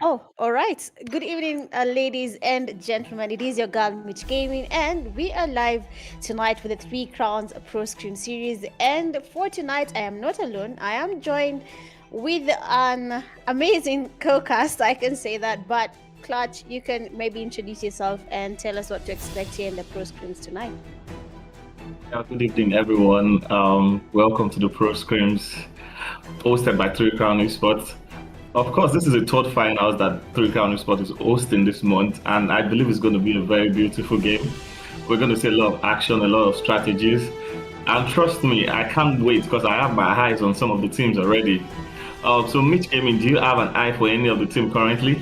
Oh, all right. Good evening, ladies and gentlemen. It is your girl, Mitch Gaming, and we are live tonight with the Three Crowns Pro Scrim series. And for tonight, I am not alone. I am joined with an amazing co-cast, I can say that. But Clutch, you can maybe introduce yourself and tell us what to expect here in the Pro Scrims tonight. Yeah, good evening, everyone. Welcome to the Pro Scrims, hosted by Three Crown Esports. Of course, this is the third finals that Three Crown Esports is hosting this month, and I believe it's going to be a very beautiful game. We're going to see a lot of action, a lot of strategies, and trust me, I can't wait because I have my eyes on some of the teams already. So, Mitch Gaming, do you have an eye for any of the team currently?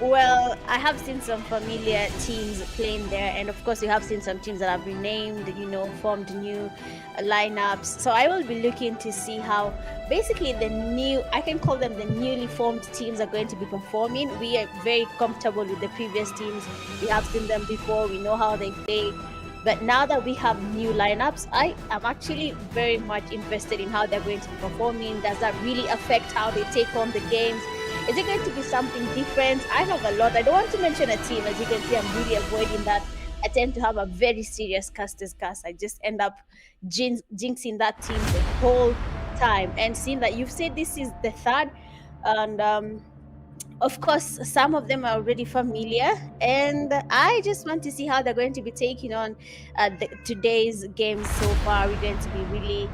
Well, I have seen some familiar teams playing there, and of course, you have seen some teams that have renamed, formed new lineups. So I will be looking to see how basically I can call them the newly formed teams are going to be performing. We are very comfortable with the previous teams. We have seen them before, we know how they play. But now that we have new lineups, I am actually very much interested in how they're going to be performing. Does that really affect how they take on the games? Is it going to be something different? I have a lot. I don't want to mention a team. As you can see, I'm really avoiding that. I tend to have a very serious caster's cast. I just end up jinxing that team the whole time. And seeing that you've said this is the third, and of course, some of them are already familiar, and I just want to see how they're going to be taking on today's games so far. We're going to be really,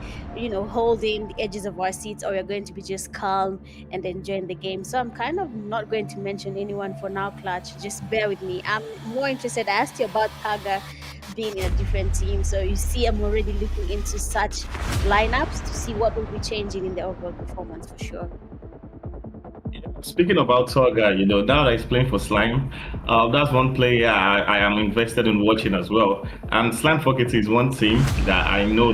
holding the edges of our seats, or we're going to be just calm and enjoying the game. So I'm kind of not going to mention anyone for now, Clutch. Just bear with me. I'm more interested. I asked you about Kaga being in a different team, so you see I'm already looking into such lineups to see what will be changing in the overall performance for sure. Speaking about Toga, now that he's playing for Slime, that's one player I am invested in watching as well. And Slime Pocket is one team that I know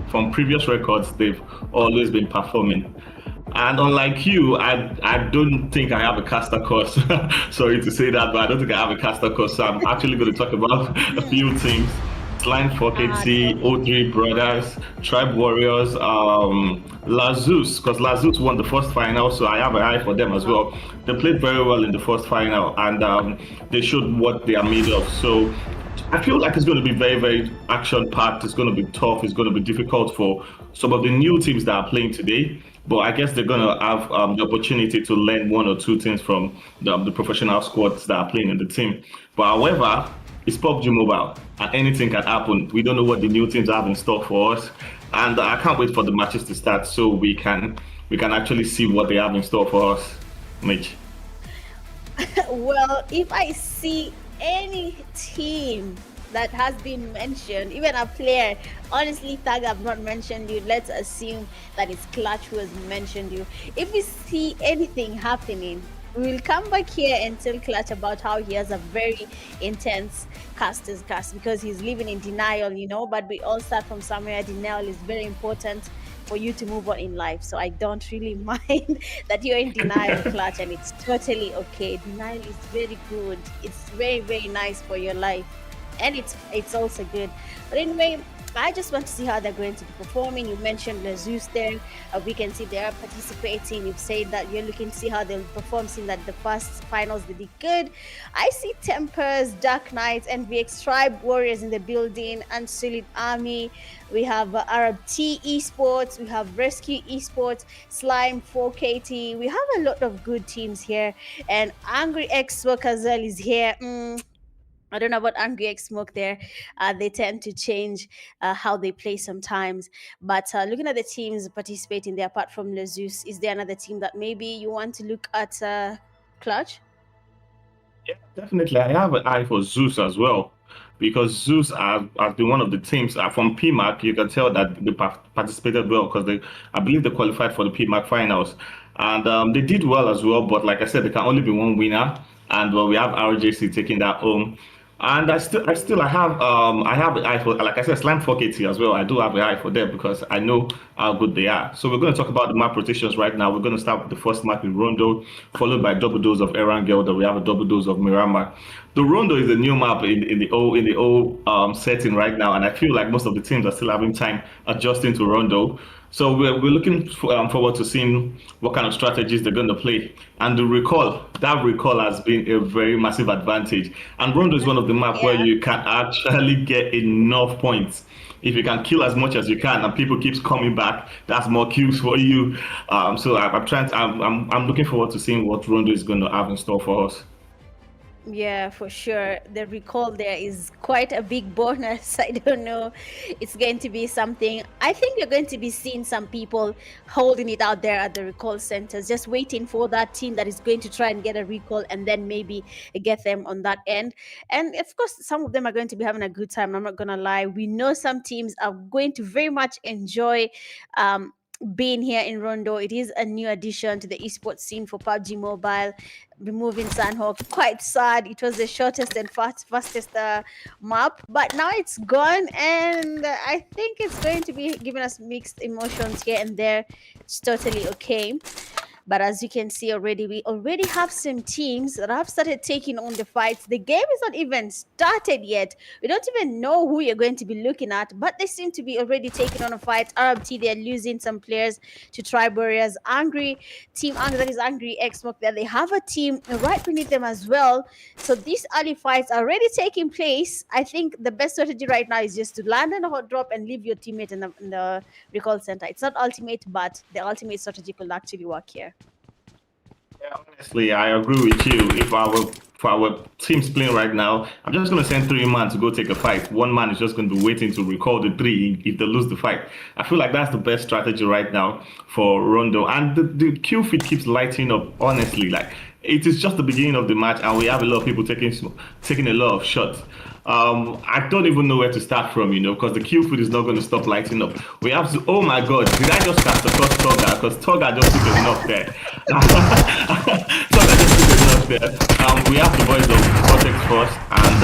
from previous records, they've always been performing. And unlike you, I don't think I have a caster course. Sorry to say that, but I don't think I have a caster course. So I'm actually going to talk about a few teams. Slime Pockety, O3 Brothers, Tribe Warriors, ZEUS, because ZEUS won the first final, so I have an eye for them as well. They played very well in the first final, and they showed what they are made of. So I feel like it's going to be very, very action-packed. It's going to be tough. It's going to be difficult for some of the new teams that are playing today. But I guess they're going to have the opportunity to learn one or two things from the professional squads that are playing in the team. But however, it's PUBG Mobile, and anything can happen. We don't know what the new teams have in store for us, and I can't wait for the matches to start so we can actually see what they have in store for us, Mitch. Well, if I see any team that has been mentioned, even a player, honestly, Tag, I've not mentioned you. Let's assume that it's Clutch who has mentioned you. If we see anything happening, we will come back here and tell Clutch about how he has a very intense caster's cast because he's living in denial, but we all start from somewhere. Denial is very important for you to move on in life. So I don't really mind that you're in denial, Clutch, and it's totally okay. Denial is very good. It's very, very nice for your life. And it's also good. But anyway, I just want to see how they're going to be performing. You mentioned ZEUS there. We can see they are participating. You've said that you're looking to see how they'll perform, seeing that the first finals they did good. I see Tempers, Dark Knights, and VX Tribe Warriors in the building, UNSULLIED ARMY. We have Arab T Esports. We have Rescue Esports, Slime 4KT. We have a lot of good teams here. And Angry X Smoke as well is here. I don't know about Angry X Smoke there. They tend to change how they play sometimes. But looking at the teams participating there, apart from ZEUS, is there another team that maybe you want to look at, Clutch? Yeah, definitely. I have an eye for ZEUS as well. Because ZEUS has been one of the teams from PMAC. You can tell that they participated well because I believe they qualified for the PMAC finals. And they did well as well. But like I said, there can only be one winner. And we have RJC taking that home. And I have an eye for, like I said, Slime 4KT as well. I do have an eye for them because I know how good they are. So we're going to talk about the map rotations right now. We're going to start with the first map in Rondo, followed by double dose of Erangel. Then we have a double dose of Miramar. The Rondo is a new map in the old setting right now, and I feel like most of the teams are still having time adjusting to Rondo. So we're looking forward to seeing what kind of strategies they're going to play. And that recall has been a very massive advantage. And Rondo is one of the map where Yeah. you can actually get enough points. If you can kill as much as you can, and people keeps coming back, that's more kills for you. So I'm trying. I'm looking forward to seeing what Rondo is going to have in store for us. Yeah, for sure. The recall there is quite a big bonus. I don't know. It's going to be something. I think you're going to be seeing some people holding it out there at the recall centers, just waiting for that team that is going to try and get a recall and then maybe get them on that end. And of course, some of them are going to be having a good time. I'm not going to lie. We know some teams are going to very much enjoy. Being here in Rondo, it is a new addition to the esports scene for PUBG Mobile, removing Sandhawk. Quite sad. It was the shortest and fastest map, but now it's gone, and I think it's going to be giving us mixed emotions here and there. It's totally okay. But as you can see already, we already have some teams that have started taking on the fights. The game is not even started yet. We don't even know who you're going to be looking at, but they seem to be already taking on a fight. RMT, they're losing some players to Tribe Warriors. Angry, Team Angry, that is Angry X-Smoke there. They have a team right beneath them as well. So these early fights are already taking place. I think the best strategy right now is just to land on a hot drop and leave your teammate in the recall center. It's not ultimate, but the ultimate strategy could actually work here. Yeah, honestly, I agree with you. If our team's playing right now, I'm just going to send 3 man to go take a fight. 1 man is just going to be waiting to recall the three if they lose the fight. I feel like that's the best strategy right now for Rondo. And the kill feed keeps lighting up, honestly. Like, it is just the beginning of the match, and we have a lot of people taking a lot of shots. I don't even know where to start from, because the kill feed is not going to stop lighting up. We have to, oh my god, did I just cast across Toga? Because Toga just took enough there. Toga just took enough there. We have the boys of VORTEX first, and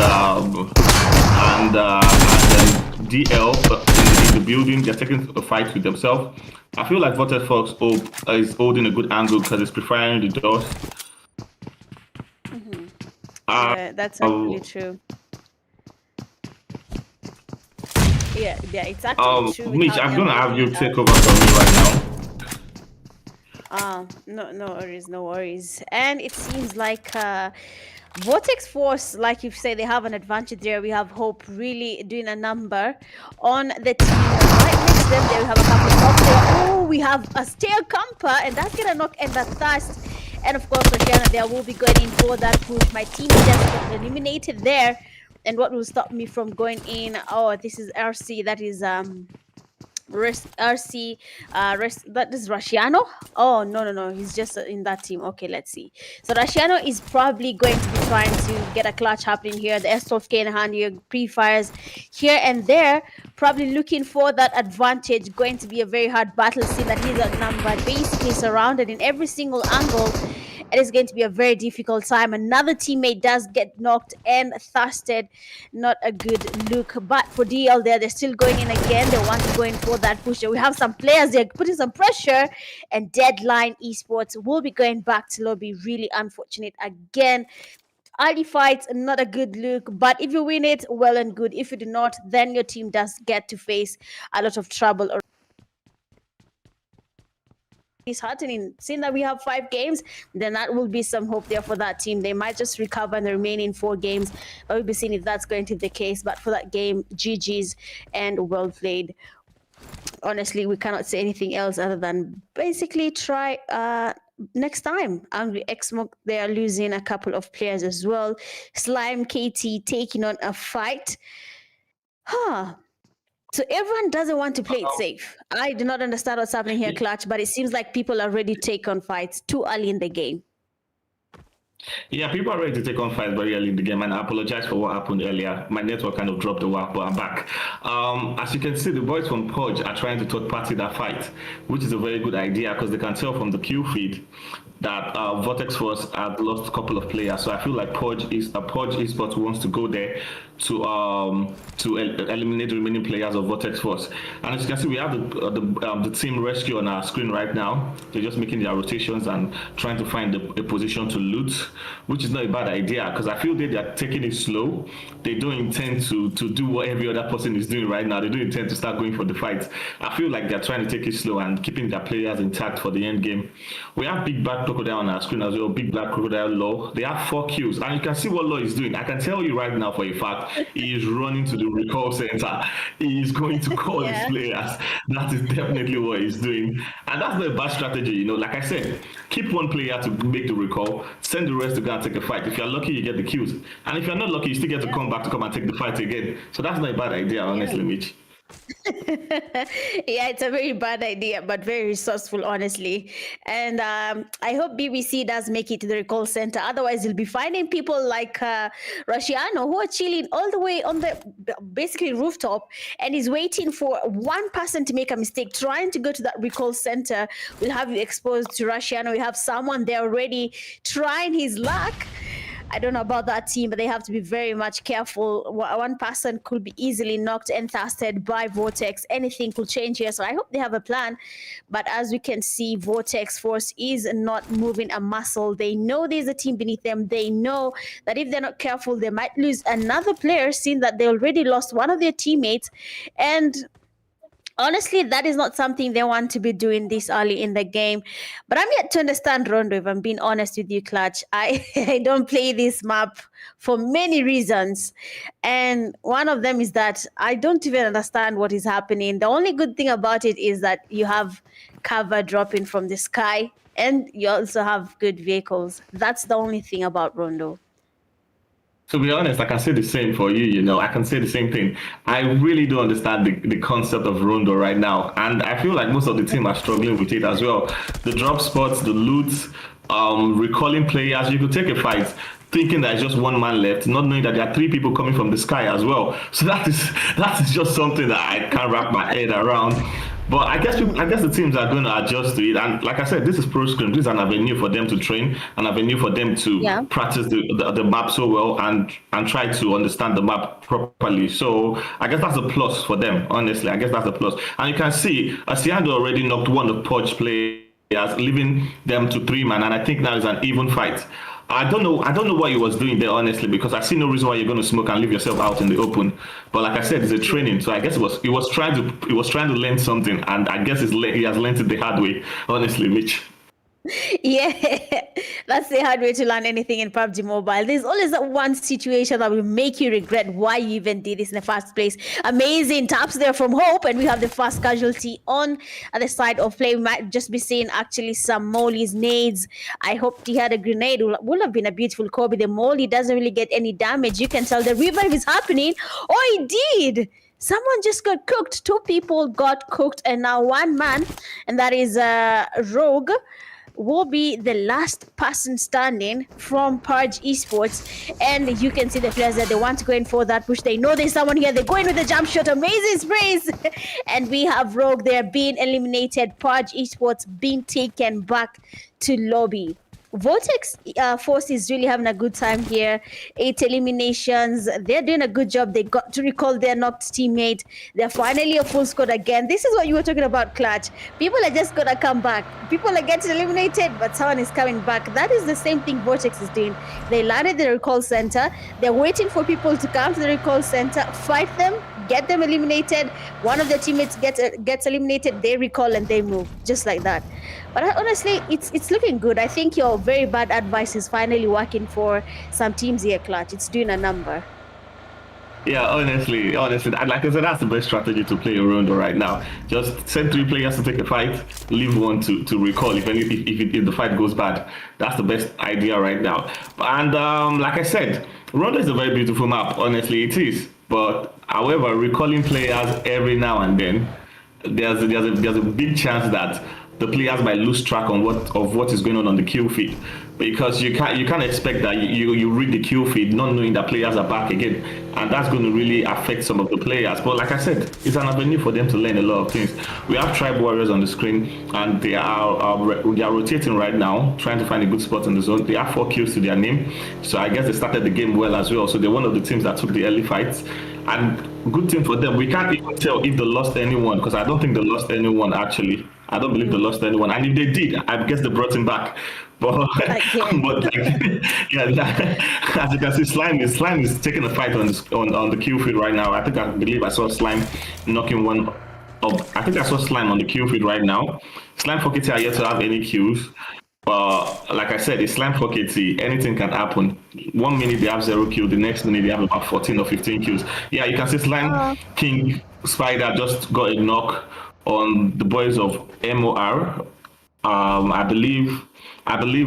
then DL in the building. They're taking a fight with themselves. I feel like VORTEX Fox is holding a good angle because it's preferring the doors. Yeah, that's actually true. Yeah, it's actually true. Mitch, I'm gonna have you take over from me right now. No worries, no worries. And it seems like Vortex Force, like you say, they have an advantage there. We have Hope really doing a number on the team. Right next to them, there we have a couple of there. Oh, we have a Steel Camper, and that's gonna knock in the Thirst. And of course, Roshiana there will be going in for that push. My team just got eliminated there. And what will stop me from going in? Oh, this is RC. That is RC. That is Rashiano. Oh no, he's just in that team. Okay, let's see. So Rashiano is probably going to be trying to get a clutch happening here. The S12K in hand here, pre-fires here and there, probably looking for that advantage. Going to be a very hard battle. See that he's outnumbered, basically surrounded in every single angle. It is going to be a very difficult time. Another teammate does get knocked and thirsted. Not a good look. But for DL there, they're still going in again. They want to go in for that push. We have some players there putting some pressure. And Deadline Esports will be going back to lobby. Really unfortunate again. Early fights, not a good look. But if you win it, well and good. If you do not, then your team does get to face a lot of trouble. Is heartening. Seeing that we have 5 games, then that will be some hope there for that team. They might just recover in the remaining 4 games. But we'll be seeing if that's going to be the case. But for that game, GG's and well played. Honestly, we cannot say anything else other than basically try next time. Angry X-Smoke, they are losing a couple of players as well. Slime KT taking on a fight. So everyone doesn't want to play it safe. I do not understand what's happening here, Clutch, but it seems like people are ready to take on fights too early in the game. Yeah, people are ready to take on fights very early in the game, and I apologize for what happened earlier. My network kind of dropped a while, but I'm back. As you can see, the boys from Pudge are trying to third party that fight, which is a very good idea because they can tell from the kill feed that Vortex Force had lost a couple of players. So I feel like Purge Esports wants to go there to eliminate the remaining players of Vortex Force. And as you can see, we have the team rescue on our screen right now. They're just making their rotations and trying to find a position to loot, which is not a bad idea because I feel they are taking it slow. They don't intend to do what every other person is doing right now. They don't intend to start going for the fight. I feel like they're trying to take it slow and keeping their players intact for the end game. We have Big Black Crocodile on our screen as well. Big Black Crocodile Law. They have 4 kills, and you can see what Law is doing. I can tell you right now for a fact, he is running to the recall center. He is going to call his players. That is definitely what he's doing, and that's not a bad strategy. You know, like I said, keep one player to make the recall, send the rest to go and take a fight. If you're lucky, you get the kills, and if you're not lucky, you still get to come back to come and take the fight again. So that's not a bad idea, honestly, Mitch. Yeah, it's a very bad idea, but very resourceful, honestly. And I hope BBC does make it to the recall center. Otherwise, you'll be finding people like Rusciano who are chilling all the way on the basically rooftop and is waiting for one person to make a mistake, trying to go to that recall center. We'll have you exposed to Rusciano. We have someone there already trying his luck. I don't know about that team, but they have to be very much careful. One person could be easily knocked and thasted by Vortex. Anything could change here. So I hope they have a plan. But as we can see, Vortex Force is not moving a muscle. They know there's a team beneath them. They know that if they're not careful, they might lose another player, seeing that they already lost one of their teammates. And honestly, that is not something they want to be doing this early in the game. But I'm yet to understand Rondo, if I'm being honest with you, Clutch. I don't play this map for many reasons. And one of them is that I don't even understand what is happening. The only good thing about it is that you have cover dropping from the sky and you also have good vehicles. That's the only thing about Rondo. To be honest, I can say the same for you, you know, I can say the same thing. I really don't understand the concept of Rondo right now. And I feel like most of the team are struggling with it as well. The drop spots, the loot, recalling players. You could take a fight thinking that it's just one man left, not knowing that there are 3 people coming from the sky as well. So that is just something that I can't wrap my head around. But I guess the teams are going to adjust to it. And like I said, this is Pro Scrims. This is an avenue for them to train, an avenue for them to practice the map so well and try to understand the map properly. So I guess that's a plus for them, honestly. I guess that's a plus. And you can see, Asiando already knocked one of the Purge players, leaving them to 3-man. And I think now it's an even fight. I don't know what he was doing there, honestly, because I see no reason why you're going to smoke and leave yourself out in the open. But like I said, it's a training, so I guess he was trying to learn something, and I guess he has learned it the hard way, honestly, Mitch. Yeah, that's the hard way to learn anything in PUBG Mobile. There's always that one situation that will make you regret why you even did this in the first place. Amazing taps there from Hope, and we have the first casualty on the side of play. We might just be seeing actually some Molly's nades. I hoped he had a grenade. Would have been a beautiful Kobe. The Molly doesn't really get any damage. You can tell the revive is happening. Oh, he did. Someone just got cooked. 2 people got cooked, and now 1 man, and that is Rogue, will be the last person standing from Purge Esports. And you can see the players that they want to go in for that push. They know there's someone here. They're going with the jump shot. Amazing sprays. And we have Rogue there being eliminated. Purge Esports being taken back to lobby. Vortex Force is really having a good time here. 8 eliminations. They're doing a good job. They got to recall their knocked teammate. They're finally a full squad again. This is what you were talking about, Clutch. People are just going to come back. People are getting eliminated, but someone is coming back. That is the same thing Vortex is doing. They landed the recall center. They're waiting for people to come to the recall center, fight them, get them eliminated. One of their teammates gets eliminated. They recall and they move, just like that. But honestly, it's looking good. I think your very bad advice is finally working for some teams here, Clutch. It's doing a number. Yeah, honestly, like I said, that's the best strategy to play around right now. Just send 3 players to take a fight, leave 1 to recall if the fight goes bad. That's the best idea right now. And like I said, Rondo is a very beautiful map. Honestly, it is. But however, recalling players every now and then, there's a big chance that the players might lose track on what is going on the kill feed, because you can't expect that you read the kill feed not knowing that players are back again, and that's going to really affect some of the players. But like I said, it's an avenue for them to learn a lot of things. We have Tribe Warriors on the screen, and they are rotating right now, trying to find a good spot in the zone. They have 4 kills to their name, so I guess they started the game well as well. So they're one of the teams that took the early fights, and good thing for them. We can't even tell if they lost anyone, because I don't think they lost anyone actually. I don't believe they lost anyone, and if they did, I guess they brought him back. But but like, yeah, as you can see, Slime is taking a fight on the kill field right now. I believe I saw Slime knocking one up. I think I saw Slime on the kill field right now. Slime for KT are yet to have any kills. Like I said, it's Slime for KT. Anything can happen. 1 minute they have 0 kills, the next minute they have about 14 or 15 kills. Yeah, you can see Slime King Spider just got a knock on the boys of MOR. I believe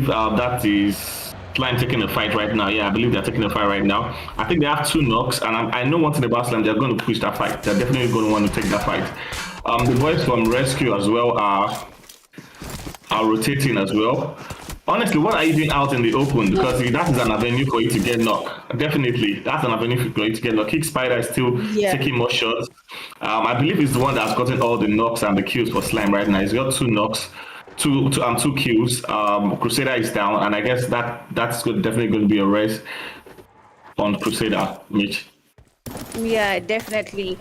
that is Slime taking a fight right now. Yeah, I believe they're taking a fight right now. I think they have 2 knocks, and I know one thing about Slime, they're going to push that fight. They're definitely going to want to take that fight. The boys from Rescue as well are rotating as well. Honestly, what are you doing out in the open? Because that is an avenue for you to get knocked. Definitely, that's an avenue for you to get knocked. Kick Spider is still taking more shots. I believe he's the one that's gotten all the knocks and the kills for Slime right now. He's got 2 knocks, two kills. Crusader is down, and I guess that's definitely going to be a race on Crusader, Mitch. Yeah, definitely.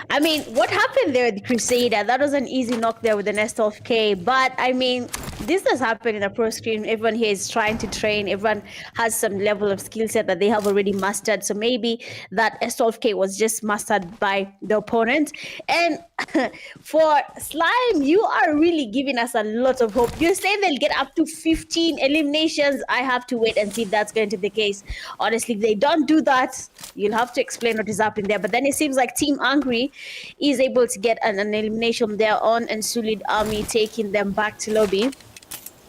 I mean, what happened there with Crusader? That was an easy knock there with the Nest of K. But I mean, this does happen in a pro screen. Everyone here is trying to train. Everyone has some level of skill set that they have already mastered. So maybe that S12K was just mastered by the opponent. And for Slime, you are really giving us a lot of hope. You're saying they'll get up to 15 eliminations. I have to wait and see if that's going to be the case. Honestly, if they don't do that, you'll have to explain what is happening there. But then it seems like Team Angry is able to get an elimination there on UNSULLIED ARMY, taking them back to lobby.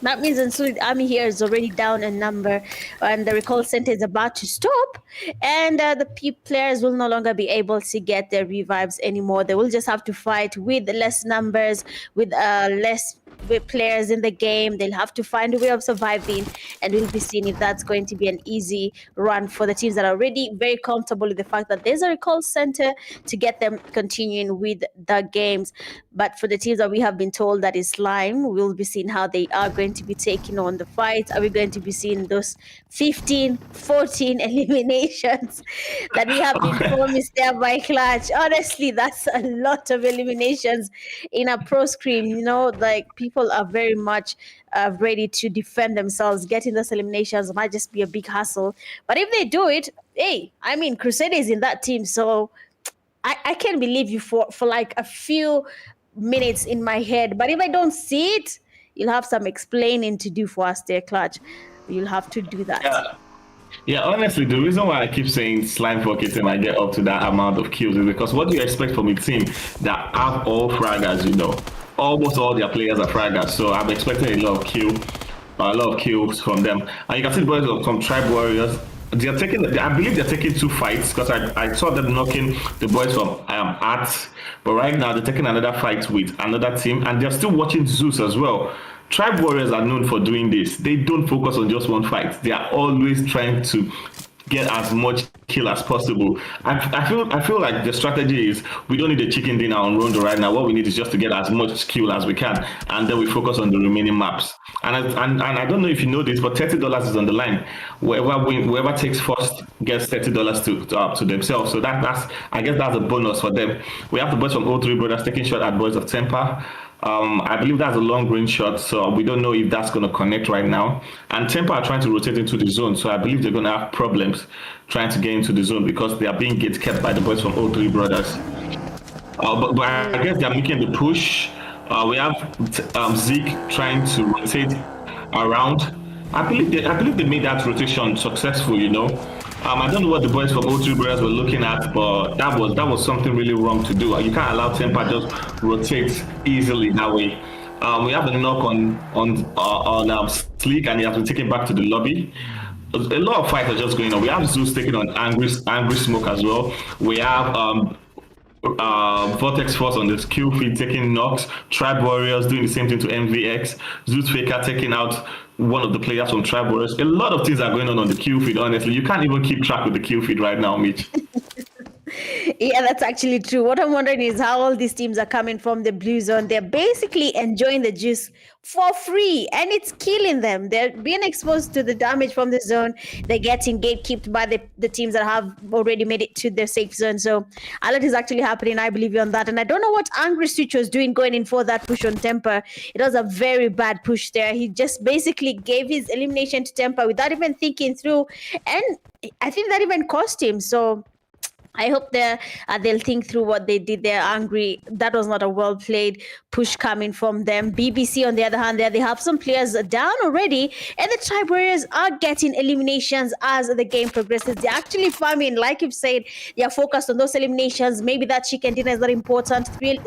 That means UNSULLIED ARMY here is already down a number, and the recall center is about to stop, and the players will no longer be able to get their revives anymore. They will just have to fight with less numbers, with less players in the game. They'll have to find a way of surviving, and we'll be seeing if that's going to be an easy run for the teams that are already very comfortable with the fact that there's a recall center to get them continuing with the games. But for the teams that we have been told that is Slime, we'll be seeing how they are going to be taking on the fight. Are we going to be seeing those 15, 14 eliminations that we have been promised there by Clutch? Honestly, that's a lot of eliminations in a pro screen. You know, like people are very much ready to defend themselves. Getting those eliminations might just be a big hassle. But if they do it, hey, I mean, Crusader is in that team. So I can't believe you for like a few minutes in my head. But if I don't see it, you'll have some explaining to do for us there, Clutch. You'll have to do that. Yeah, honestly, the reason why I keep saying Slime for KT might get up to that amount of kills is because what do you expect from a team that have all fraggers, you know? Almost all their players are fraggers, so I'm expecting a lot of kills from them. And you can see the boys from Tribe Warriors. I believe they're taking 2 fights, because I saw them knocking the boys from Arts, but right now they're taking another fight with another team, and they're still watching ZEUS as well. Tribe Warriors are known for doing this. They don't focus on just one fight. They are always trying to get as much kill as possible. I feel like the strategy is we don't need a chicken dinner on Rondo right now. What we need is just to get as much kill as we can, and then we focus on the remaining maps. And I don't know if you know this, but $30 is on the line. Whoever takes first gets $30 to themselves. So that's I guess that's a bonus for them. We have the boys from O3 Brothers taking shot at boys of Temper. I believe that's a long range shot, so we don't know if that's going to connect right now. And Temper are trying to rotate into the zone, so I believe they're going to have problems trying to get into the zone because they are being gate kept by the boys from O3 Brothers. But I guess they're making the push. We have Zeke trying to rotate around. I believe they made that rotation successful, you know. I don't know what the boys from O3 Brothers were looking at, but that was something really wrong to do. You can't allow Temper just rotate easily that way. We have a knock on Sleek, and he has been taken back to the lobby. A lot of fights are just going on. We have ZEUS taking on Angry Smoke as well. We have Vortex Force on the skill feed taking knocks, Tribe Warriors doing the same thing to MVX, Zeus Faker taking out one of the players from Tribe Warriors. A lot of things are going on the kill feed, honestly. You can't even keep track with the kill feed right now, Mitch. Yeah, that's actually true. What I'm wondering is how all these teams are coming from the blue zone. They're basically enjoying the juice for free, and it's killing them. They're being exposed to the damage from the zone. They're getting gatekept by the teams that have already made it to the safe zone. So a lot is actually happening. I believe you on that. And I don't know what Angry Switch was doing going in for that push on Temper. It was a very bad push there. He just basically gave his elimination to Temper without even thinking through. And I think that even cost him. So I hope they'll think through what they did. They're angry. That was not a well played push coming from them. BBC, on the other hand, they have some players down already, and the Tribe Warriors are getting eliminations as the game progresses. They're actually farming, like you've said. They are focused on those eliminations. Maybe that chicken dinner is not important. Three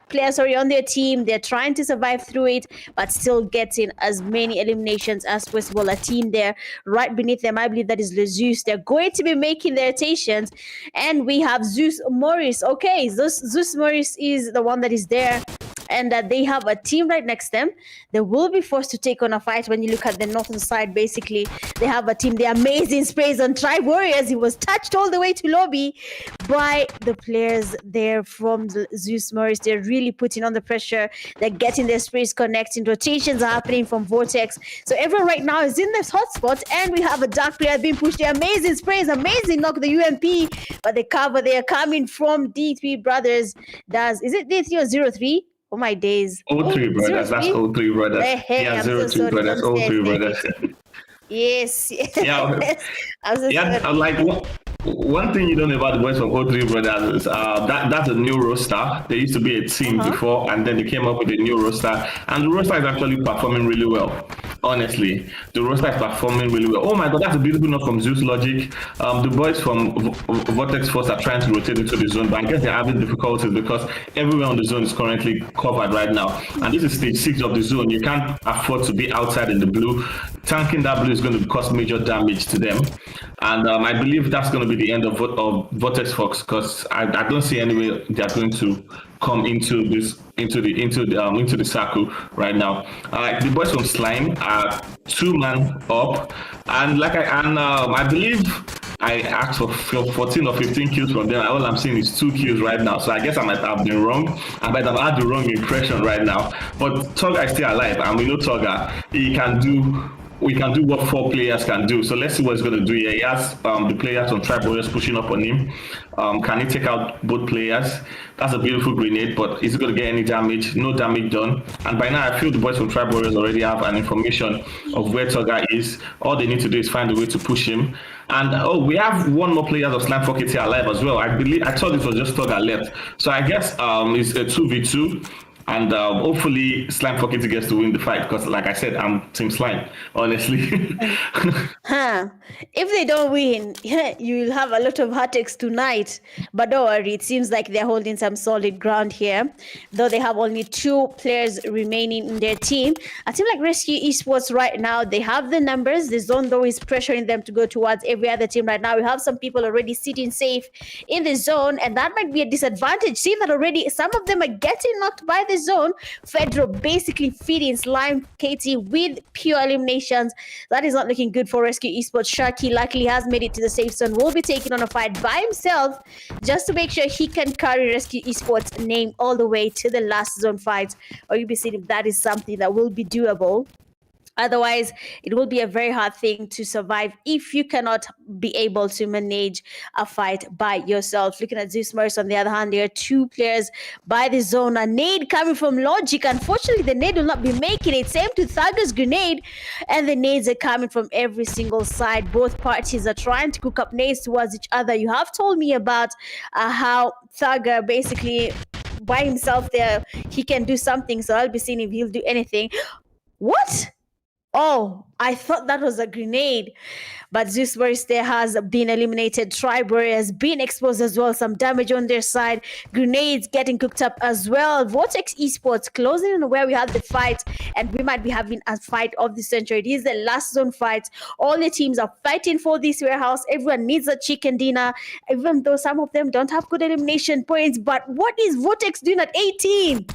players on their team. They're trying to survive through it, but still getting as many eliminations as possible. A team there right beneath them, I believe that is ZEUS. They're going to be making their rotations, and we have ZEUS MORIS. Okay, ZEUS MORIS is the one that is there, and they have a team right next to them. They will be forced to take on a fight. When you look at the northern side, basically, they have a team. The amazing sprays on Tribe Warriors. He was touched all the way to lobby by the players there from ZEUS MORIS. They're really putting on the pressure. They're getting their sprays connecting. Rotations are happening from VORTEX. So everyone right now is in this hotspot, and we have a dark player being pushed. The amazing sprays, amazing knock the UMP, but the cover they are coming from D3 Brothers. Is it D3 or 03? Oh my days. 03 Brothers. That's 03 Brothers. Hey, yeah, I'm 02 so sorry. Brothers. 03 Brothers. Yes. Yeah. I'm so sorry. Like one thing you don't know about the boys from 03 Brothers is that's a new roster. There used to be a team before, and then they came up with a new roster, and the roster is actually performing really well. Honestly, the roster is performing really well. Oh my God, that's a beautiful note from ZEUS Logic. The boys from VORTEX Force are trying to rotate into the zone, but I guess they're having difficulties because everywhere on the zone is currently covered right now. And this is stage 6 of the zone. You can't afford to be outside in the blue. Tanking that blue is going to cause major damage to them. And I believe that's going to be the end of VORTEX Force, because I don't see any way they're going to come into the circle right now. The boys from Slime are 2-man up, and I believe I asked for 14 or 15 kills from them. All I'm seeing is 2 kills right now. So I guess I might have been wrong. I might have had the wrong impression right now. But Toga is still alive, and we know Toga. We can do what 4 players can do. So let's see what he's going to do here. He has the players on Tribe Warriors pushing up on him. Can he take out both players? That's a beautiful grenade, but is it going to get any damage? No damage done. And by now, I feel the boys from Tribe Warriors already have an information of where Toga is. All they need to do is find a way to push him. And we have one more player of Slime Pocket here alive as well. I thought it was just Toga left. So I guess it's a 2v2. And hopefully Slime Pocket gets to win the fight, because like I said, I'm Team Slime, honestly. If they don't win, you'll have a lot of heartaches tonight. But don't worry, it seems like they're holding some solid ground here. Though they have only 2 players remaining in their team. A team like Rescue Esports right now, they have the numbers. The zone, though, is pressuring them to go towards every other team right now. We have some people already sitting safe in the zone, and that might be a disadvantage. See that already some of them are getting knocked by the zone. Fedro basically feeding Slime KT with pure eliminations. That is not looking good for Rescue Esports. Sharky luckily has made it to the safe zone. Will be taking on a fight by himself just to make sure he can carry Rescue Esports name all the way to the last zone fight. Or you'll be seeing if that is something that will be doable. Otherwise, it will be a very hard thing to survive if you cannot be able to manage a fight by yourself. Looking at ZEUS MORIS, on the other hand, there are 2 players by the zone. A nade coming from Logic. Unfortunately, the nade will not be making it. Same to Thugger's grenade. And the nades are coming from every single side. Both parties are trying to cook up nades towards each other. You have told me about how Thugger basically by himself there, he can do something. So I'll be seeing if he'll do anything. What? Oh, I thought that was a grenade. But ZEUS MORIS there has been eliminated. Tribury has been exposed as well. Some damage on their side. Grenades getting cooked up as well. VORTEX Esports closing in where we had the fight. And we might be having a fight of the century. It is the last zone fight. All the teams are fighting for this warehouse. Everyone needs a chicken dinner. Even though some of them don't have good elimination points. But what is VORTEX doing at 18?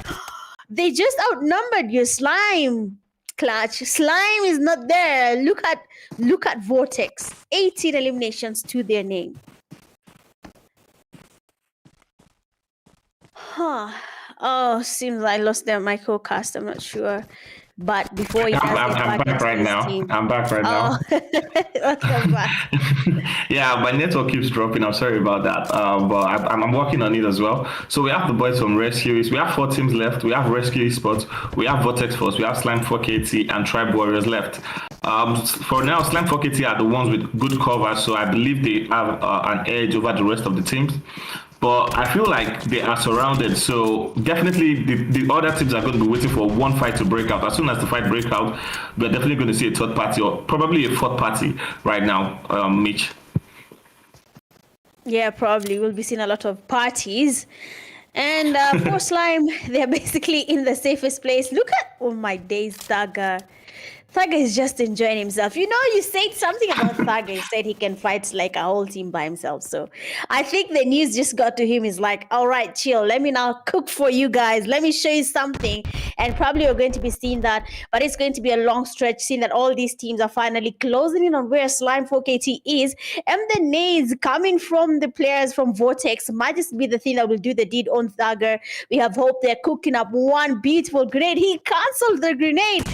They just outnumbered you, Slime. Clutch. Slime is not there. Look at VORTEX. 18 eliminations to their name. Huh. Oh, seems I lost their microcast. I'm not sure. But before I'm back right now. I'm back right now. Welcome back. Yeah, my network keeps dropping. I'm sorry about that. But I'm working on it as well. So we have the boys from Rescue. We have 4 teams left. We have Rescue Esports. We have VORTEX Force. We have Slime 4KT and Tribe Warriors left. For now, Slime 4KT are the ones with good cover. So I believe they have an edge over the rest of the teams. But I feel like they are surrounded. So definitely the other teams are going to be waiting for one fight to break out. As soon as the fight breaks out, we're definitely going to see a third party or probably a fourth party right now, Mitch. Yeah, probably. We'll be seeing a lot of parties. And for Slime, they're basically in the safest place. Look at, oh my days, Thaga. Thaga is just enjoying himself. You know, you said something about Thaga. You said he can fight like a whole team by himself. So I think the news just got to him. He's like, all right, chill. Let me now cook for you guys. Let me show you something. And probably we're going to be seeing that. But it's going to be a long stretch, seeing that all these teams are finally closing in on where Slime 4KT is. And the nades coming from the players from VORTEX might just be the thing that will do the deed on Thaga. We have hope they're cooking up one beautiful grenade. He canceled the grenade.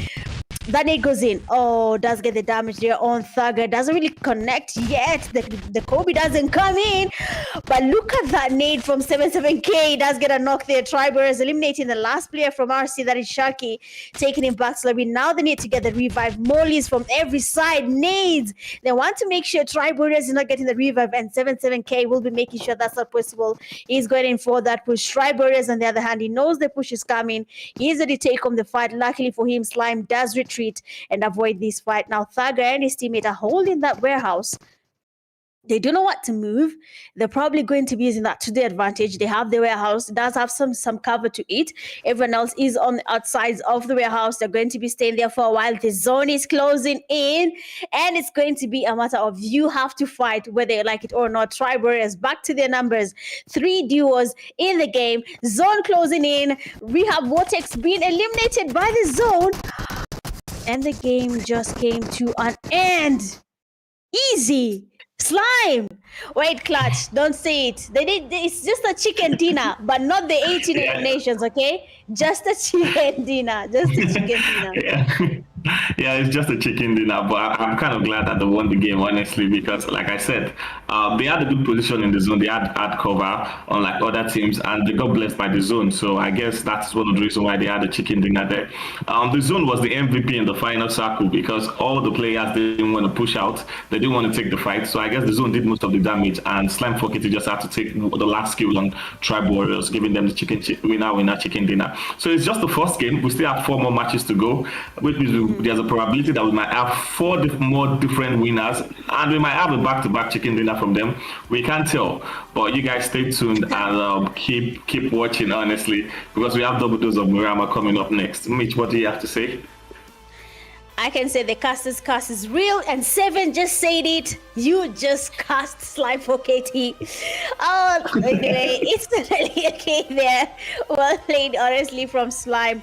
That nade goes in. Oh, does get the damage there on Thaga. Doesn't really connect yet. The Kobe doesn't come in. But look at that nade from 77K. Does get a knock there. Tribury is eliminating the last player from RC. That is Sharky. Taking him back slowly. Now they need to get the revive. Mollies from every side. Nades. They want to make sure Tribury is not getting the revive. And 77K will be making sure that's not possible. He's going in for that push. Tribury, on the other hand, he knows the push is coming. He's ready to take on the fight. Luckily for him, Slime does retreat and avoid this fight. Now Thaga and his teammate are holding that warehouse. They don't know what to move. They're probably going to be using that to their advantage. They have the warehouse. It does have some cover to it. Everyone else is on the outsides of the warehouse. They're going to be staying there for a while. The zone is closing in. And it's going to be a matter of you have to fight whether you like it or not. Tribe Warriors back to their numbers. 3 duos in the game. Zone closing in. We have VORTEX being eliminated by the zone. And the game just came to an end. Easy. Slime. Wait, Clutch, don't say it. It's just a chicken dinner, but not the 18 eliminations, okay? Just a chicken dinner. Just a chicken dinner. Yeah, it's just a chicken dinner, but I'm kind of glad that they won the game, honestly, because like I said, they had a good position in the zone. They had cover, unlike other teams, and they got blessed by the zone. So I guess that's one of the reasons why they had a chicken dinner there. The zone was the MVP in the final circle because all the players didn't want to push out. They didn't want to take the fight. So I guess the zone did most of the damage, and Slime 4KT just had to take the last skill on Tribe Warriors, giving them the winner chicken dinner. So it's just the first game. We still have 4 more matches to go, which means there's a probability that we might have 4 more different winners, and we might have a back-to-back chicken dinner from them. We can't tell, but you guys stay tuned and keep watching, honestly, because we have double dose of Murama coming up next. Mitch, what do you have to say? I can say the caster's cast is real, and 7 just said it. You just cast Slime 4KT. Oh, anyway, it's totally okay there. Well played, honestly, from Slime.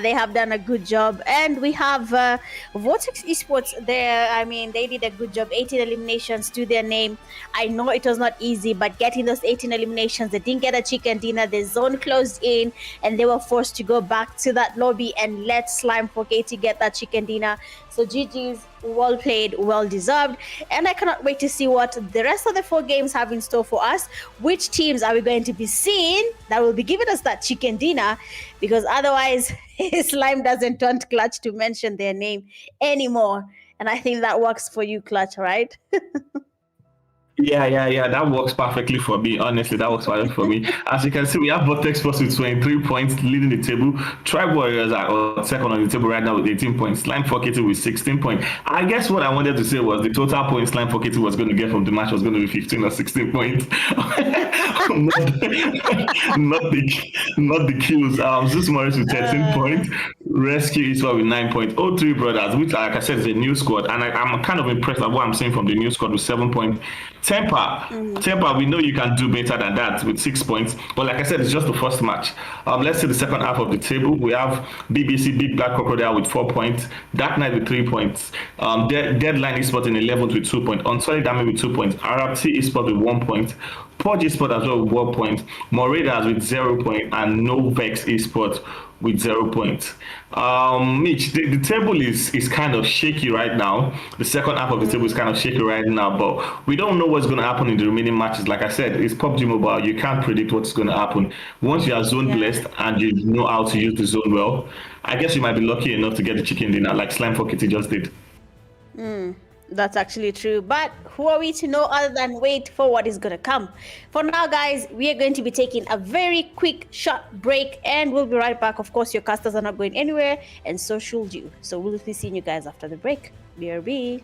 They have done a good job. And we have VORTEX Esports there. I mean, they did a good job. 18 eliminations to their name. I know it was not easy, but getting those 18 eliminations, they didn't get a chicken dinner. The zone closed in, and they were forced to go back to that lobby and let Slime 4KT get that chicken dinner. So GG's, well played, well deserved, and I cannot wait to see what the rest of the 4 games have in store for us. Which teams are we going to be seeing that will be giving us that chicken dinner? Because otherwise, Slime doesn't want Clutch to mention their name anymore, and I think that works for you, Clutch, right? Yeah. That works perfectly for me. Honestly, that works perfectly for me. As you can see, we have Vortex Sports with 23 points leading the table. Tribe Warriors are second on the table right now with 18 points. Slime for KT with 16 points. I guess what I wanted to say was the total points Slime for KT was going to get from the match was going to be 15 or 16 points. Not the kills. ZEUS MORIS with 13 Uh, points. Rescue Esports with 9 points. O3 Brothers, which, like I said, is a new squad. And I'm kind of impressed at what I'm seeing from the new squad with 7 points. Temper. mhm. Temper, we know you can do better than that with 6 points. But like I said, it's just the first match. Let's see the second half of the table. We have BBC Big Black Crocodile with 4 points. Dark Knight with 3 points. Deadline Esports in 11th with 2 points. Unsullied Army with 2 points. RFT Esports with 1 point. Purge Esports as well with 1 point. Marauders with 0 point. And No Vex Esports with 0 points. Mitch, the table is kind of shaky right now. The second half of the table is kind of shaky right now, but we don't know what's going to happen in the remaining matches. Like I said, it's PUBG Mobile. You can't predict what's going to happen. Once you are zone Yeah. blessed and you know how to use the zone well, I guess you might be lucky enough to get the chicken dinner like Slime for Kitty just did. That's actually true. But who are we to know other than wait for what is going to come? For now, guys, we are going to be taking a very quick, short break and we'll be right back. Of course, your casters are not going anywhere, and so should you. So we'll be seeing you guys after the break. BRB.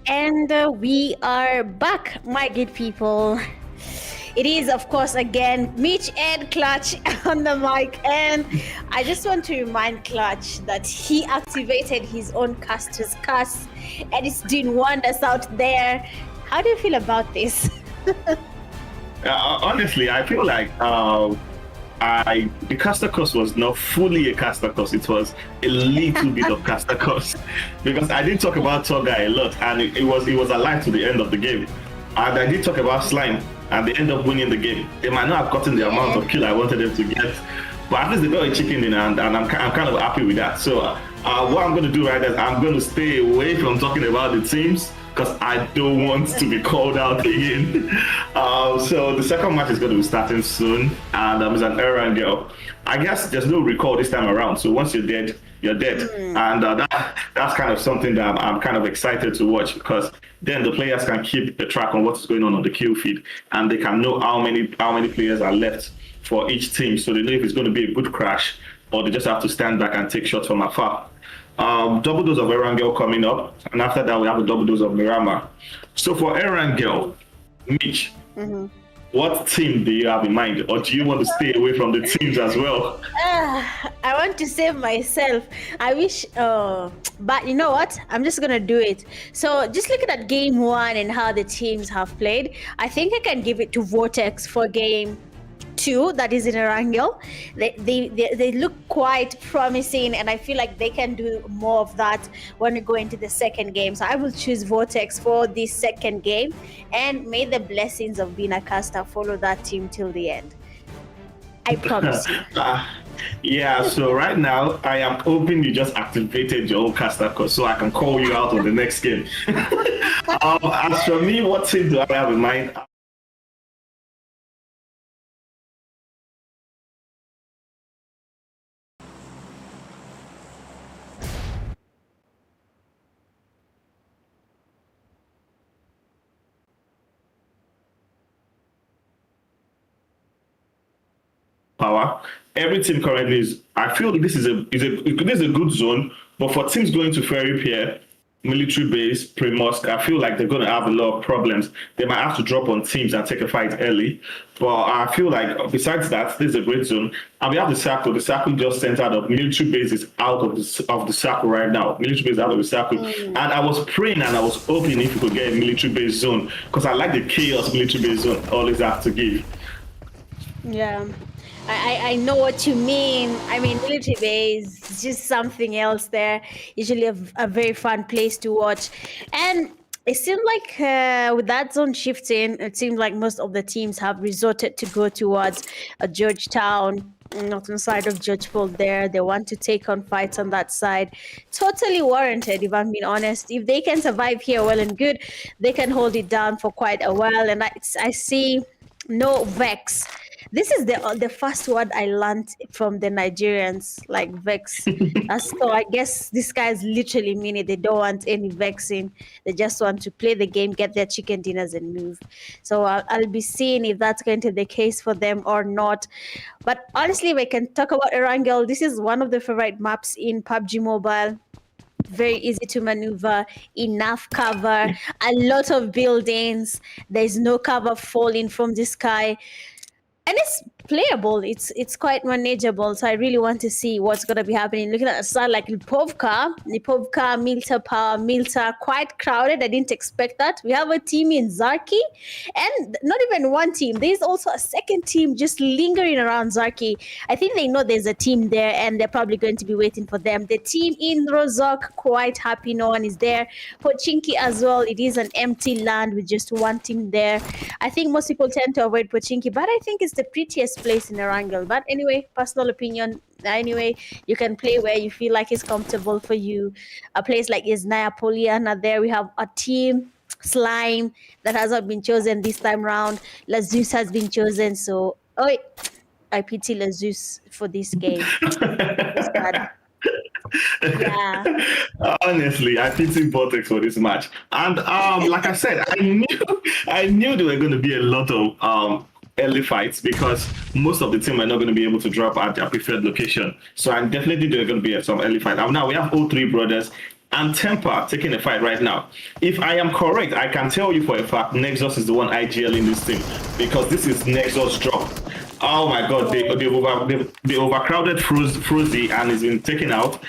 And we are back, my good people. It is, of course, again, Mitch and Clutch on the mic. And I just want to remind Clutch that he activated his own caster's curse and it's doing wonders out there. How do you feel about this? Honestly, I feel like the caster course was not fully a caster course. It was a little bit of caster course because I did talk about Toga a lot, and it was alive to the end of the game. And I did talk about Slime, and they end up winning the game. They might not have gotten the amount of kill I wanted them to get, but at least they got a chicken in, and I'm kind of happy with that. So what I'm going to do right now is I'm going to stay away from talking about the teams because I don't want to be called out again. So the second match is going to be starting soon, and it's an errand girl. I guess there's no recall this time around. So once you're dead, you're dead, and that's kind of something that I'm kind of excited to watch because then the players can keep a track on what's going on the kill feed, and they can know how many players are left for each team, so they know if it's going to be a good crash or they just have to stand back and take shots from afar. Double dose of Erangel coming up, and after that we have a double dose of Mirama. So for Erangel, Mitch, what team do you have in mind, or do you want to stay away from the teams as well? I want to save myself. I wish, but you know what? I'm just gonna do it. So just looking at game one and how the teams have played, I think I can give it to Vortex for game two, that is in Erangel. They look quite promising, and I feel like they can do more of that when we go into the second game. So I will choose Vortex for this second game, and may the blessings of being a caster follow that team till the end. I promise you. Yeah, so right now I am hoping you just activated your own caster code so I can call you out on the next game. As for me, what team do I have in mind? Power. Every team currently is. I feel this is a good zone, but for teams going to Ferry Pier, military base, Primorsk, I feel like they're going to have a lot of problems. They might have to drop on teams and take a fight early. But I feel like besides that, this is a great zone. And we have the circle. The circle just centered up. Military base is out of the circle right now. Military base is out of the circle. And I was praying and I was hoping if we could get a military base zone because I like the chaos military base zone always have to give. Yeah. I know what you mean. I mean, military base is just something else there. Usually a very fun place to watch. And it seemed like with that zone shifting, it seems like most of the teams have resorted to go towards Georgetown, northern side of George Paul there. They want to take on fights on that side. Totally warranted, if I'm being honest. If they can survive here, well and good. They can hold it down for quite a while. And I see no Vex. This is the first word I learned from the Nigerians, like vex. So I guess these guys literally mean it. They don't want any vexing. They just want to play the game, get their chicken dinners, and move. So I'll be seeing if that's going to be the case for them or not. But honestly, if I can talk about Erangel, this is one of the favorite maps in PUBG Mobile. Very easy to maneuver, enough cover, a lot of buildings. There's no cover falling from the sky. And it's playable. It's quite manageable. So I really want to see what's going to be happening. Looking at a side like Lipovka, Milta Power, Milta, quite crowded. I didn't expect that. We have a team in Zarki, and not even one team. There's also a second team just lingering around Zarki. I think they know there's a team there, and they're probably going to be waiting for them. The team in Rozok, quite happy no one is there. Pochinki as well. It is an empty land with just one team there. I think most people tend to avoid Pochinki, but I think it's the prettiest place in Erangel. But anyway, personal opinion. Anyway, you can play where you feel like it's comfortable for you. A place like Isnaya Poliana, there we have a team, Slime, that has not been chosen this time round. ZEUS has been chosen. So, I pity ZEUS for this game. It's bad. Yeah. Honestly, I pity VORTEX for this match. And like I said, I knew there were going to be a lot of early fights because most of the team are not going to be able to drop at their preferred location. So I'm definitely there are going to be some early fights. Now we have all three brothers. and Temper taking a fight right now. If I am correct, I can tell you for a fact Nexus is the one IGL in this team, because this is Nexus drop. Oh my God, they overcrowded Fruzy and is been taken out.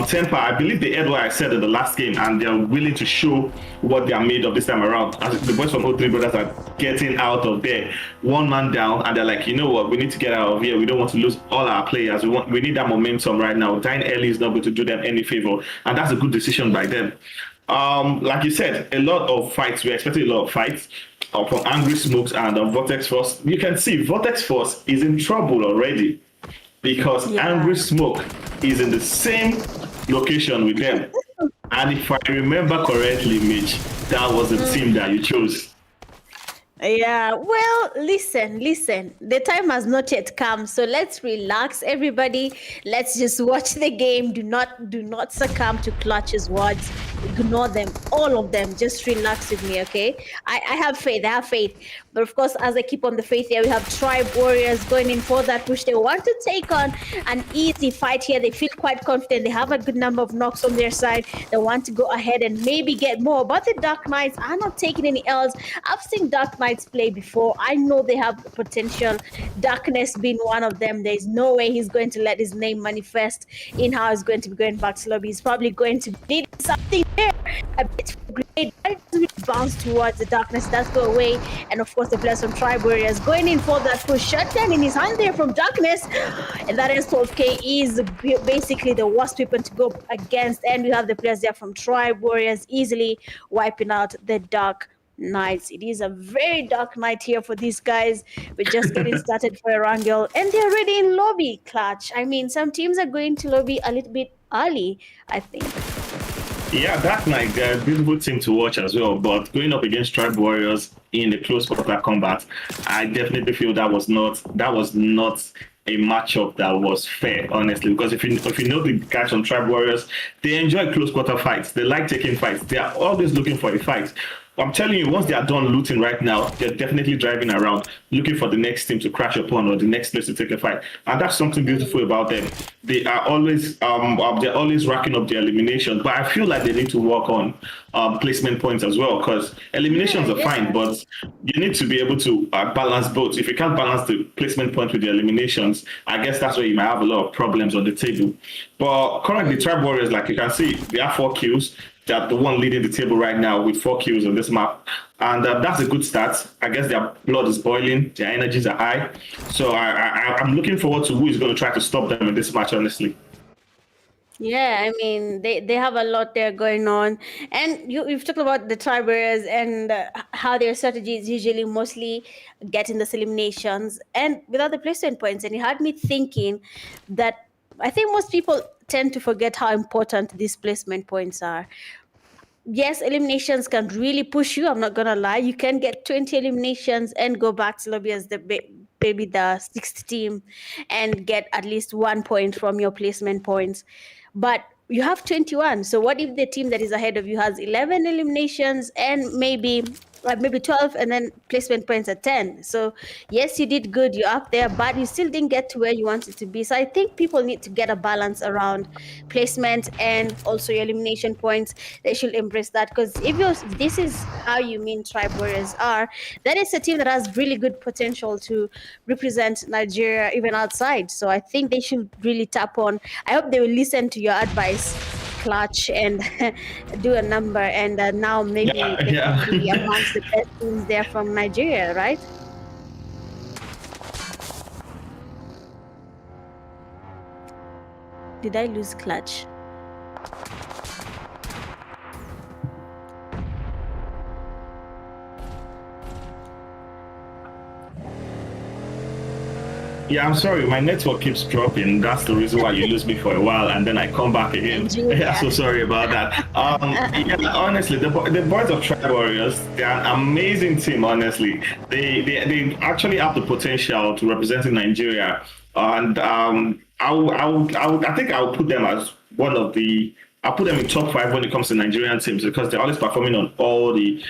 Temper, I believe they heard what I said in the last game, and they're willing to show what they are made of this time around. As the boys from O3 Brothers are getting out of there, one man down, and they're like, you know what, we need to get out of here. We don't want to lose all our players. We need that momentum right now. Dying early is not going to do them any favor, and that's a good decision by them. Like you said, a lot of fights. We're expecting a lot of fights from Angry Smokes and Vortex Force. You can see Vortex Force is in trouble already, because Angry Smoke is in the same location with them. And if I remember correctly, Mitch, that was the team that you chose. Yeah, well, listen. The time has not yet come, so let's relax, everybody. Let's just watch the game. Do not succumb to Clutch's words. Ignore them, all of them. Just relax with me, okay? I have faith. But of course, as I keep on the faith here, we have Tribe Warriors going in for that push. They want to take on an easy fight here. They feel quite confident. They have a good number of knocks on their side. They want to go ahead and maybe get more. But the Dark Knights are not taking any L's. I've seen Dark Knights play before. I know they have potential. Darkness being one of them. There's no way he's going to let his name manifest in how he's going to be going back to lobby. He's probably going to need something there. A bit of grenade. Bounce towards the Darkness. Does go away. And of course, the players from Tribe Warriors going in for that push. Shutdown in his hand there from Darkness. And that S12K is basically the worst weapon to go against. And we have the players there from Tribe Warriors easily wiping out the Dark Knights. It is a very dark night here for these guys. We're just getting started for Erangel, and they're already in lobby, Clutch. I mean, some teams are going to lobby a little bit early, I think. Yeah, Dark Knight, they're a beautiful team to watch as well. But going up against Tribe Warriors in the close quarter combat, I definitely feel that was not a matchup that was fair, honestly. Because if you know the guys on Tribe Warriors, they enjoy close quarter fights. They like taking fights. They are always looking for a fight. I'm telling you, once they are done looting right now, they're definitely driving around, looking for the next team to crash upon or the next place to take a fight. And that's something beautiful about them. They are always they're always racking up their eliminations. But I feel like they need to work on placement points as well, because eliminations are fine, but you need to be able to balance both. If you can't balance the placement point with the eliminations, I guess that's where you might have a lot of problems on the table. But currently, Tribe Warriors, like you can see, they have 4 kills. They're the one leading the table right now with 4 kills on this map. And that's a good start. I guess their blood is boiling. Their energies are high. So I'm looking forward to who is going to try to stop them in this match, honestly. Yeah, I mean, they have a lot there going on. And you've talked about the Tribe Warriors and how their strategy is usually mostly getting the eliminations and without the placement points. And it had me thinking that I think most people tend to forget how important these placement points are. Yes, eliminations can really push you. I'm not going to lie. You can get 20 eliminations and go back to lobby as maybe the 6th team and get at least 1 point from your placement points. But you have 21. So what if the team that is ahead of you has 11 eliminations and maybe 12 and then placement points at 10? So yes, you did good, you're up there, but you still didn't get to where you wanted to be. So I think people need to get a balance around placement and also your elimination points. They should embrace that, because if this is how you mean Tribe Warriors are, that is a team that has really good potential to represent Nigeria even outside. So I think they should really tap on. I hope they will listen to your advice, Clutch, and do a number, and now maybe they can be amongst the best teams there from Nigeria, right? Did I lose Clutch? Yeah, I'm sorry. My network keeps dropping. That's the reason why you lose me for a while, and then I come back again. Yeah, so sorry about that. Yeah, honestly, the boys of Tribe Warriors, they're an amazing team. Honestly, they actually have the potential to represent Nigeria, and I think I'll put them as one of the. I'll put them in top 5 when it comes to Nigerian teams, because they're always performing on all the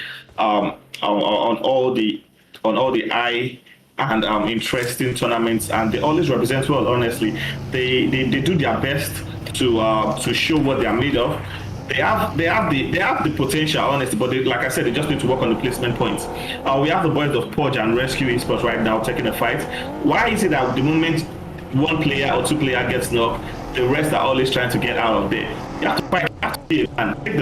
high and interesting tournaments, and they always represent well. Honestly, they do their best to show what they are made of. They have the potential, honestly, but like I said, they just need to work on the placement points. We have the boys of Purge and Rescue Esports right now taking a fight. Why is it that the moment one player or two player gets knocked, the rest are always trying to get out of there? You have to fight, you have to be a man. Take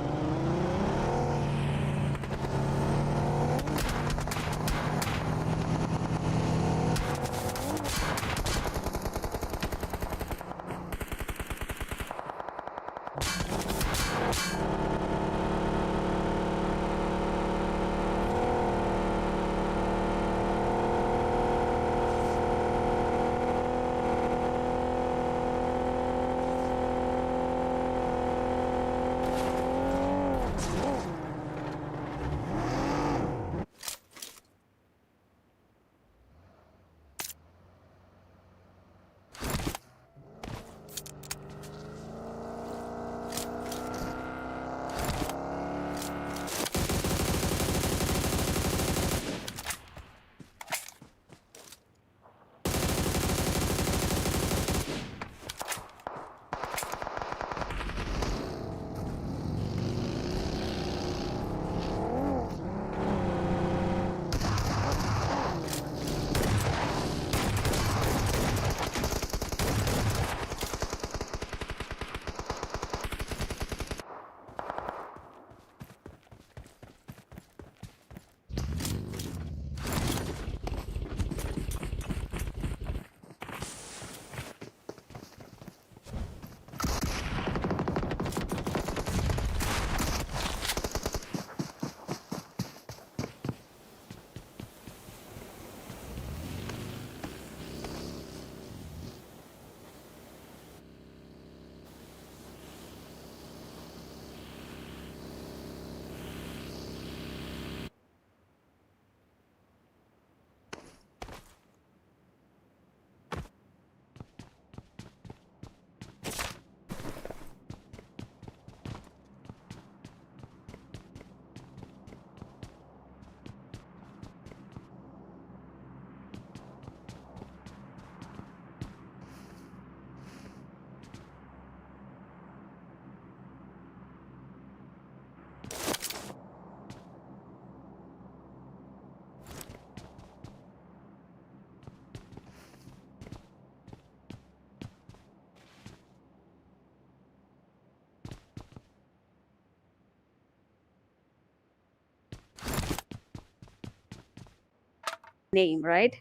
the name, right?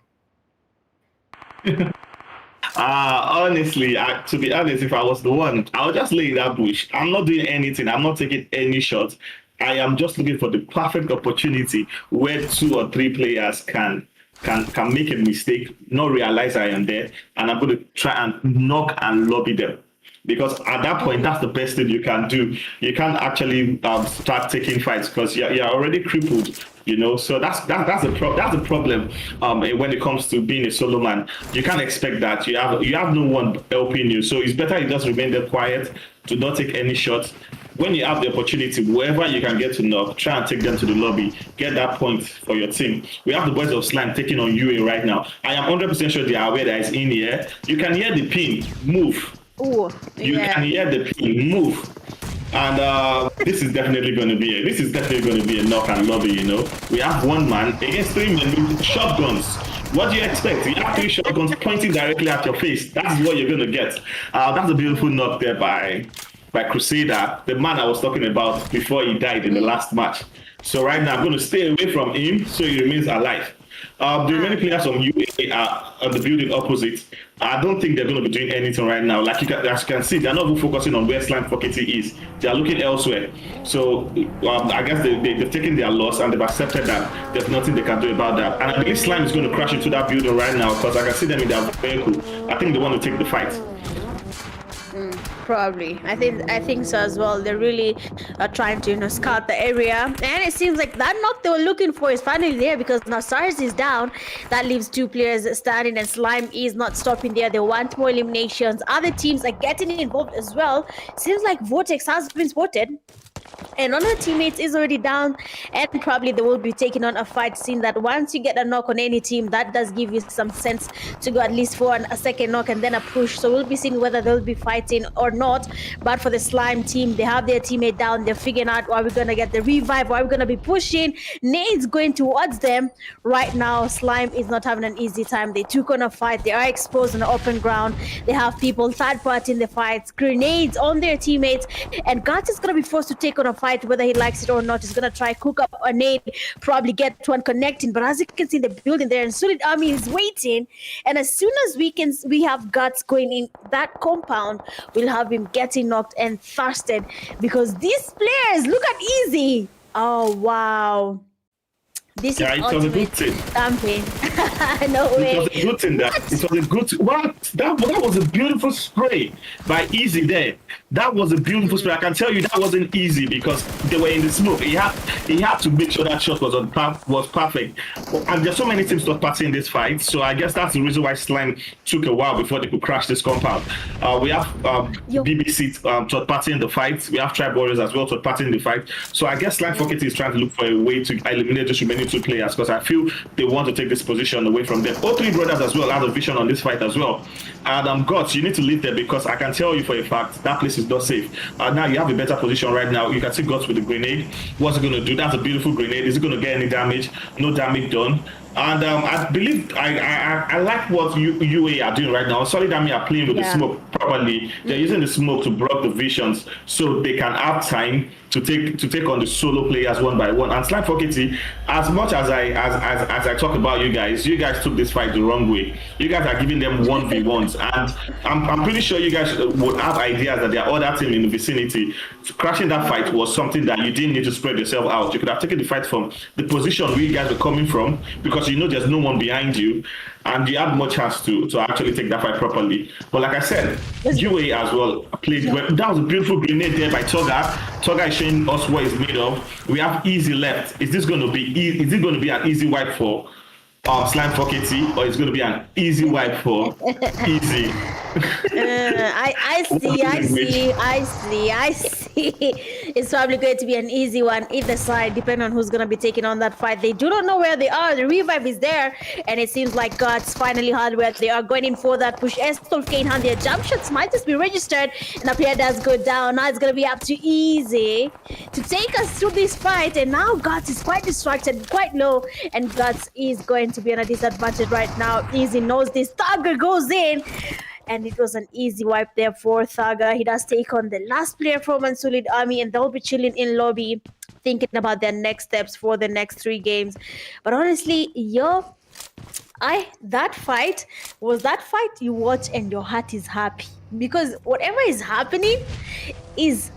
Honestly, to be honest, if I was the one, I would just lay in that bush. I'm not doing anything. I'm not taking any shots. I am just looking for the perfect opportunity where two or three players can make a mistake, not realize I am there, and I'm going to try and knock and lobby them. Because at that point, that's the best thing you can do. You can't actually start taking fights because you're already crippled, you know. So that's the problem when it comes to being a solo man. You can't expect that. You have no one helping you. So it's better you just remain there quiet, do not take any shots. When you have the opportunity, whoever you can get to knock, try and take them to the lobby. Get that point for your team. We have the boys of Slime taking on UA right now. I am 100% sure they are aware that it's in here. You can hear the ping move. Ooh, You can hear the ping move. And this is definitely going to be a knock and lobby, you know. We have one man against three men with shotguns. What do you expect? You have three shotguns pointing directly at your face. That's what you're going to get. That's a beautiful knock there by Crusader, the man I was talking about before he died in the last match. So right now I'm going to stay away from him so he remains alive. The remaining players from UA are on the building opposite. I don't think they're going to be doing anything right now. Like as you can see, they're not even focusing on where Slime Fockety is. They're looking elsewhere. So I guess they've taken their loss and they've accepted that there's nothing they can do about that. And I believe Slime is going to crash into that building right now because I can see them in their vehicle. I think they want to take the fight. Probably. I think so as well. They're really trying to scout the area, and it seems like that knock they were looking for is finally there because now SARS is down. That leaves two players standing, and Slime is not stopping there. They want more eliminations. Other teams are getting involved as well. Seems like VORTEX has been spotted. and one of the teammates is already down, and probably they will be taking on a fight, seeing that once you get a knock on any team, that does give you some sense to go at least for a second knock and then a push. So we'll be seeing whether they'll be fighting or not. But for the Slime team, they have their teammate down, they're figuring out, are we going to get the revive, are we going to be pushing? Nade's going towards them. Right now, Slime is not having an easy time. They took on a fight, they are exposed on the open ground, they have people third party in the fights, grenades on their teammates, and Guts is going to be forced to take on a fight whether he likes it or not. He's going to try cook up a nade, probably get one connecting, but as you can see in the building there, Unsullied Army is waiting, and as soon as we have Guts going in that compound, we'll have him getting knocked and thirsted, because these players look at easy. Oh wow, this is ultimate campaign. No way. It was a good thing that. It was a good. What? That was a beautiful spray by Easy there. That was a beautiful spray. I can tell you that wasn't easy because they were in the smoke. He had to make sure that shot was perfect. And there's so many teams third party in this fight, so I guess that's the reason why Slime took a while before they could crash this compound. We have BBC third party in the fight. We have Tribe Warriors as well third party in the fight. So I guess Slime Focket is trying to look for a way to eliminate this remaining two players, because I feel they want to take this position away from them. All three brothers as well have a vision on this fight as well. And Guts, you need to leave there, because I can tell you for a fact that place is not safe. Now you have a better position right now. You can see Guts with the grenade. What's it going to do? That's a beautiful grenade. Is it going to get any damage? No damage done. And I believe I like what UA are doing right now. Solid Army are playing with the smoke properly. They're using the smoke to block the visions so they can have time to take on the solo players one by one. And Slime Fockety, as much as I talk about you guys took this fight the wrong way. You guys are giving them 1v1s, and I'm pretty sure you guys would have ideas that there are other teams in the vicinity. Crashing that fight was something that you didn't need to spread yourself out. You could have taken the fight from the position where you guys were coming from, because you know there's no one behind you, and you had more chance to actually take that fight properly. But like I said, UA as well played well. That was a beautiful grenade there by Toga. Toga is showing us what it's made of. We have Easy left. Is it going to be an easy wipe for Slime Fockety, or is it going to be an easy wipe for Easy? I see. It's probably going to be an easy one either side, depending on who's going to be taking on that fight. They do not know where they are. The revive is there, and it seems like Guts finally heard where they are, going in for that push. Estol Kane hand, their jump shots might just be registered, and a player does go down. Now it's going to be up to Easy to take us through this fight, and now Guts is quite distracted, quite low, and Guts is going to be at a disadvantage right now. Easy knows this. Thugger goes in, and it was an easy wipe there for Thugger. He does take on the last player from UNSULLIED Army, and they'll be chilling in lobby, thinking about their next steps for the next 3 games. But honestly, that fight you watch and your heart is happy, because whatever is happening is,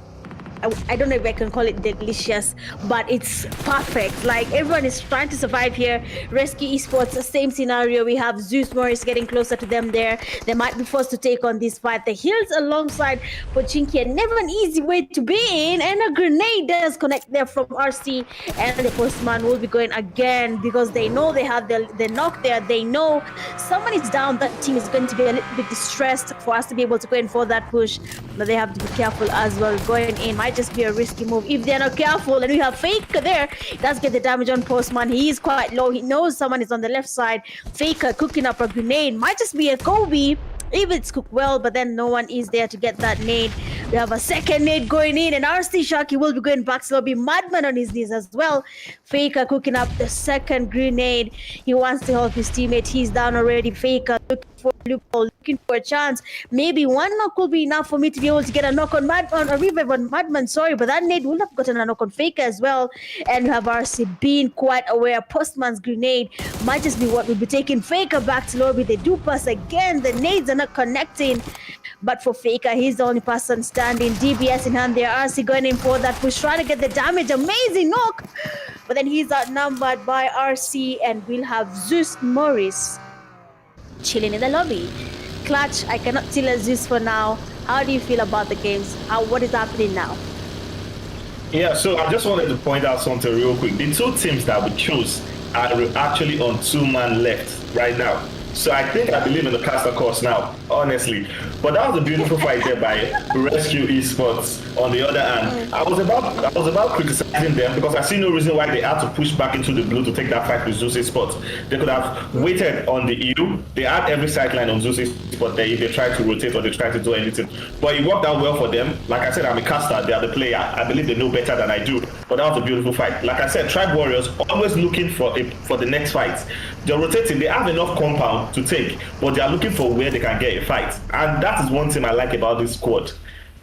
I don't know if I can call it delicious, but it's perfect. Like, everyone is trying to survive here. Rescue Esports, the same scenario. We have ZEUS MORIS getting closer to them there. They might be forced to take on this fight. The heals alongside Pochinki, and never an easy way to be in. And a grenade does connect there from RC. And the Postman will be going again, because they know they have the knock there. They know someone is down. That team is going to be a little bit distressed for us to be able to go in for that push. But they have to be careful as well. Going in might just be a risky move if they're not careful. And we have Faker there. He does get the damage on Postman. He is quite low. He knows someone is on the left side. Faker cooking up a grenade. Might just be a Kobe if it's cooked well, but then no one is there to get that nade. We have a second nade going in, and RC Sharky will be going back to lobby. Madman on his knees as well. Faker cooking up the second grenade. He wants to help his teammate. He's down already. Faker looking for a loophole, looking for a chance. Maybe one knock will be enough for me to be able to get a knock on Madman, a revive on Madman, sorry, but that nade would have gotten a knock on Faker as well. And we have RC being quite aware. Postman's grenade might just be what will be taking Faker back to lobby. They do pass again. The nades are not connecting, but for Faker, he's the only person standing. DBS in hand there. RC going in for that push, trying to get the damage. Amazing knock, but then he's outnumbered by RC, and we'll have ZEUS MORIS chilling in the lobby. Clutch, I cannot tell a ZEUS for now. How do you feel about the games? What is happening now? Yeah, so I just wanted to point out something real quick. The 2 teams that we chose are actually on 2-man left right now. So I believe in the caster course now, honestly. But that was a beautiful fight there by Rescue Esports. On the other hand, I was about criticizing them because I see no reason why they had to push back into the blue to take that fight with ZEUS Esports. They could have waited on the EU. They had every sideline on ZEUS Esports there if they tried to rotate or they tried to do anything. But it worked out well for them. Like I said, I'm a caster, they are the player. I believe they know better than I do. But that was a beautiful fight. Like I said, Tribe Warriors always looking for the next fight. They're rotating, they have enough compound to take, but they are looking for where they can get a fight. And that is one thing I like about this squad.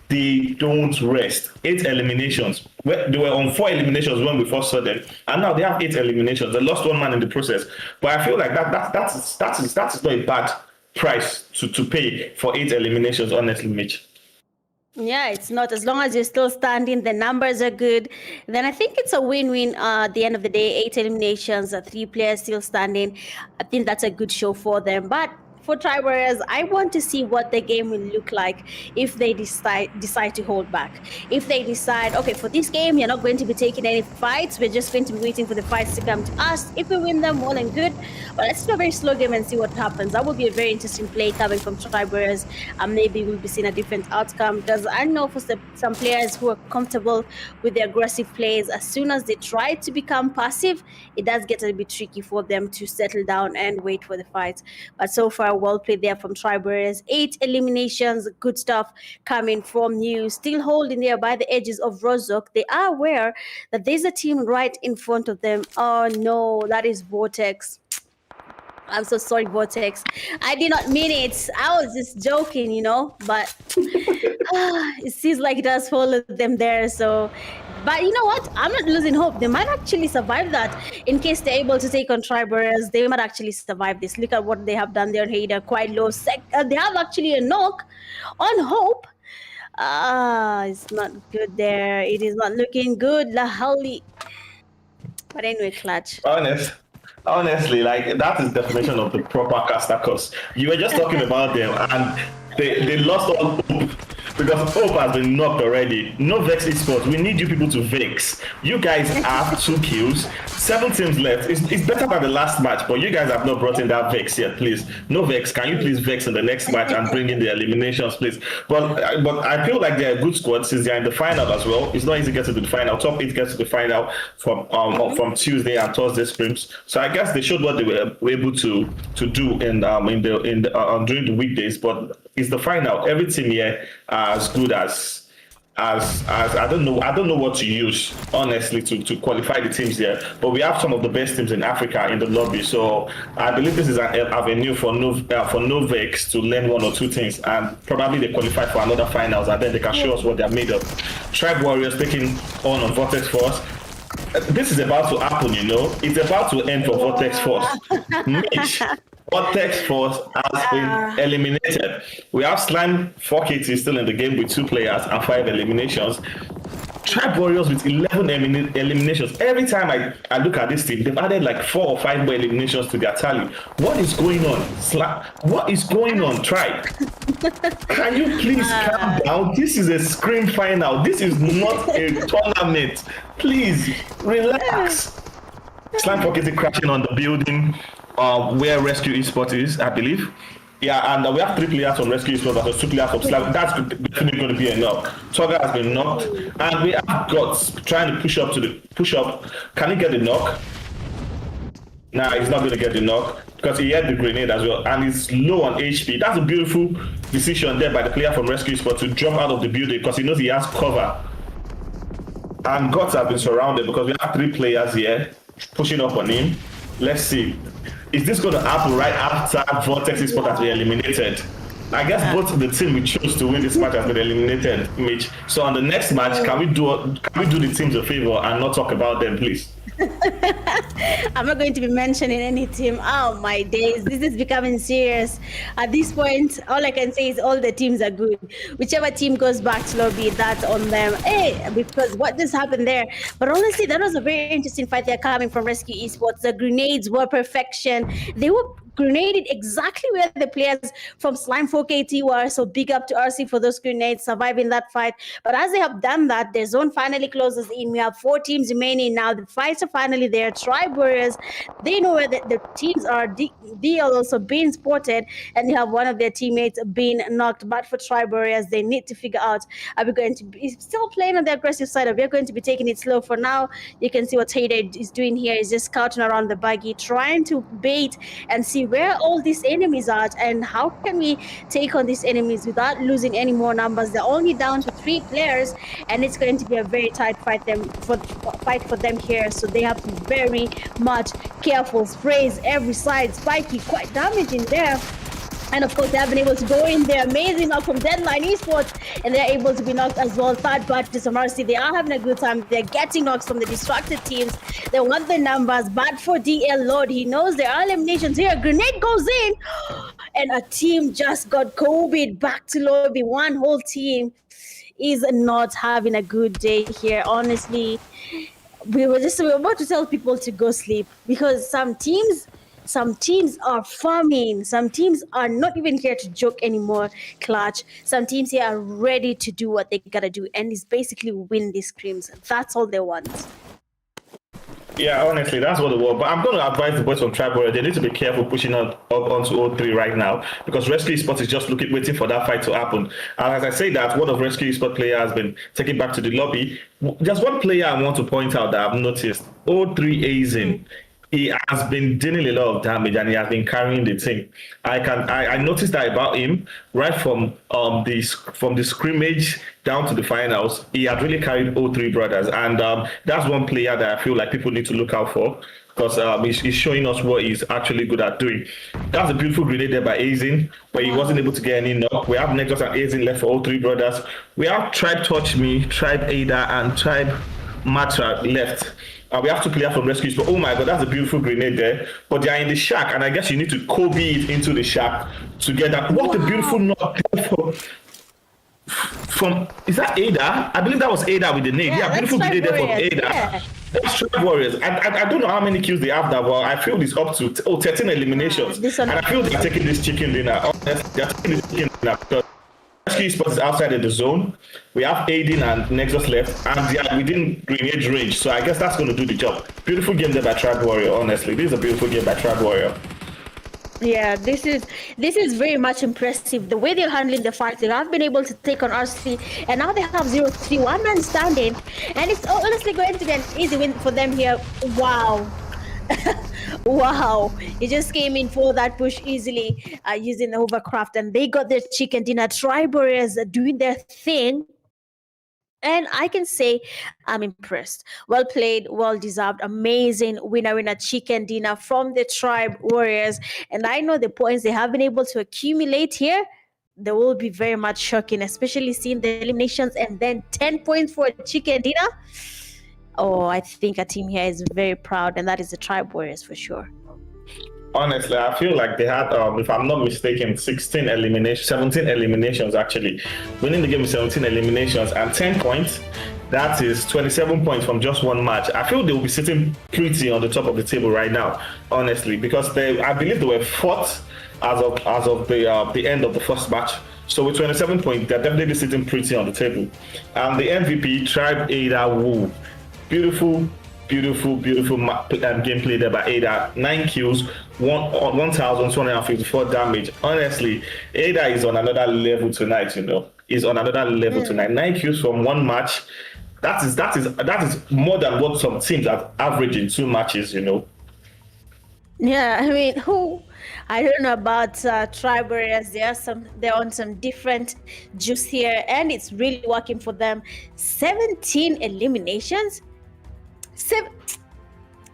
They don't rest. 8 eliminations. They were on 4 eliminations when we first saw them, and now they have 8 eliminations. They lost 1 man in the process. But I feel like that's not a bad price to pay for 8 eliminations, honestly, Mitch. Yeah, it's not. As long as you're still standing, the numbers are good, then I think it's a win-win at the end of the day. 8 eliminations, 3 players still standing. I think that's a good show for them. But for Tribe Warriors, I want to see what the game will look like if they decide to hold back. If they decide, okay, for this game, you're not going to be taking any fights. We're just going to be waiting for the fights to come to us. If we win them, well and good. But let's do a very slow game and see what happens. That would be a very interesting play coming from Tribe Warriors. And maybe we'll be seeing a different outcome. Because I know for some players who are comfortable with the aggressive plays, as soon as they try to become passive, it does get a bit tricky for them to settle down and wait for the fight. But so far, well played there from Tribe Warriors. 8 eliminations, good stuff coming from you. Still holding there by the edges of Rozok. They are aware that there's a team right in front of them. Oh no, that is VORTEX. I'm so sorry, VORTEX. I did not mean it. I was just joking, but it seems like it does follow them there. So, but you know what? I'm not losing hope. They might actually survive that. In case they're able to take on Tribe Warriors, they might actually survive this. Look at what they have done there. Hey, they're quite low. They have actually a knock on Hope. It's not good there. It is not looking good. Lahali. But anyway, clutch. Honestly, like that is the definition of the proper caster course. You were just talking about them, and they lost all hope because hope has been knocked already. No Vex Esports, we need you people to Vex. You guys have 2 kills, 7 teams left. It's better than the last match, but you guys have not brought in that Vex yet, please. No Vex, can you please Vex in the next match and bring in the eliminations, please? But I feel like they're a good squad since they're in the final as well. It's not easy to get to the final. Top 8 gets to the final from Tuesday and Thursday Scrims. So I guess they showed what they were able to do in during the weekdays, but it's the final. Every team here as good as I don't know what to use honestly to qualify the teams here, but we have some of the best teams in Africa in the lobby. So I believe this is an avenue for Novex to learn 1 or 2 things, and probably they qualify for another finals, and then they can show us what they're made of. Tribe Warriors taking on VORTEX Force. This is about to happen, It's about to end for VORTEX Force. Mitch, VORTEX Force has been eliminated. We have Slime 4KT still in the game with 2 players and 5 eliminations. Tribe Warriors with 11 eliminations. Every time I look at this team, they've added like 4 or 5 more eliminations to their tally. What is going on? What is going on, Tribe? Can you please calm down? This is a Scrim final. This is not a tournament. Please, relax. Slime 4KT crashing on the building where Rescue Esports is, I believe. Yeah, and we have 3 players from Rescue Esports versus 2 players from Slime. That's definitely going to be a knock. Toga has been knocked, and we have Guts trying to push up. Can he get the knock? Nah, he's not going to get the knock because he had the grenade as well, and he's low on HP. That's a beautiful decision there by the player from Rescue Esports to jump out of the building because he knows he has cover. And Guts have been surrounded because we have 3 players here pushing up on him. Let's see. Is this going to happen right after VORTEX Esports has been eliminated? I guess both the team we chose to win this match has been eliminated, Mitch. So on the next match, can we do the teams a favor and not talk about them, please? I'm not going to be mentioning any team. Oh my days, this is becoming serious. At this point, all I can say is all the teams are good. Whichever team goes back to lobby, that's on them. Hey, because what just happened there? But honestly, that was a very interesting fight there coming from Rescue Esports. The grenades were perfection. They were grenaded exactly where the players from Slime 4KT were. So big up to RC for those grenades surviving that fight. But as they have done that, their zone finally closes in. We have 4 teams remaining now. The fights are finally there. Tribe Warriors, they know where the teams are. DL also being spotted, and they have one of their teammates being knocked. But for Tribe Warriors, they need to figure out, are we going to be still playing on the aggressive side, or we're going to be taking it slow for now? You can see what Tater is doing here. He's just scouting around the buggy, trying to bait and see where all these enemies are and how can we take on these enemies without losing any more numbers. They're only down to 3 players, and it's going to be a very tight fight for them here. So they have to be very much careful. Sprays every side. Spiky quite damaging there. And of course, they have been able to go in there. Amazing knock from Deadline Esports, and they're able to be knocked as well. Third party to Mercy. They are having a good time. They're getting knocks from the distracted teams. They want the numbers. But for DL Lord, he knows there are eliminations here. Grenade goes in, and a team just got Kobe'd back to lobby. One whole team is not having a good day here. Honestly, we were about to tell people to go sleep, because some teams are farming. Some teams are not even here to joke anymore, Clutch. Some teams here are ready to do what they gotta do, and it's basically win these scrims. That's all they want. Yeah, honestly, that's what it was. But I'm going to advise the boys from Tribe Warrior, they need to be careful pushing up onto O3 right now, because Rescue Esports is just waiting for that fight to happen. And as I say that, one of Rescue Esports player has been taken back to the lobby. Just one player I want to point out that I've noticed, O3 Azin. He has been dealing a lot of damage, and he has been carrying the team. I noticed that about him right from the scrimmage down to the finals. He had really carried all 3 brothers, and that's one player that I feel like people need to look out for, because he's showing us what he's actually good at doing. That's a beautiful grenade there by Azin, but he wasn't able to get any knock. We have Nexus and Azin left for all 3 brothers. We have Tribe Touch Me, Tribe Ada, and Tribe Matra left. We have 2 players from Rescues, but oh my god, that's a beautiful grenade there. But they are in the shack, and I guess you need to Kobe it into the shack to get that. What a beautiful knock from is that Ada? I believe that was Ada with the nade. Yeah, beautiful grenade there from Ada. Yeah. That's Tribe Warriors. I don't know how many kills they have now, but I feel it's up to 13 eliminations. And I feel they're taking this chicken dinner. Honestly, they're taking this chicken dinner because Rescue Esports is outside of the zone. We have Aiden and Nexus left, and they are within grenade range. So I guess that's going to do the job. Beautiful game there by Tribe Warrior. Honestly, this is a beautiful game by Tribe Warrior. Yeah, this is very much impressive. The way they're handling the fight, they have been able to take on RC, and now they have 0-3, one man standing, and it's honestly going to be an easy win for them here. Wow. Wow, he just came in for that push easily using the hovercraft, and they got their chicken dinner. Tribe Warriors doing their thing, and I can say I'm impressed. Well played, well deserved, amazing winner chicken dinner from the Tribe Warriors. And I know the points they have been able to accumulate here, they will be very much shocking, especially seeing the eliminations and then 10 points for a chicken dinner. Oh, I think a team here is very proud, and that is the Tribe Warriors for sure. Honestly, I feel like they had, if I'm not mistaken, 17 eliminations actually. Winning the game with 17 eliminations and 10 points, that is 27 points from just one match. I feel they will be sitting pretty on the top of the table right now, honestly, because I believe they were 4th as of the end of the first match. So with 27 points, they're definitely sitting pretty on the table. And the MVP, Tribe Ada Wu. Beautiful gameplay there by Ada. 9 kills, 1,254 damage. Honestly, Ada is on another level tonight, He's on another level tonight. 9 kills from one match. That is more than what some teams have averaged in 2 matches, Yeah, I mean, I don't know about Tribe Warriors. They're on some different juice here, and it's really working for them. 17 eliminations.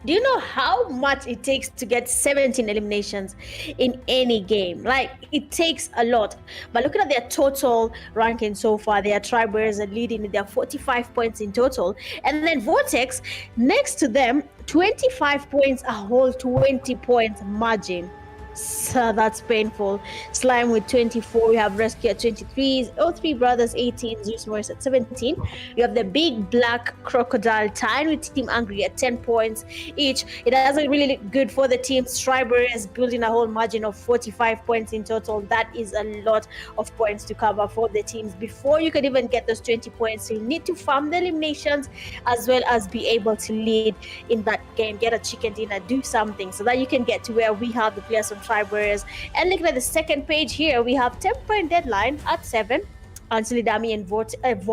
Do you know how much it takes to get 17 eliminations in any game? Like, it takes a lot. But looking at their total ranking so far, their Tribe Warriors are leading with their 45 points in total. And then VORTEX, next to them, 25 points, a whole 20 points margin. So that's painful. Slime with 24. We have Rescue at 23. Oh, Three Brothers 18. ZEUS MORIS at 17. We have the Big Black Crocodile tying with Team Angry at 10 points each. It doesn't really look good for the team. Striber is building a whole margin of 45 points in total. That is a lot of points to cover for the teams. Before you can even get those 20 points, you need to farm the eliminations as well as be able to lead in that game, get a chicken dinner, do something so that you can get to where we have the players from Tribe Warriors. And looking at the second page here, we have 10-point deadline at 7. Unsullied Army and Vex, at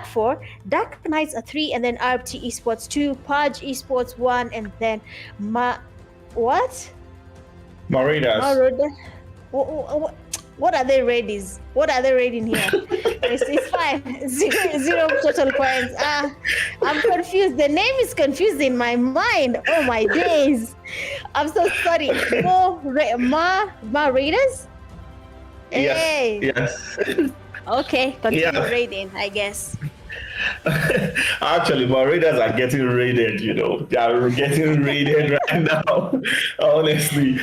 4. Dark Knights at 3, and then RT Esports 2, Pudge Esports 1, and then what? Marauders. What are they rating? What are they rating here? It's fine. Zero total points. I'm confused. The name is confused in my mind. Oh my days. I'm so sorry. Raiders? Hey. Yes. Okay, continue raiding, I guess. Actually, Marauders are getting raided, They are getting raided right now, honestly.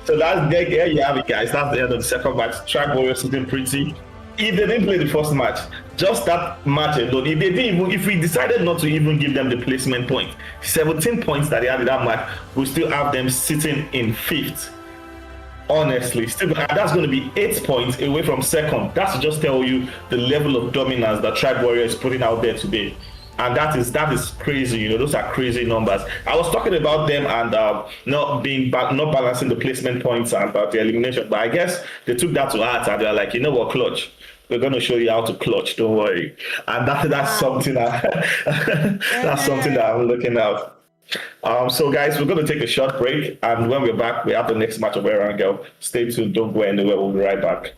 So there you have it, guys. That's the end of the second match. Tribe Warriors sitting pretty. If they didn't play the first match, just that match alone, if we decided not to even give them the placement point, 17 points that they had in that match, we still have them sitting in 5th. Honestly, still, that's going to be 8 points away from second. That's to just tell you the level of dominance that Tribe Warrior is putting out there today. And that is crazy. Those are crazy numbers. I was talking about them and not balancing the placement points and the elimination, but I guess they took that to heart and they're like, you know what, clutch. We're going to show you how to clutch. Don't worry. And that's something that I'm looking at. So guys, we're going to take a short break, and when we're back, we have the next match of Erangel. Stay tuned. Don't go anywhere. We'll be right back.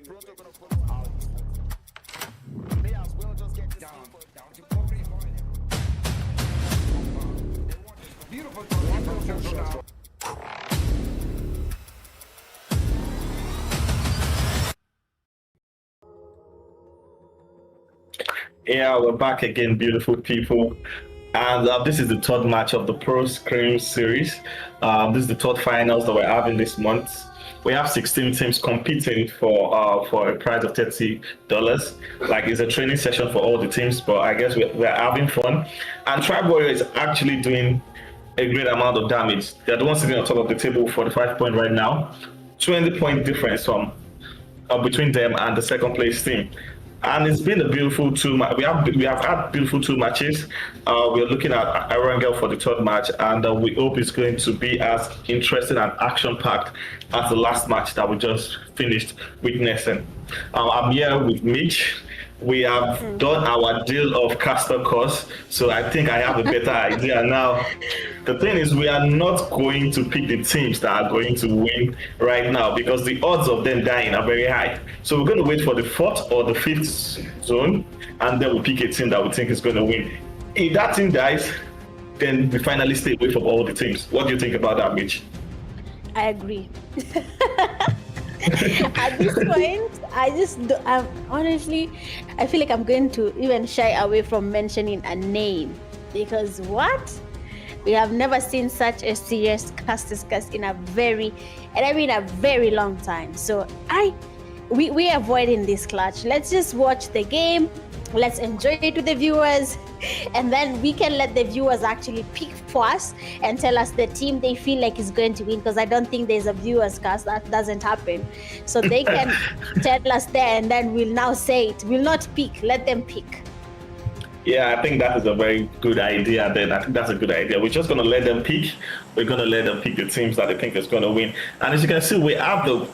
Yeah, we're back again, beautiful people. And this is the third match of the Pro Scrims series. This is the third finals that we're having this month. We have 16 teams competing for a prize of $30. Like, it's a training session for all the teams, but I guess we're having fun. And Tribe Warrior is actually doing a great amount of damage. They're the ones sitting on top of the table, 45 points right now. 20-point difference from between them and the second place team. And it's been a beautiful we have had beautiful two matches. We're looking at Arangel for the third match, and we hope it's going to be as interesting and action-packed as the last match that we just finished witnessing. I'm here with Mitch. We have done our deal of caster course, so I think I have a better idea now. The thing is, we are not going to pick the teams that are going to win right now because the odds of them dying are very high. So we're going to wait for the fourth or the fifth zone, and then we'll pick a team that we think is going to win. If that team dies, then we finally stay away from all the teams. What do you think about that, Mitch? I agree. At this point, honestly, I feel like I'm going to even shy away from mentioning a name because what? We have never seen such a serious casters cast in a very long time. So we're avoiding this clutch. Let's just watch the game. Let's enjoy it with the viewers, and then we can let the viewers actually pick for us and tell us the team they feel like is going to win, because I don't think there's a viewers cast. That doesn't happen. So they can tell us there, and then we'll now say it. We'll not pick, let them pick. Yeah, I think that is a very good idea. Then I think that's a good idea. We're just going to let them pick. We're going to let them pick the teams that they think is going to win. And as you can see, we have the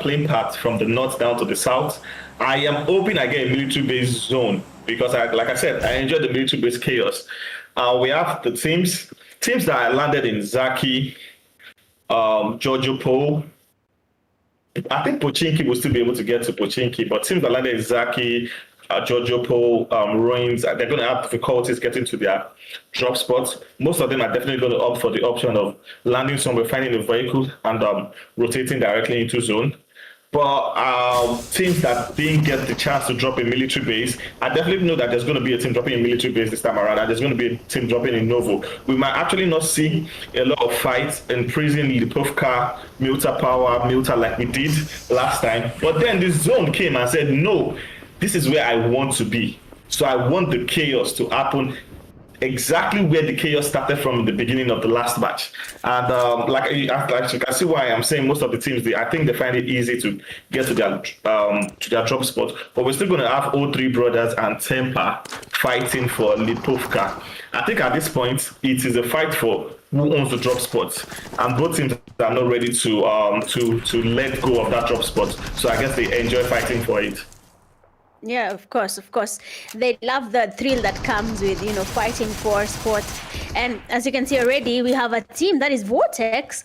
playing path from the north down to the south. I am hoping I get a military-based zone because, like I said, I enjoy the military-based chaos. We have the teams that landed in Zaki, Giorgio Pole. I think Pochinki will still be able to get to Pochinki, but teams that landed in Zaki, Giorgio Pole, Ruins, they're going to have difficulties getting to their drop spots. Most of them are definitely going to opt for the option of landing somewhere, finding a vehicle, and rotating directly into zone. But teams that didn't get the chance to drop a military base, I definitely know that there's going to be a team dropping a military base this time around, and there's going to be a team dropping in Novo. We might actually not see a lot of fights in prison, Lipovka, Milta Power, Milta like we did last time. But then this zone came and said, no, this is where I want to be. So I want the chaos to happen exactly where the chaos started from the beginning of the last match. And like you can see why I'm saying most of the teams, I think they find it easy to get to their drop spot. But we're still going to have O3 Brothers and Temper fighting for Lipovka. I think at this point, it is a fight for who owns the drop spot, and both teams are not ready to let go of that drop spot. So I guess they enjoy fighting for it. Yeah, of course. They love the thrill that comes with, fighting for sport. And as you can see already, we have a team that is VORTEX,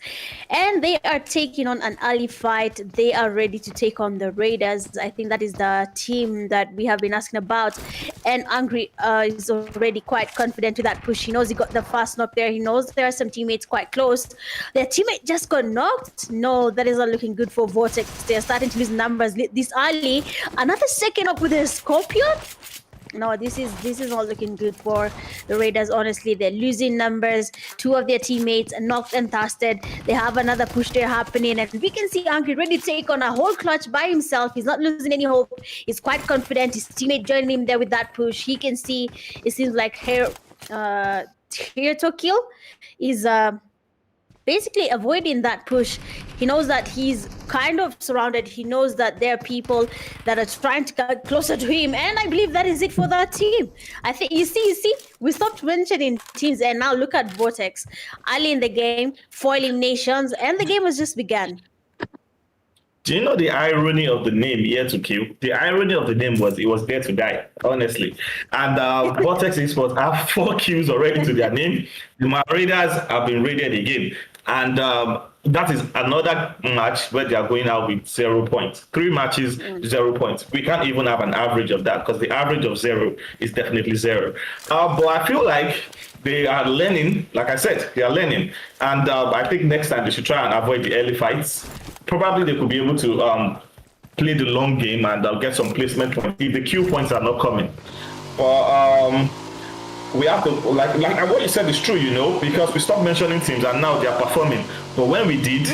and they are taking on an early fight. They are ready to take on the Raiders. I think that is the team that we have been asking about. And Angry is already quite confident with that push. He knows he got the first knock there. He knows there are some teammates quite close. Their teammate just got knocked. No, that is not looking good for VORTEX. They are starting to lose numbers this early. Another second up with a Scorpion. No, this is not looking good for the Raiders. Honestly, they're losing numbers. Two of their teammates are knocked and dusted. They have another push there happening, and we can see Angry ready to take on a whole clutch by himself. He's not losing any hope. He's quite confident. His teammate joining him there with that push. He can see. It seems like here to kill is basically avoiding that push. He knows that he's kind of surrounded. He knows that there are people that are trying to get closer to him, and I believe that is it for that team. I think you see, we stopped mentioning teams, and now look at VORTEX early in the game, 4 eliminations, and the game has just begun. Do you know the irony of the name Here to Kill? The irony of the name was it was there to die, honestly. And VORTEX Esports have 4 kills already to their name. The Marauders have been raided again. And that is another match where they are going out with 0 points. 3 matches, 0 points. We can't even have an average of that because the average of 0 is definitely 0. But I feel like they are learning. Like I said, they are learning, and I think next time they should try and avoid the early fights. Probably they could be able to play the long game and get some placement points if the Q points are not coming. But we have to like what you said is true, because we stopped mentioning teams and now they are performing. But when we did,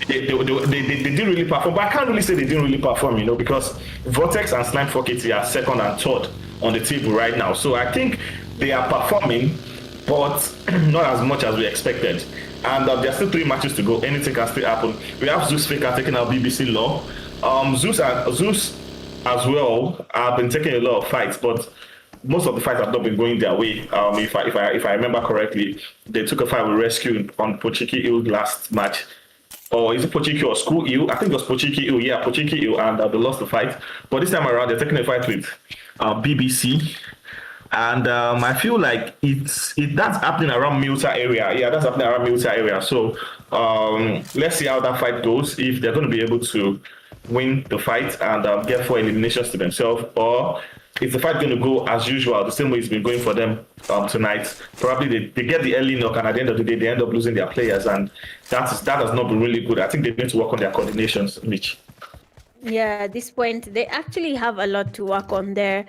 they didn't really perform. But I can't really say they didn't really perform, because Vortex and Slime 4KT are second and third on the table right now. So I think they are performing, but not as much as we expected. And there's still 3 matches to go. Anything can still happen. We have ZEUS Faker taking out BBC Law. ZEUS as well have been taking a lot of fights, but most of the fights have not been going their way. If I remember correctly, they took a fight with Rescue on Pochiki Hill last match. Or is it Pochiki or School Hill? I think it was Pochiki Hill. Yeah, Pochiki Hill, and they lost the fight. But this time around, they're taking a fight with BBC. And I feel like that's happening around Milta area. Yeah, that's happening around Milta area. So let's see how that fight goes. If they're going to be able to win the fight and get 4 eliminations to themselves, or is the fight going to go as usual, the same way it's been going for them tonight? Probably they get the early knock, and at the end of the day, they end up losing their players, and that has not been really good. I think they need to work on their coordinations, Mitch. Yeah, at this point, they actually have a lot to work on there.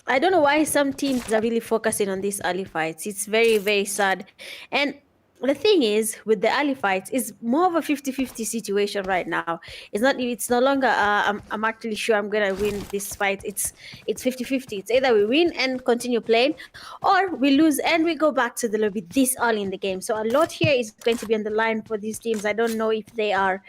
I don't know why some teams are really focusing on these early fights. It's very, very sad. And the thing is, with the early fights, it's more of a 50-50 situation right now. It's no longer I'm actually sure I'm gonna win this fight. It's 50-50. It's either we win and continue playing, or we lose and we go back to the lobby this early in the game. So a lot here is going to be on the line for these teams. I don't know if they are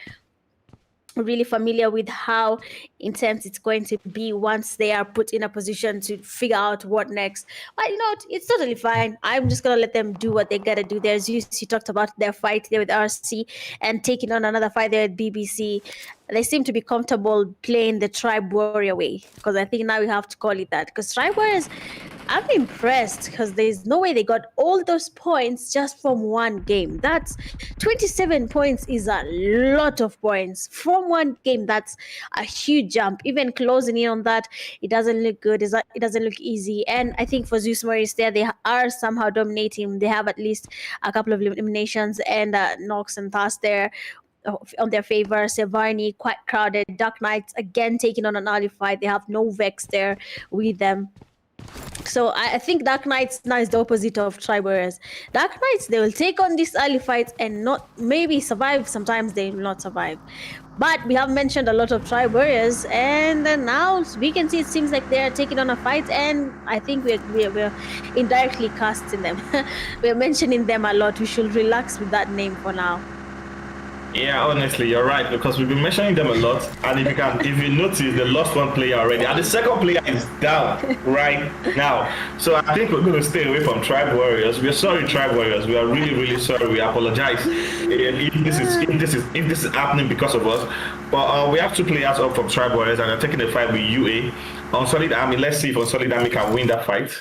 really familiar with how intense it's going to be once they are put in a position to figure out what next. But it's totally fine. I'm just gonna let them do what they gotta do. There's you talked about their fight there with RC and taking on another fight there at BBC. They seem to be comfortable playing the Tribe Warrior way, because I think now we have to call it that. Because Tribe Warriors, I'm impressed, because there's no way they got all those points just from one game. That's 27 points is a lot of points from one game. That's a huge jump. Even closing in on that, it doesn't look good. It doesn't look easy. And I think for ZEUS MORIS there, they are somehow dominating. They have at least a couple of eliminations and knocks and Thas there on their favor. Sevarni quite crowded. Dark Knights again taking on an early fight. They have no Vex there with them. So I think Dark Knights now is the opposite of Tribe Warriors. Dark Knights, they will take on these early fights and not maybe survive. Sometimes they will not survive. But we have mentioned a lot of Tribe Warriors, and now we can see it seems like they are taking on a fight, and I think we're indirectly casting them. We're mentioning them a lot. We should relax with that name for now. Yeah, honestly, you're right, because we've been mentioning them a lot, and if you notice, they lost 1 player already, and the second player is down right now. So I think we're going to stay away from Tribe Warriors. We're sorry, Tribe Warriors. We are really, really sorry. We apologize if this is happening because of us. But we have 2 players up from Tribe Warriors, and they're taking a fight with UA. Unsullied Army, let's see if Unsullied Army can win that fight.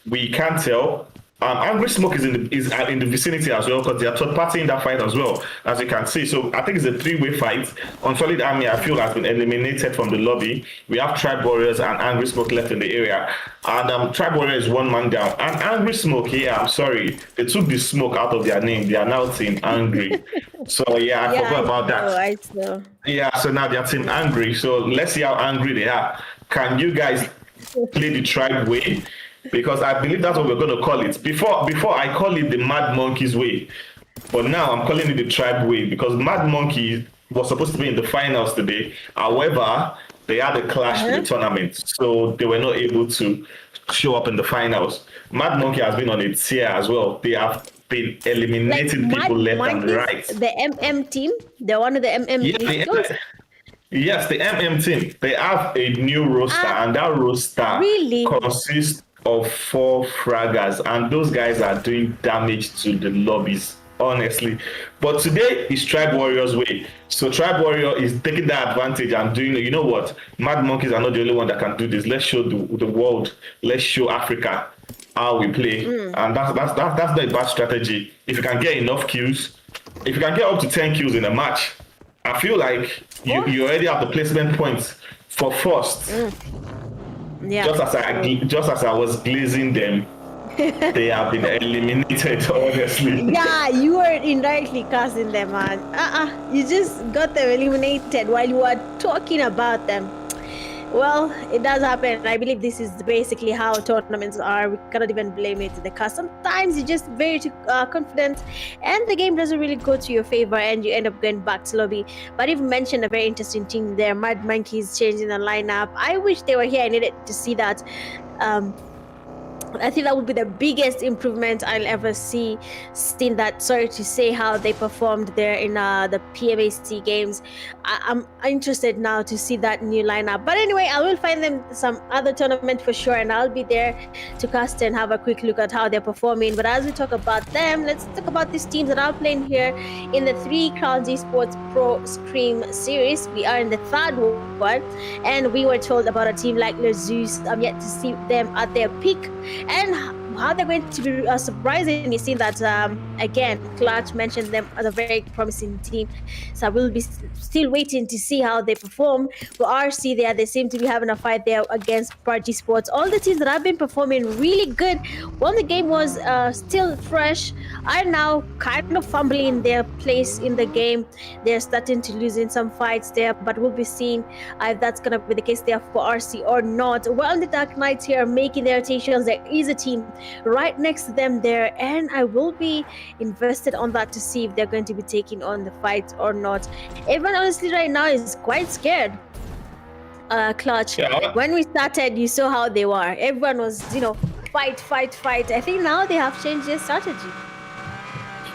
We can't tell. Angry Smoke is in the vicinity as well, because they are third party in that fight as well, as you can see. So I think it's a 3-way fight. Unsullied Army, I feel, has been eliminated from the lobby. We have Tribe Warriors and Angry Smoke left in the area, and Tribe Warrior is 1 man down. And Angry Smoke, yeah, I'm sorry, they took the smoke out of their name. They are now Team Angry. So yeah, I forgot about that. Yeah, so now they are Team Angry. So let's see how angry they are. Can you guys play the Tribe way? Because I believe that's what we're going to call it. Before I call it the Mad Monkeys way, but now I'm calling it the Tribe way, because Mad Monkey was supposed to be in the finals today. However, they had a clash with the tournament, so they were not able to show up in the finals. Mad Monkey has been on a tear as well. They have been eliminating people left and right. The MM team, they're one of the MM teams. Yes, the MM team. They have a new roster, and that roster consists of 4 fraggers, and those guys are doing damage to the lobbies, honestly. But today is Tribe Warriors way, so Tribe Warrior is taking that advantage and doing, you know what, Mad Monkeys are not the only one that can do this. Let's show the world, let's show Africa how we play. And that's not a bad strategy. If you can get enough kills, if you can get up to 10 kills in a match, I feel like you already have the placement points for first. Yeah. Just as I was glazing them, they have been eliminated, honestly. Yeah, you were indirectly casting them, man. You just got them eliminated while you were talking about them. Well, it does happen. I believe this is basically how tournaments are. We cannot even blame it because sometimes you're just very confident and the game doesn't really go to your favor and you end up going back to lobby. But you've mentioned a very interesting thing there. Mad Monkeys changing the lineup. I wish they were here. I needed to see that. I think that would be the biggest improvement I'll ever see. Seeing that, sorry to say how they performed there in the PMAC games. I'm interested now to see that new lineup. But anyway, I will find them some other tournament for sure, and I'll be there to cast and have a quick look at how they're performing. But as we talk about them, let's talk about these teams that are playing here in the 3 Crowns Esports Pro Scrim series. We are in the 3rd one, and we were told about a team like ZEUS. I'm yet to see them at their peak. And how they're going to be surprising is seeing that, again, Clutch mentioned them as a very promising team. So we'll be still waiting to see how they perform. For RC there, they seem to be having a fight there against Prodigy Sports. All the teams that have been performing really good when the game was still fresh are now kind of fumbling their place in the game. They're starting to lose in some fights there, but we'll be seeing if that's going to be the case there for RC or not. Well, the Dark Knights here making their rotations. There is a team right next to them there, and I will be invested on that to see if they're going to be taking on the fight or not. Everyone honestly right now is quite scared. Clutch, when we started, you saw how they were. Everyone was, fight. I think now they have changed their strategy.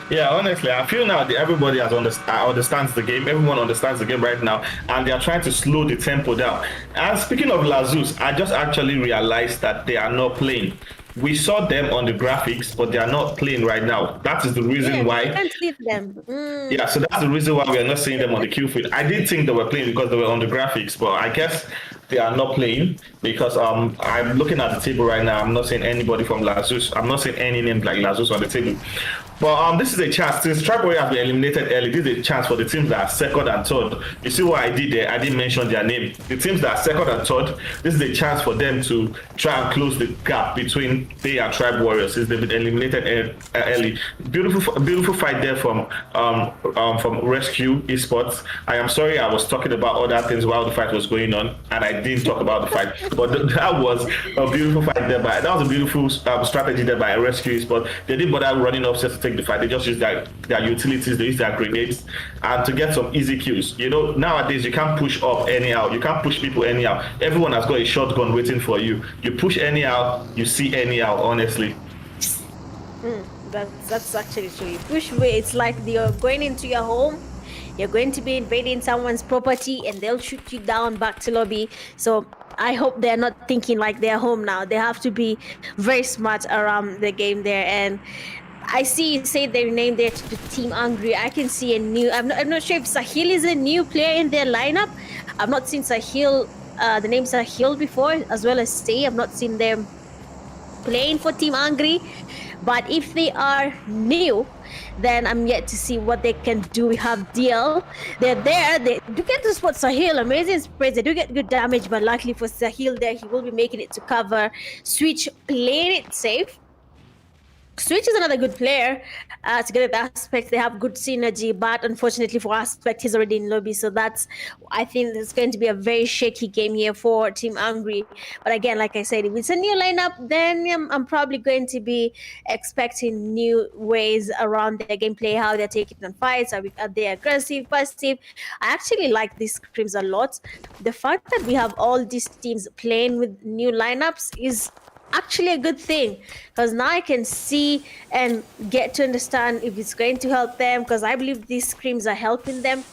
Yeah, honestly, I feel now that everybody understands the game. Everyone understands the game right now, and they are trying to slow the tempo down. And speaking of ZEUS, I just actually realized that they are not playing. We saw them on the graphics, but they are not playing right now. That is the reason why. I can't see them. Yeah, so that's the reason why we are not seeing them on the kill feed. I did think they were playing because they were on the graphics, but I guess they are not playing because I'm looking at the table right now. I'm not seeing anybody from ZEUS. I'm not seeing any name like ZEUS on the table. But this is a chance. Since Tribe Warrior has been eliminated early, this is a chance for the teams that are 2nd and 3rd. You see what I did there? I didn't mention their name. The teams that are 2nd and 3rd, this is a chance for them to try and close the gap between they and Tribe Warriors since they've been eliminated early. Beautiful fight there from Rescue Esports. I am sorry I was talking about other things while the fight was going on, and I didn't talk about the fight. But that was a beautiful fight there. That was a beautiful strategy there by Rescue Esports. They didn't bother running upstairs to take the fight. They just used their utilities, they used their grenades, and to get some easy kills. Nowadays you can't push up anyhow. You can't push people anyhow. Everyone has got a shotgun waiting for you. You push anyhow, you see anyhow, honestly. That's actually true. You push away, it's like you're going into your home, you're going to be invading someone's property, and they'll shoot you down back to lobby. So I hope they're not thinking like they're home now. They have to be very smart around the game there. And I see you say their name there to Team Angry. I can see a new. I'm not sure if Sahil is a new player in their lineup. I've not seen Sahil, the name Sahil before, as well as Stay. I've not seen them playing for Team Angry. But if they are new, then I'm yet to see what they can do. We have DL. They're there. They do get to spot Sahil. Amazing sprays. They do get good damage, but luckily for Sahil there, he will be making it to cover. Switch playing it safe. Switch is another good player to get at the Aspect. They have good synergy, but unfortunately for Aspect, he's already in lobby. So I think there's going to be a very shaky game here for Team Angry. But again, like I said, if it's a new lineup, then I'm probably going to be expecting new ways around their gameplay, how they're taking on fights. Are they aggressive, passive? I actually like these scrims a lot. The fact that we have all these teams playing with new lineups is actually a good thing, because now I can see and get to understand if it's going to help them, because I believe these scrims are helping them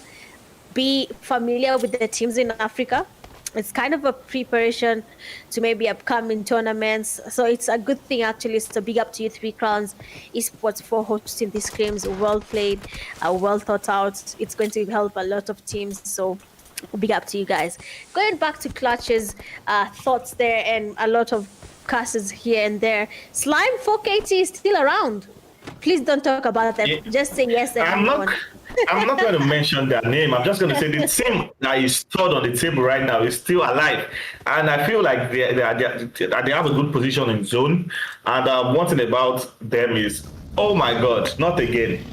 be familiar with the teams in Africa. It's kind of a preparation to maybe upcoming tournaments, so it's a good thing actually. So big up to you, 3 Crowns Esports, for hosting these scrims. Well played, well thought out. It's going to help a lot of teams, so big up to you guys. Going back to Clutch's thoughts there, and a lot of casters here and there. Slime 4KT is still around. Please don't talk about them. Yeah. Just say yes and I'm move not. on. I'm not going to mention their name. I'm just going to say the team that is stored on the table right now is still alive, and I feel like they have a good position in zone. And one thing about them is, oh my God, not again.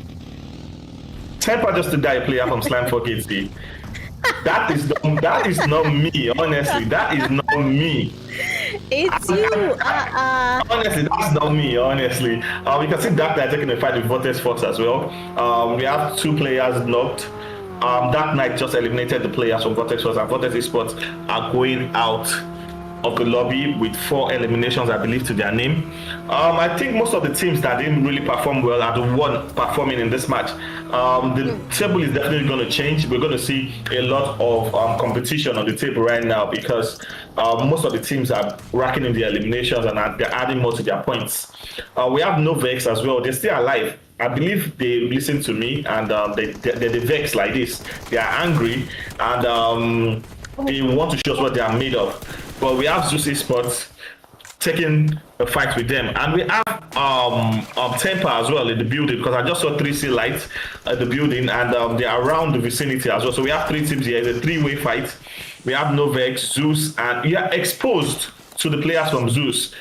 Temper just to die player from Slime 4KT. That is not me, honestly. That is not me. It's you. Honestly, that's not me, honestly. You can see Dark Knight taking a fight with VORTEX Force as well. We have 2 players knocked. Dark Knight just eliminated the players from VORTEX Force, and VORTEX Esports are going out of the lobby with 4 eliminations, I believe, to their name. I think most of the teams that didn't really perform well are the one performing in this match. The table is definitely going to change. We're going to see a lot of competition on the table right now because most of the teams are racking in the eliminations and they're adding more to their points. We have no Vex as well. They're still alive. I believe they listen to me and they vex like this. They are angry and they want to show us what they are made of. But we have ZEUS Esports taking a fight with them, and we have Temper as well in the building because I just saw 3C lights at the building, and they're around the vicinity as well. So we have 3 teams here. It's a 3-way fight. We have Novex, ZEUS, and we are exposed to the players from ZEUS.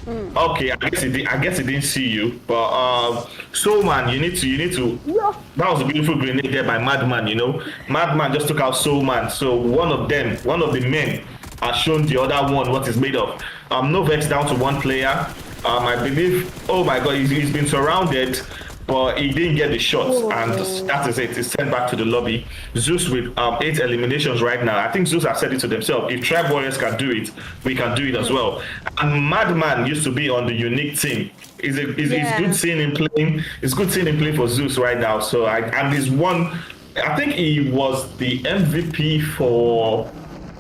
Okay, I guess he didn't see you, but so man, you need to. Yeah. That was a beautiful grenade there by Madman. You know, Madman just took out Soul Man. So one of the men, has shown the other one what it's made of. Novex down to 1 player. I believe. Oh my God, he's been surrounded, but he didn't get the shots, and that is it. He's sent back to the lobby. ZEUS with 8 eliminations right now. I think ZEUS have said it to themselves. If Tribe Warriors can do it, we can do it as well. And Madman used to be on the unique team. It's good seeing him playing. It's good seeing him play for ZEUS right now. So and he's won. I think he was the MVP for.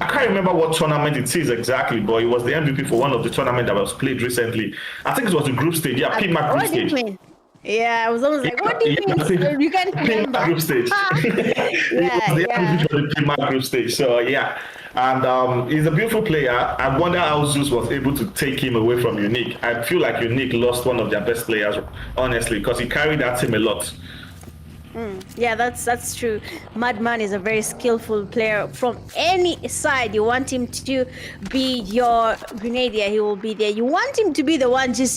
I can't remember what tournament it is exactly, but he was the MVP for one of the tournaments that was played recently. I think it was the group stage. Yeah, PMAC group stage. Yeah, I was almost like, what do you mean? You can't remember. Group stage. Yeah, the MVP for the PMAC group stage. So yeah, and he's a beautiful player. I wonder how ZEUS was able to take him away from Unique. I feel like Unique lost one of their best players, honestly, because he carried that team a lot. Yeah, that's true. Madman is a very skillful player. From any side you want him to be your grenadier, he will be there. You want him to be the one just,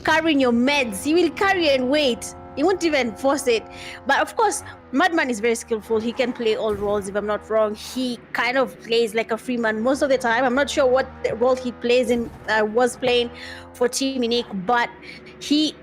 carrying your meds. He will carry and wait. He won't even force it. But of course, Madman is very skillful. He can play all roles, if I'm not wrong. He kind of plays like a free man most of the time. I'm not sure what role he plays in, was playing for Team Unique, but he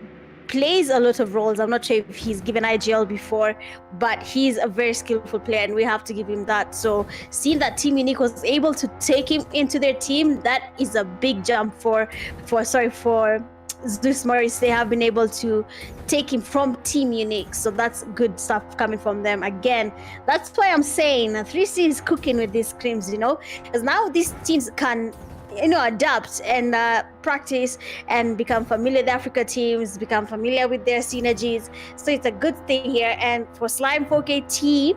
plays a lot of roles. I'm not sure if he's given IGL before, but he's a very skillful player and we have to give him that. So seeing that Team Unique was able to take him into their team, that is a big jump for ZEUS MORIS. They have been able to take him from Team Unique, so that's good stuff coming from them. Again, that's why I'm saying 3C is cooking with these Scrims, because now these teams can adapt and practice and become familiar with Africa teams, become familiar with their synergies. So it's a good thing here. And for Slime 4KT,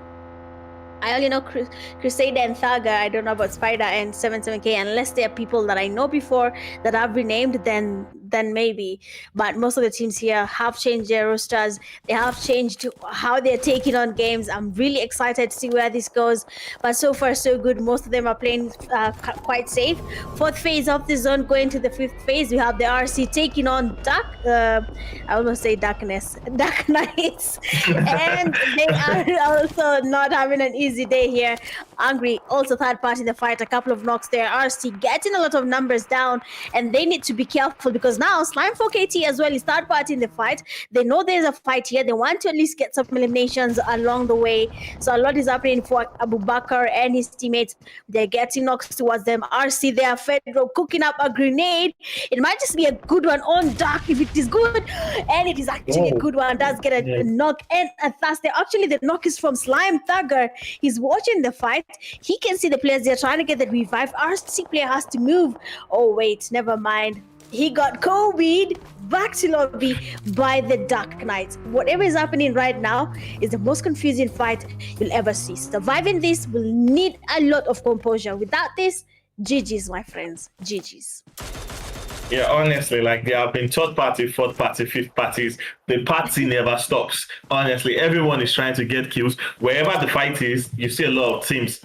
I only know Crusader and Thaga. I don't know about Spider and 77K, unless they are people that I know before that have renamed, then maybe. But most of the teams here have changed their rosters. They have changed how they're taking on games. I'm really excited to see where this goes. But so far, so good. Most of them are playing quite safe. 4th phase of the zone, going to the 5th phase. We have the RC taking on I almost say Dark Knights. And they are also not having an easy day here. Angry, also third part in the fight. A couple of knocks there. RC getting a lot of numbers down, and they need to be careful because now Slime 4KT as well is third party in the fight. They know there's a fight here. They want to at least get some eliminations along the way. So a lot is happening for Abu Bakr and his teammates. They're getting knocks towards them. RC there, Fedro cooking up a grenade. It might just be a good one on Dark if it is good, and it is actually a good one. Does get a knock and a Thursday. Actually, the knock is from Slime Thugger. He's watching the fight. He can see the players. They're trying to get that revive. RC player has to move. Oh wait, never mind. He got COVID back to lobby by the Dark Knights. Whatever is happening right now is the most confusing fight you'll ever see. Surviving this will need a lot of composure. Without this, GG's, my friends. GG's. Yeah, honestly, like there have been third party, fourth party, fifth parties. The party never stops. Honestly, everyone is trying to get kills. Wherever the fight is, you see a lot of teams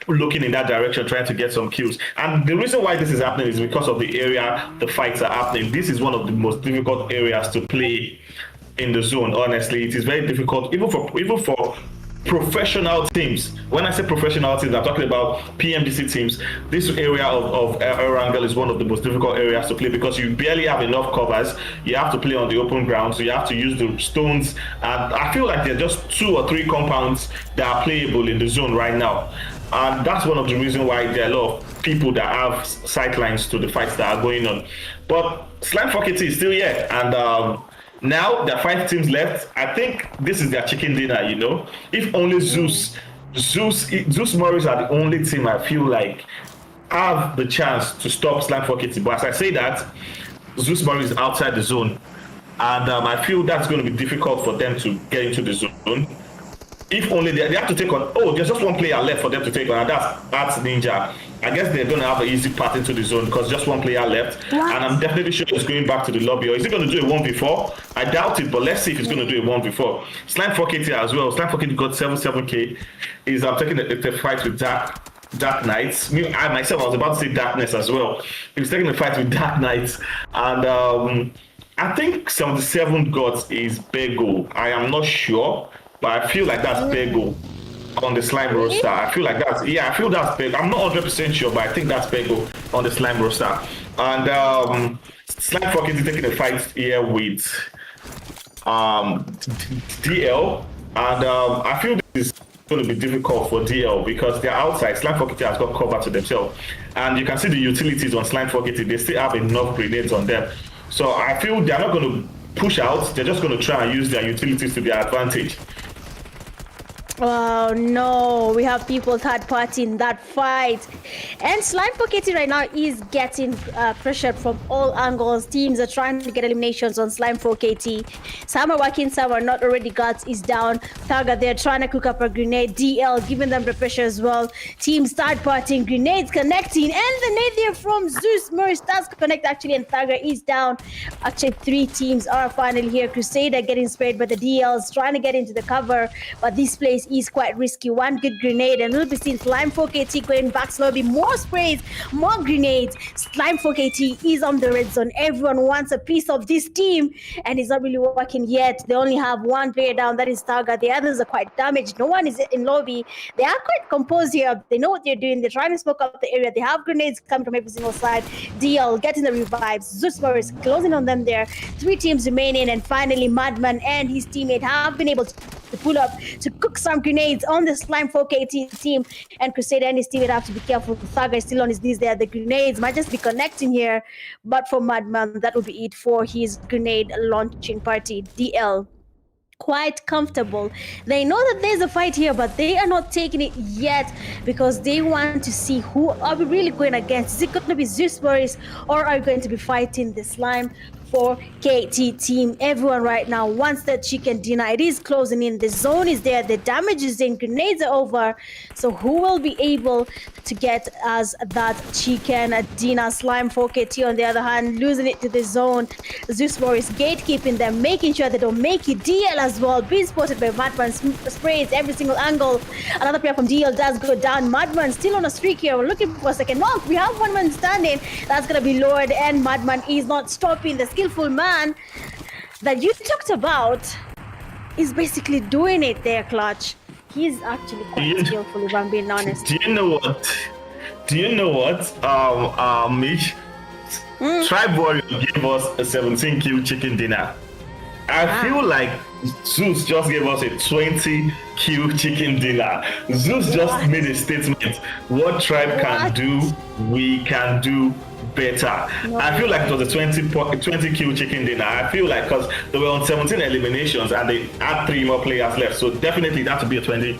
looking in that direction, trying to get some kills. And the reason why this is happening is because of the area the fights are happening. This is one of the most difficult areas to play in the zone. Honestly, it is very difficult, even for professional teams. When I say professional teams, I'm talking about PMDC teams. This area of Erangel is one of the most difficult areas to play because you barely have enough covers. You have to play on the open ground, so you have to use the stones. And I feel like there are just 2 or 3 compounds that are playable in the zone right now. And that's one of the reasons why there are a lot of people that have sightlines to the fights that are going on. But Slime Focket is still here, and now there are 5 teams left. I think this is their chicken dinner, you know. If only ZEUS Morris are the only team I feel like have the chance to stop Slime Focket. But as I say that, ZEUS Morris is outside the zone, and I feel that's going to be difficult for them to get into the zone. If only they have to take on. Oh, there's just 1 player left for them to take on, and that's Ninja. I guess they're going to have an easy path into the zone because just 1 player left. What? And I'm definitely sure he's going back to the lobby. Or is he going to do a 1v4? I doubt it, but let's see if he's going to do a 1v4. Slime Focket here as well. Slime Focket got 77k. I'm taking the fight with Dark Knights. I myself, I was about to say Darkness as well. He was taking the fight with Dark Knights. And I think 77 gods is Bego. I am not sure, but I feel like that's Bego on the Slime roster. I feel like that's, I feel that's Bego. I'm not 100% sure, but I think that's Bego on the Slime roster. And Slime Focket is taking a fight here with DL. And I feel this is going to be difficult for DL because they're outside. Slime Focket has got cover to themselves. And you can see the utilities on Slime Focket. They still have enough grenades on them. So I feel they're not going to push out. They're just going to try and use their utilities to their advantage. Oh no, we have people third party in that fight. And Slime Focket right now is getting pressured from all angles. Teams are trying to get eliminations on Slime Focket. Some are working, some are not. Already Guts is down. Thaga, they're trying to cook up a grenade. DL giving them the pressure as well. Teams third partying, grenades connecting, and the nade there from ZEUS Moris does connect actually, and Thaga is down. Actually, 3 teams are finally here. Crusader getting sprayed by the DLs, trying to get into the cover, but this place is quite risky. 1 good grenade and we'll be seeing Slime Focket going back slowly. More sprays, more grenades. Slime Focket is on the red zone. Everyone wants a piece of this team and it's not really working yet. They only have 1 player down, that is Thaga. The others are quite damaged. No one is in lobby. They are quite composed here. They know what they're doing. They're trying to smoke up the area. They have grenades coming from every single side. DL getting the revives. ZEUS Moris closing on them there. 3 teams remaining, and finally Madman and his teammate have been able to pull up to cook some grenades on the Slime Focket team, and Crusader and his team would have to be careful. Thaga is still on his knees there. The grenades might just be connecting here, but for Madman, that would be it for his grenade launching party. DL quite comfortable. They know that there's a fight here, but they are not taking it yet because they want to see who are we really going against. Is it going to be ZEUS Moris, or are we going to be fighting the Slime KT team? Everyone right now wants that chicken dinner. It is closing in. The zone is there. The damage is in. Grenades are over. So who will be able to get us that chicken dinner? Slime KT on the other hand, losing it to the zone. ZEUS Moris gatekeeping them, making sure they don't make it. DL as well, being spotted by Madman, sprays every single angle. Another player from DL does go down. Madman still on a streak here. We're looking for a second knock. We have 1 man standing. That's going to be lowered, and Madman is not stopping. The skillful man that you talked about is basically doing it there, Clutch. He's actually quite skillful, if I'm being honest. Do you know what, Mitch? Tribe Warrior gave us a 17 kill chicken dinner. I feel like ZEUS just gave us a 20 kill chicken dinner. ZEUS just made a statement. What Tribe can do, we can do better. No. I feel like it was a 20 kill chicken dinner. I feel like because they were on 17 eliminations and they had 3 more players left. So definitely that would be a 20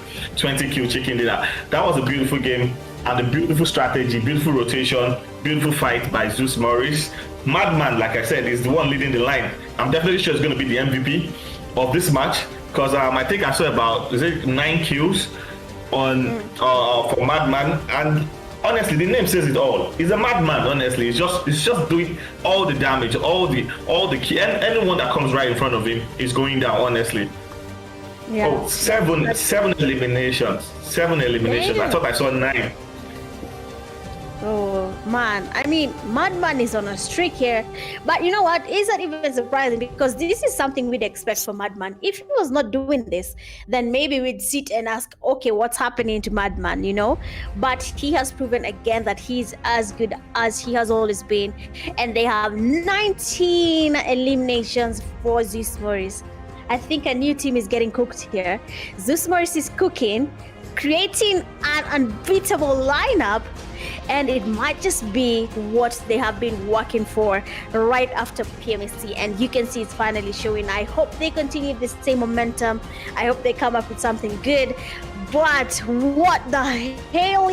kill chicken dinner. That was a beautiful game and a beautiful strategy, beautiful rotation, beautiful fight by ZEUS Moris. Madman, like I said, is the one leading the line. I'm definitely sure it's going to be the MVP of this match because I think I saw about 9 kills on for Madman, and honestly, the name says it all. He's a madman. Honestly, it's just doing all the damage, all the key, and anyone that comes right in front of him is going down. Honestly. Yeah. Oh, seven eliminations. Seven eliminations. I Damn. thought I saw 9. Oh man, I mean, Madman is on a streak here. But you know what? Is that even surprising? Because this is something we'd expect from Madman. If he was not doing this, then maybe we'd sit and ask, okay, what's happening to Madman, you know? But he has proven again that he's as good as he has always been. And they have 19 eliminations for ZEUS MORIS. I think a new team is getting cooked here. ZEUS MORIS is cooking, creating an unbeatable lineup, and it might just be what they have been working for right after PMSC, and you can see it's finally showing. I hope they continue this same momentum. I hope they come up with something good. But what the hell?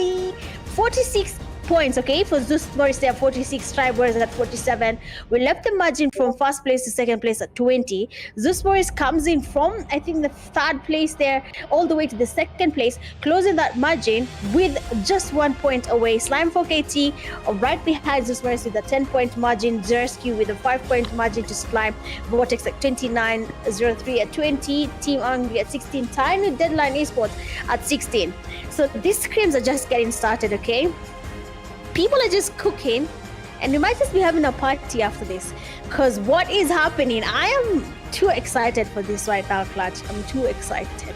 46 points, okay, for ZEUS MORIS. They have 46, Tribe Warriors at 47. We left the margin from first place to second place at 20. ZEUS MORIS comes in from, I think, the third place there all the way to the second place, closing that margin with just 1 point away. Slime4KT right behind ZEUS MORIS with a 10-point margin. ZERSQ with a 5-point margin to Slime. VORTEX at 29, 03 at 20, Team Angry at 16, Tiny Deadline Esports at 16. So these scrims are just getting started, okay? People are just cooking, and we might just be having a party after this, because what is happening? I am too excited for this right now, Clutch. I'm too excited.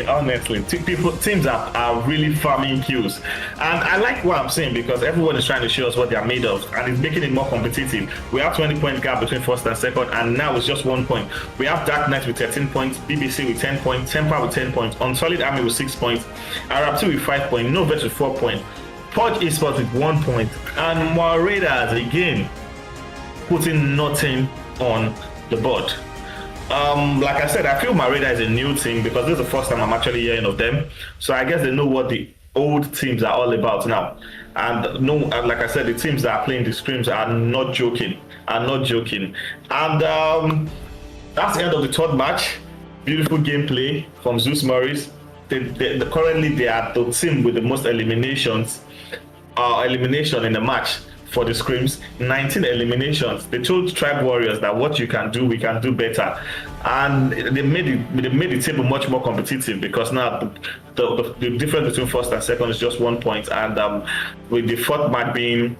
Honestly, teams are really farming kills, and I like what I'm saying because everyone is trying to show us what they are made of, and it's making it more competitive. We have 20-point gap between first and second, and now it's just 1 point. We have Dark Knight with 13 points, BBC with 10 points, Temper with 10 points, Unsullied Army with 6 points, Arab2 with 5 points, Novet with 4 points. Purge Esports with 1 point, and MARAUDERS again putting nothing on the board. Like I said, I feel MARAUDERS is a new team because this is the first time I'm actually hearing of them. So I guess they know what the old teams are all about now. And no, like I said, the teams that are playing the scrims are not joking. And that's the end of the third match. Beautiful gameplay from ZEUS MORIS. Currently they are the team with the most elimination in the match for the scrims. 19 eliminations. They told Tribe Warriors that what you can do, we can do better, and they made the table much more competitive because now the difference between first and second is just 1 point, and with the fourth match being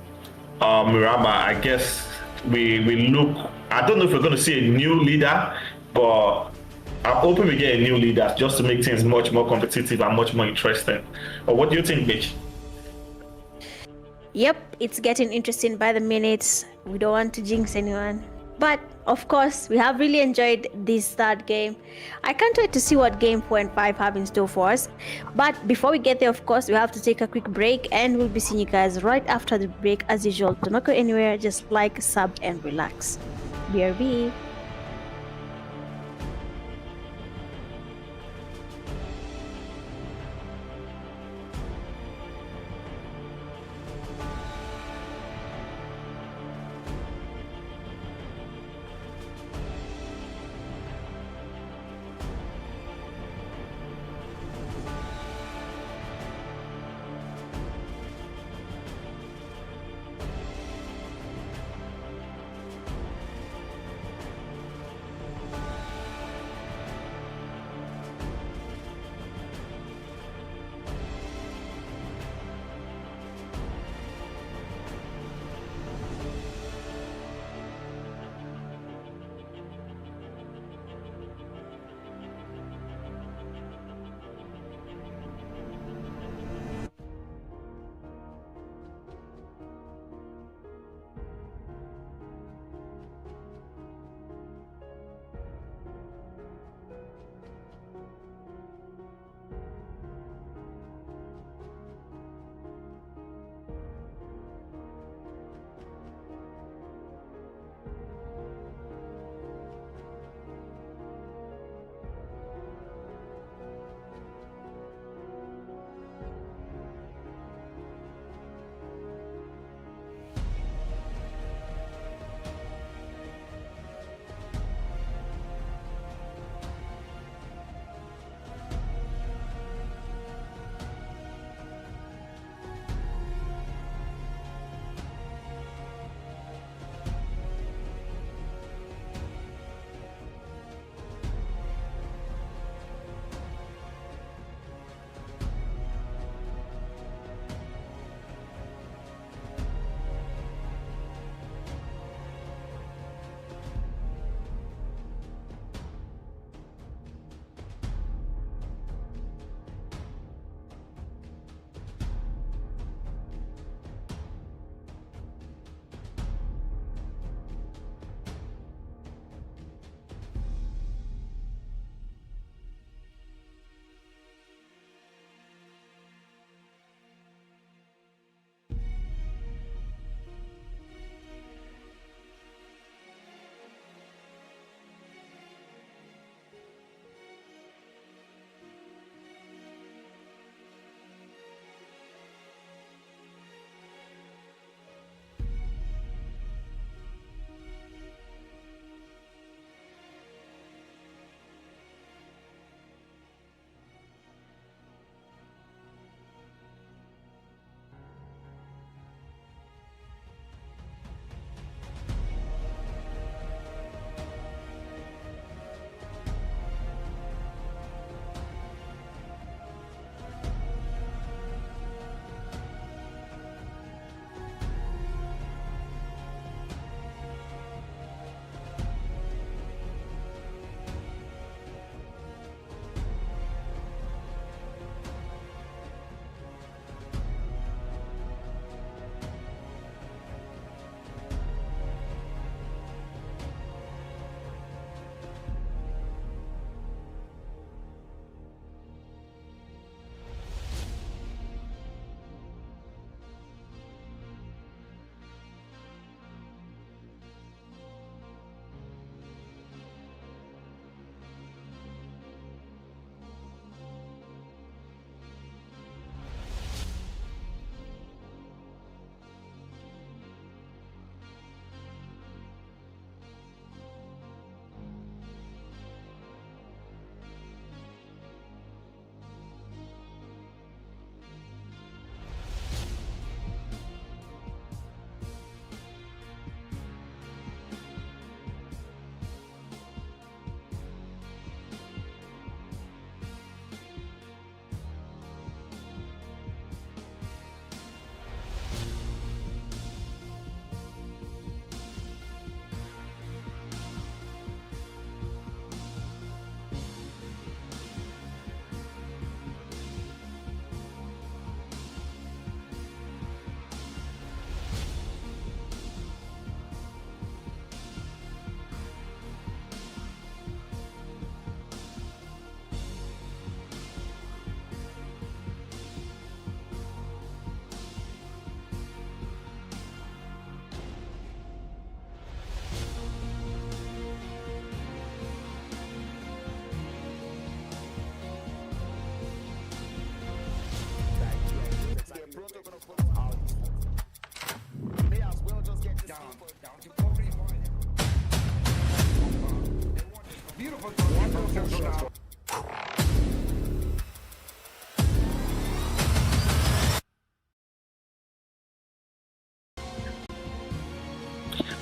Miramar, I guess we look. I don't know if we're going to see a new leader, but I'm hoping we get a new leader just to make things much more competitive and much more interesting. Or what do you think, Mitch? Yep, it's getting interesting by the minutes. We don't want to jinx anyone. But of course, we have really enjoyed this third game. I can't wait to see what game 4 and 5 have in store for us. But before we get there, of course, we have to take a quick break, and we'll be seeing you guys right after the break. As usual, do not go anywhere, just like, sub, and relax. BRB.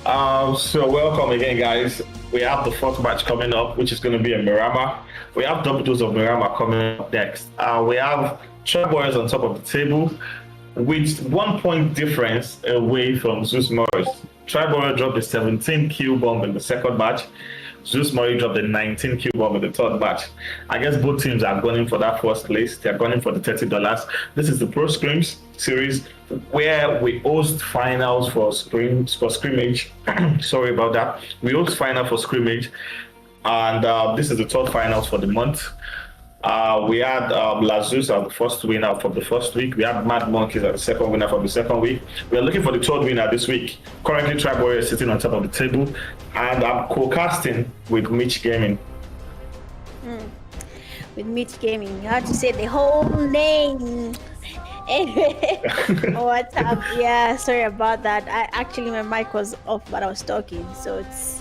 So welcome again, guys. We have the fourth match coming up, which is going to be a Miramar. We have double dose of Miramar coming up next. We have Tribe Warriors on top of the table with 1 point difference away from ZEUS MORIS. Tribe Warrior dropped a 17 kill bomb in the second match. ZEUS MORIS dropped a 19 kill bomb in the third match. I guess both teams are going for that first place. They're going for the $30. This is the Pro Scrims series where we host finals for scrimmage. Sorry about that. We host final for scrimmage, and this is the third finals for the month. We had Lazuz as the first winner from the first week. We had Mad Monkeys as the second winner from the second week. We are looking for the third winner this week. Currently, Tribe Warrior is sitting on top of the table, and I'm co-casting with Mitch Gaming. With Mitch Gaming, you have to say the whole name. Anyway, what's up? Yeah, sorry about that. My mic was off, but I was talking, so it's.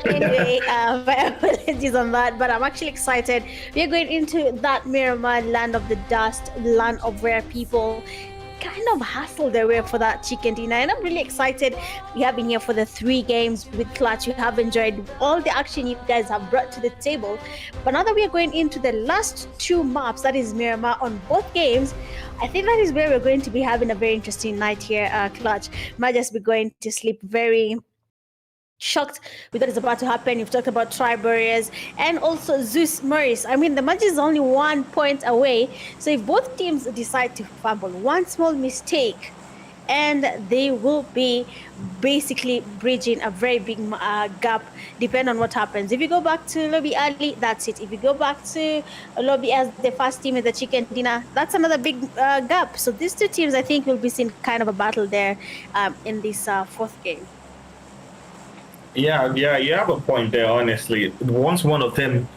Anyway, my apologies on that, but I'm actually excited. We're going into that Miramar, land of the dust, land of where people kind of hustle their way for that chicken dinner, and I'm really excited. We have been here for the 3 games with Clutch. We have enjoyed all the action you guys have brought to the table, but now that we are going into the last 2 maps, that is Miramar on both games, I think that is where we're going to be having a very interesting night here. Clutch might just be going to sleep very shocked with what is about to happen. You've talked about Tribe Warriors and also ZEUS MORIS. I mean, the match is only 1 point away. So if both teams decide to fumble one small mistake, and they will be basically bridging a very big gap, depending on what happens. If you go back to lobby early, that's it. If you go back to lobby as the first team in the chicken dinner, that's another big gap. So these 2 teams, I think, will be seeing kind of a battle there in this 4th game. Yeah, you have a point there, honestly. Once one of them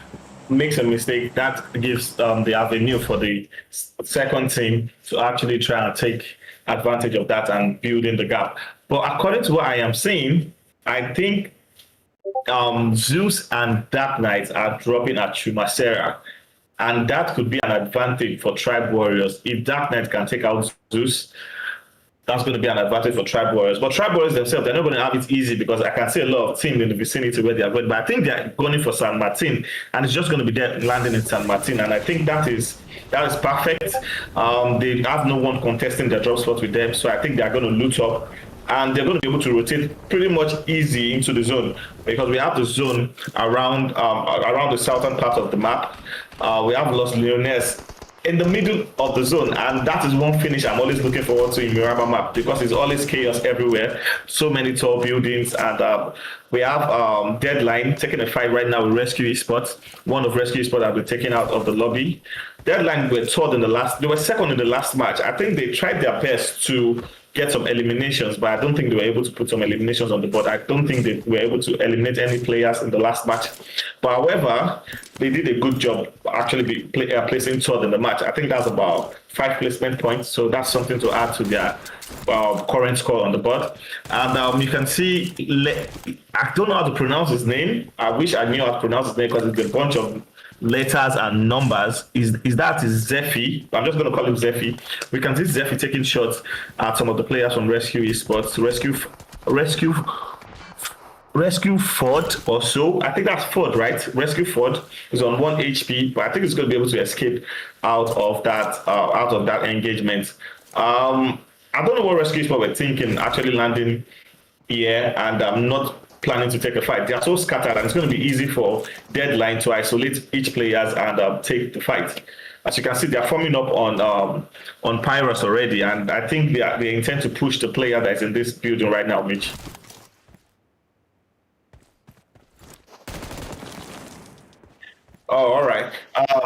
makes a mistake, that gives the avenue for the second team to actually try and take advantage of that and build in the gap. But according to what I am seeing, I think ZEUS and Dark Knights are dropping at Chumasera, and that could be an advantage for Tribe Warriors. If Dark Knight can take out ZEUS, that's going to be an advantage for Tribe Warriors. But Tribe Warriors themselves, they're not going to have it easy, because I can see a lot of teams in the vicinity where they are going. But I think they're going for San Martin, and it's just going to be there landing in San Martin. And I think that is perfect. They have no one contesting their drop spot with them, so I think they're going to loot up, and they're going to be able to rotate pretty much easy into the zone, because we have the zone around the southern part of the map. We have Los Leones in the middle of the zone, and that is one finish I'm always looking forward to in Miramar map, because it's always chaos everywhere, so many tall buildings, and we have Deadline taking a fight right now with Rescue Esports. One of Rescue Esports has been taken out of the lobby. Deadline were they were second in the last match. I think they tried their best to get some eliminations, but I don't think they were able to put some eliminations on the board. I don't think they were able to eliminate any players in the last match. But however, they did a good job actually placing third in the match. I think that's about 5 placement points, so that's something to add to their current score on the board. And you can see, I don't know how to pronounce his name. I wish I knew how to pronounce his name, because it's a bunch of letters and numbers. Is Zephy? I'm just going to call him Zephy. We can see Zephy taking shots at some of the players from Rescue Esports. Rescue Ford or so. I think that's Ford, right? Rescue Ford is on 1 HP, but I think it's going to be able to escape out of that engagement. I don't know what Rescue Esports were thinking, actually landing here, and I'm not planning to take a fight. They are so scattered, and it's going to be easy for Deadline to isolate each players and take the fight. As you can see, they are forming up on Pyrus already, and I think they intend to push the player that is in this building right now, Mitch. Oh, all right.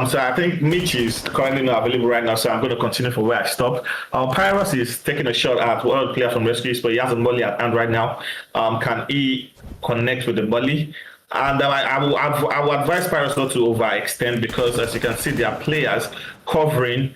So I think Mitch is currently not available right now, so I'm going to continue from where I stopped. Pyrus is taking a shot at one of the players from Rescue, but he has a molly at hand right now. Can he connect with the molly? And I will advise Pyrus not to overextend, because as you can see, there are players covering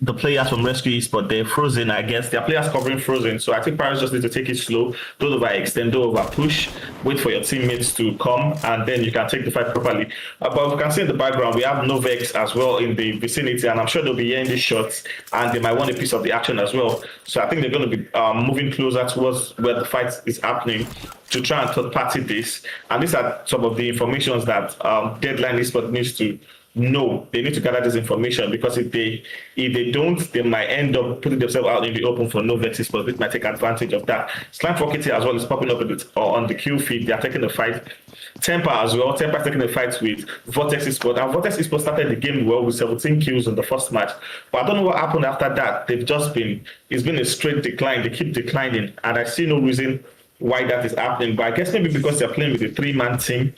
the players from Rescue Esports, they're frozen, I guess. Their players covering frozen. So I think Paris just need to take it slow. Don't overextend, don't over push. Wait for your teammates to come, and then you can take the fight properly. But we can see in the background, we have Novex as well in the vicinity, and I'm sure they'll be hearing these shots, and they might want a piece of the action as well. So I think they're going to be moving closer towards where the fight is happening to try and third-party this. And these are some of the informations that Deadline Esports needs to know. They need to gather this information, because if they don't, they might end up putting themselves out in the open for Novex Esports, which might take advantage of that. Slime Fockety as well is popping up on the kill feed. They are taking the fight. Temper as well. Temper is taking the fight with VORTEX Esports. And VORTEX Esports started the game well with 17 kills in the first match. But I don't know what happened after that. It's been a straight decline. They keep declining. And I see no reason why that is happening. But I guess maybe because they're playing with a 3-man team.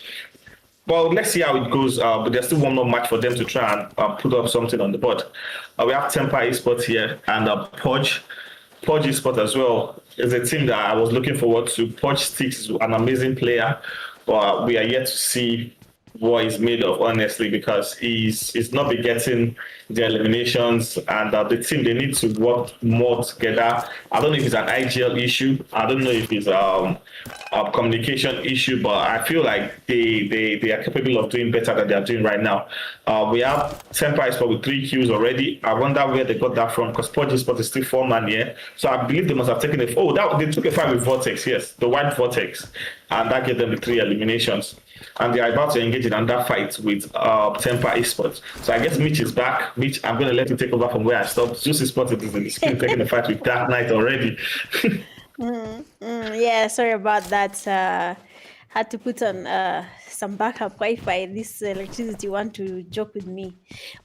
Well, let's see how it goes. But there's still one more match for them to try and put up something on the board. We have Temper Esports here and Podge Esports as well. Is a team that I was looking forward to. Podge Sticks is an amazing player, but we are yet to see what he's made of, honestly, because he's not been getting the eliminations, and the team, they need to work more together. I don't know if it's an IGL issue. I don't know if it's a communication issue, but I feel like they are capable of doing better than they are doing right now. We have Temper Esports with 3 kills already. I wonder where they got that from, because Podge Esports is still 4-man here. So I believe they must have taken it. They took a fight with VORTEX, yes, the white VORTEX, and that gave them the 3 eliminations. And they are about to engage in another fight with Temper Esports. So I guess Mitch is back. Mitch, I'm going to let you take over from where I stopped. ZEUS Esports is in the screen taking the fight with Dark Knight already. Yeah, sorry about that. Had to put on some backup Wi-Fi. This electricity want to joke with me.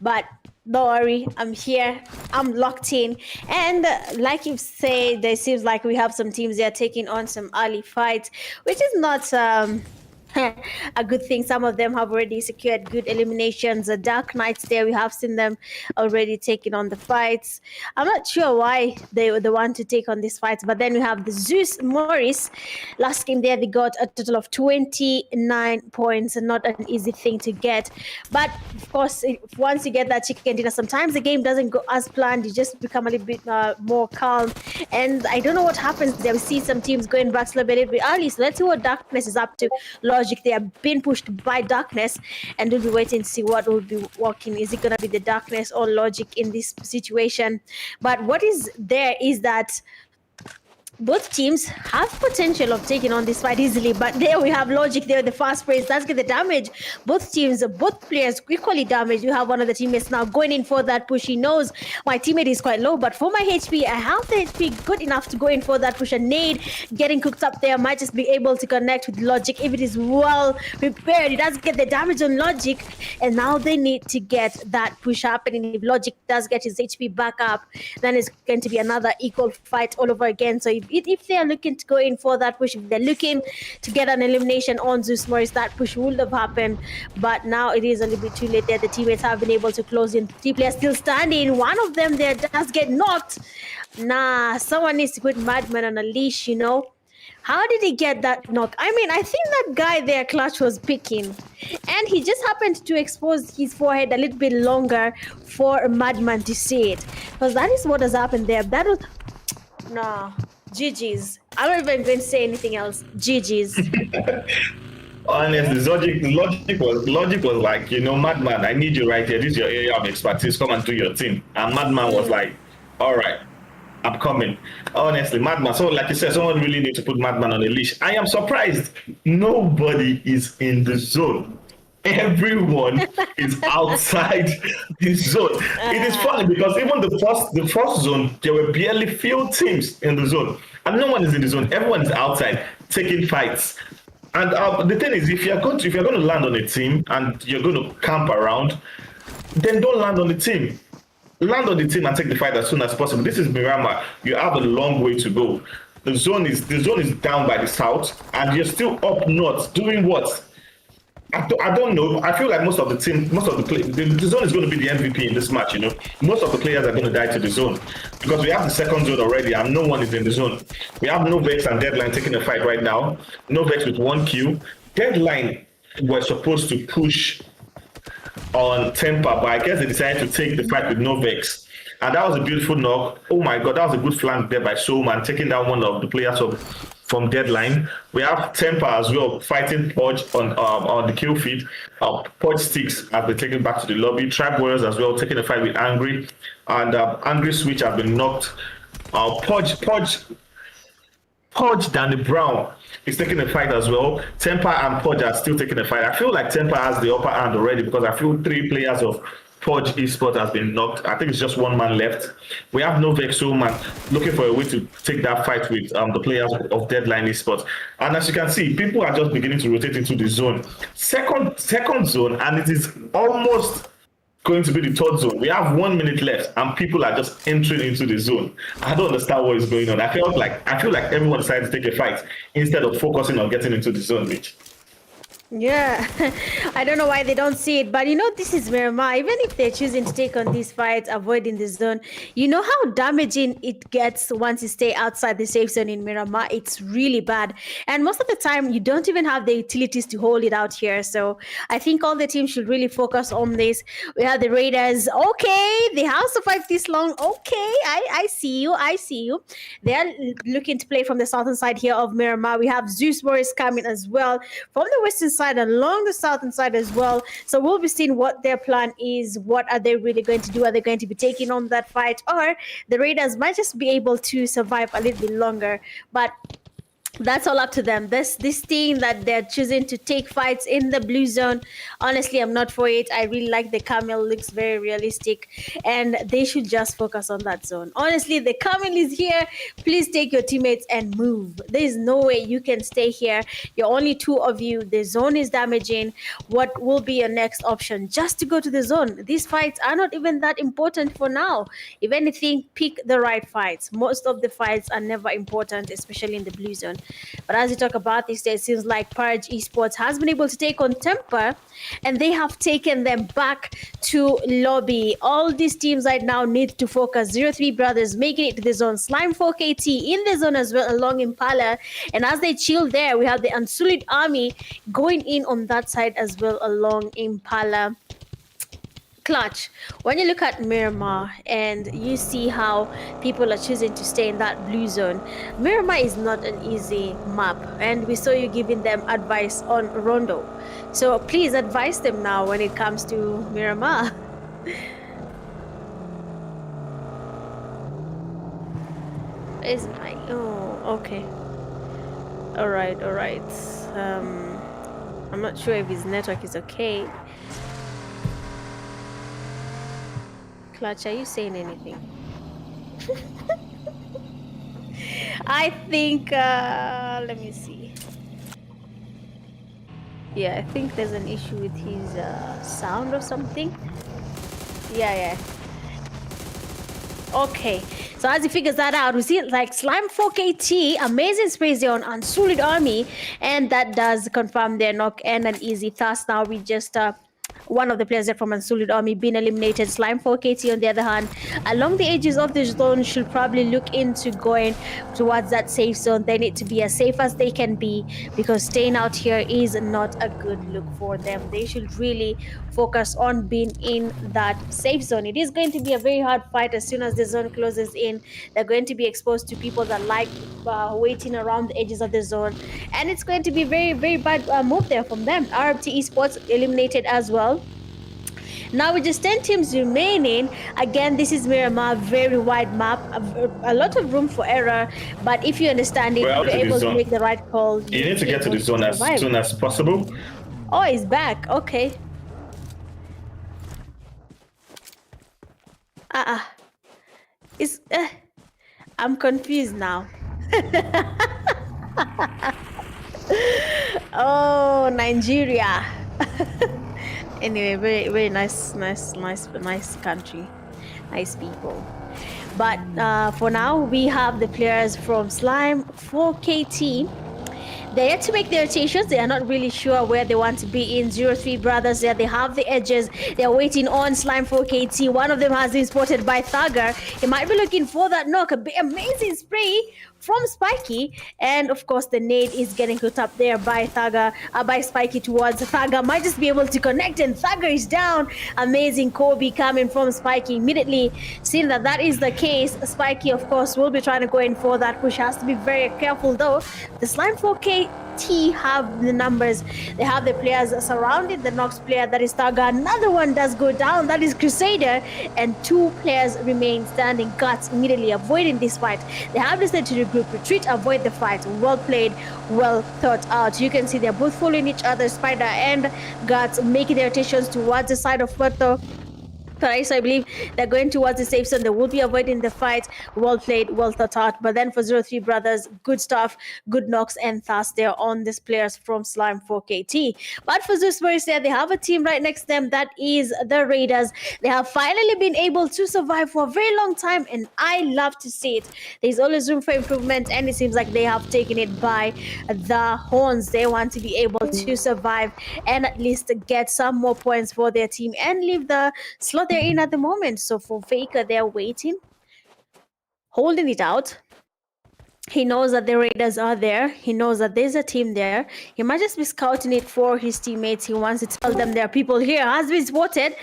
But don't worry, I'm here. I'm locked in. And like you've said, there seems like we have some teams that are taking on some early fights, which is not... a good thing. Some of them have already secured good eliminations. The Dark Knights there, we have seen them already taking on the fights. I'm not sure why they want to take on these fights, but then we have the ZEUS Moris. Last game there, they got a total of 29 points, and not an easy thing to get. But of course, once you get that chicken dinner, sometimes the game doesn't go as planned. You just become a little bit more calm. And I don't know what happens there. We see some teams going back a little bit early. So let's see what Darkness is up to. Logic, they are being pushed by Darkness, and we'll be waiting to see what will be working. Is it going to be the Darkness or Logic in this situation? But what is there is that both teams have potential of taking on this fight easily, but there we have Logic there, the fast pace. That's get the damage. Both teams, both players equally damaged. You have one of the teammates now going in for that push. He knows my teammate is quite low, but for my HP, I have the HP good enough to go in for that push. A nade getting cooked up there might just be able to connect with Logic if it is well prepared. It does get the damage on Logic, and now they need to get that push happening. If Logic does get his HP back up, then it's going to be another equal fight all over again. So if they are looking to go in for that push, if they're looking to get an elimination on ZEUS Moris, that push would have happened. But now it is a little bit too late there. The teammates have been able to close in. 3 players still standing. One of them there does get knocked. Nah, someone needs to put Madman on a leash, you know. How did he get that knock? I mean, I think that guy there, Clutch, was picking. And he just happened to expose his forehead a little bit longer for Madman to see it. Because that is what has happened there. That was... Nah. GG's. I'm not even going to say anything else. GG's. Honestly, Logic was like, you know, Madman, I need you right here. This is your area of expertise. Come and do your thing. And Madman was like, all right, I'm coming. Honestly, Madman. So, like you said, someone really needs to put Madman on a leash. I am surprised nobody is in the zone. Everyone is outside the zone. It is funny because even the first zone, there were barely few teams in the zone, and no one is in the zone. Everyone is outside taking fights. And the thing is, if you're going to land on a team and you're going to camp around, then don't land on the team. Land on the team and take the fight as soon as possible. This is Miramar. You have a long way to go. The zone is down by the south, and you're still up north doing what? I don't know. I feel like the zone is going to be the MVP in this match, you know. Most of the players are going to die to the zone because we have the second zone already and no one is in the zone. We have Novex and Deadline taking a fight right now. Novex with 1 kill. Deadline was supposed to push on Temper, but I guess they decided to take the fight with Novex. And that was a beautiful knock. Oh my God, that was a good flank there by Showman, taking down one of the players from Deadline. We have Temper as well, fighting Podge on the kill feed. Podge Sticks have been taken back to the lobby. Tribe Warriors as well, taking a fight with Angry. And Angry Switch have been knocked. Podge Danny Brown is taking a fight as well. Temper and Podge are still taking a fight. I feel like Temper has the upper hand already because I feel 3 players of Podge Esports has been knocked. I think it's just 1 man left. We have Novexo man looking for a way to take that fight with the players of Deadline Esports. And as you can see, people are just beginning to rotate into the zone. Second zone, and it is almost going to be the 3rd zone. We have 1 minute left, and people are just entering into the zone. I don't understand what is going on. I feel like everyone decided to take a fight instead of focusing on getting into the zone, Mitch. Yeah, I don't know why they don't see it, but this is Miramar. Even if they're choosing to take on these fights, avoiding the zone, you know how damaging it gets once you stay outside the safe zone in Miramar. It's really bad. And most of the time, you don't even have the utilities to hold it out here. So I think all the teams should really focus on this. We have the Raiders. Okay, they have survived this long. Okay, I see you. I see you. They are looking to play from the southern side here of Miramar. We have ZEUS MORIS coming as well from the western side, along the southern side as well. So we'll be seeing what their plan is. What are they really going to do? Are they going to be taking on that fight, or the Raiders might just be able to survive a little bit longer? But that's all up to them. This team that they're choosing to take fights in the blue zone, honestly, I'm not for it. I really like the Camel, looks very realistic, and they should just focus on that zone. Honestly, the Camel is here. Please take your teammates and move. There is no way you can stay here. You're only 2 of you. The zone is damaging. What will be your next option? Just to go to the zone. These fights are not even that important for now. If anything, pick the right fights. Most of the fights are never important, especially in the blue zone. But as you talk about this, it seems like Parage Esports has been able to take on Temper, and they have taken them back to lobby. All these teams right now need to focus. 03 Brothers making it to the zone. Slime 4KT in the zone as well along Impala. And as they chill there, we have the Unsullied Army going in on that side as well along Impala. Clutch, when you look at Miramar and you see how people are choosing to stay in that blue zone, Miramar is not an easy map, and we saw you giving them advice on Rondo. So please advise them now when it comes to Miramar. Is my okay. All right. I'm not sure if his network is okay. Clutch, are you saying anything? I think, let me see. Yeah, I think there's an issue with his sound or something. Yeah. Okay, so as he figures that out, we see like Slime 4KT, amazing space there on Unsullied Army, and that does confirm their knock and an easy. Thus, now we just one of the players there from Unsullied Army being eliminated. Slime 4KT, on the other hand, along the edges of the zone, should probably look into going towards that safe zone. They need to be as safe as they can be, because staying out here is not a good look for them. They should really focus on being in that safe zone. It is going to be a very hard fight. As soon as the zone closes in, they're going to be exposed to people that like waiting around the edges of the zone, and it's going to be very, very bad move there from them. RFT Esports eliminated as well. Now with just 10 teams remaining, again, this is Miramar, very wide map, a lot of room for error, but if you understand it, you're able to make the right call. You need to get to the zone as soon as possible. Oh, he's back. Okay. I'm confused now. Oh, Nigeria. Anyway, very, very nice country, nice people. But for now, we have the players from Slime 4KT They're yet to make their rotations. They are not really sure where they want to be in. 03 brothers there. They have the edges. They're waiting on Slime 4KT. One of them has been spotted by Thugger. He might be looking for that knock. Amazing spray from Spiky, and of course the nade is getting hooked up there by Thugger, by Spiky towards Thugger. Might just be able to connect, and Thugger is down. Amazing Kobe coming from Spiky immediately. Seeing that that is the case, Spiky of course will be trying to go in for that push. Has to be very careful though. The Slime 4K have the numbers. They have the players surrounding the Nox player, that is Thugger. Another one does go down, that is Crusader, and two players remain standing. Guts immediately avoiding this fight. They have decided to regroup, retreat, avoid the fight. Well played, well thought out. You can see they're both following each other. Spider and Guts making their rotations towards the side of Puerto Paris. I believe they're going towards the safe zone. They will be avoiding the fight. Well played, well thought out. But then for 03 brothers, good stuff, good knocks, and thus they're on these players from Slime 4KT. But for ZEUS MORIS there, they have a team right next to them, that is the Raiders. They have finally been able to survive for a very long time, and I love to see it. There's always room for improvement, and it seems like they have taken it by the horns. They want to be able to survive and at least get some more points for their team and leave the slot they're in at the moment. So for Faker, they're waiting, holding it out. He knows that the Raiders are there. He knows that there's a team there. He might just be scouting it for his teammates. He wants to tell them there are people here. Has been spotted.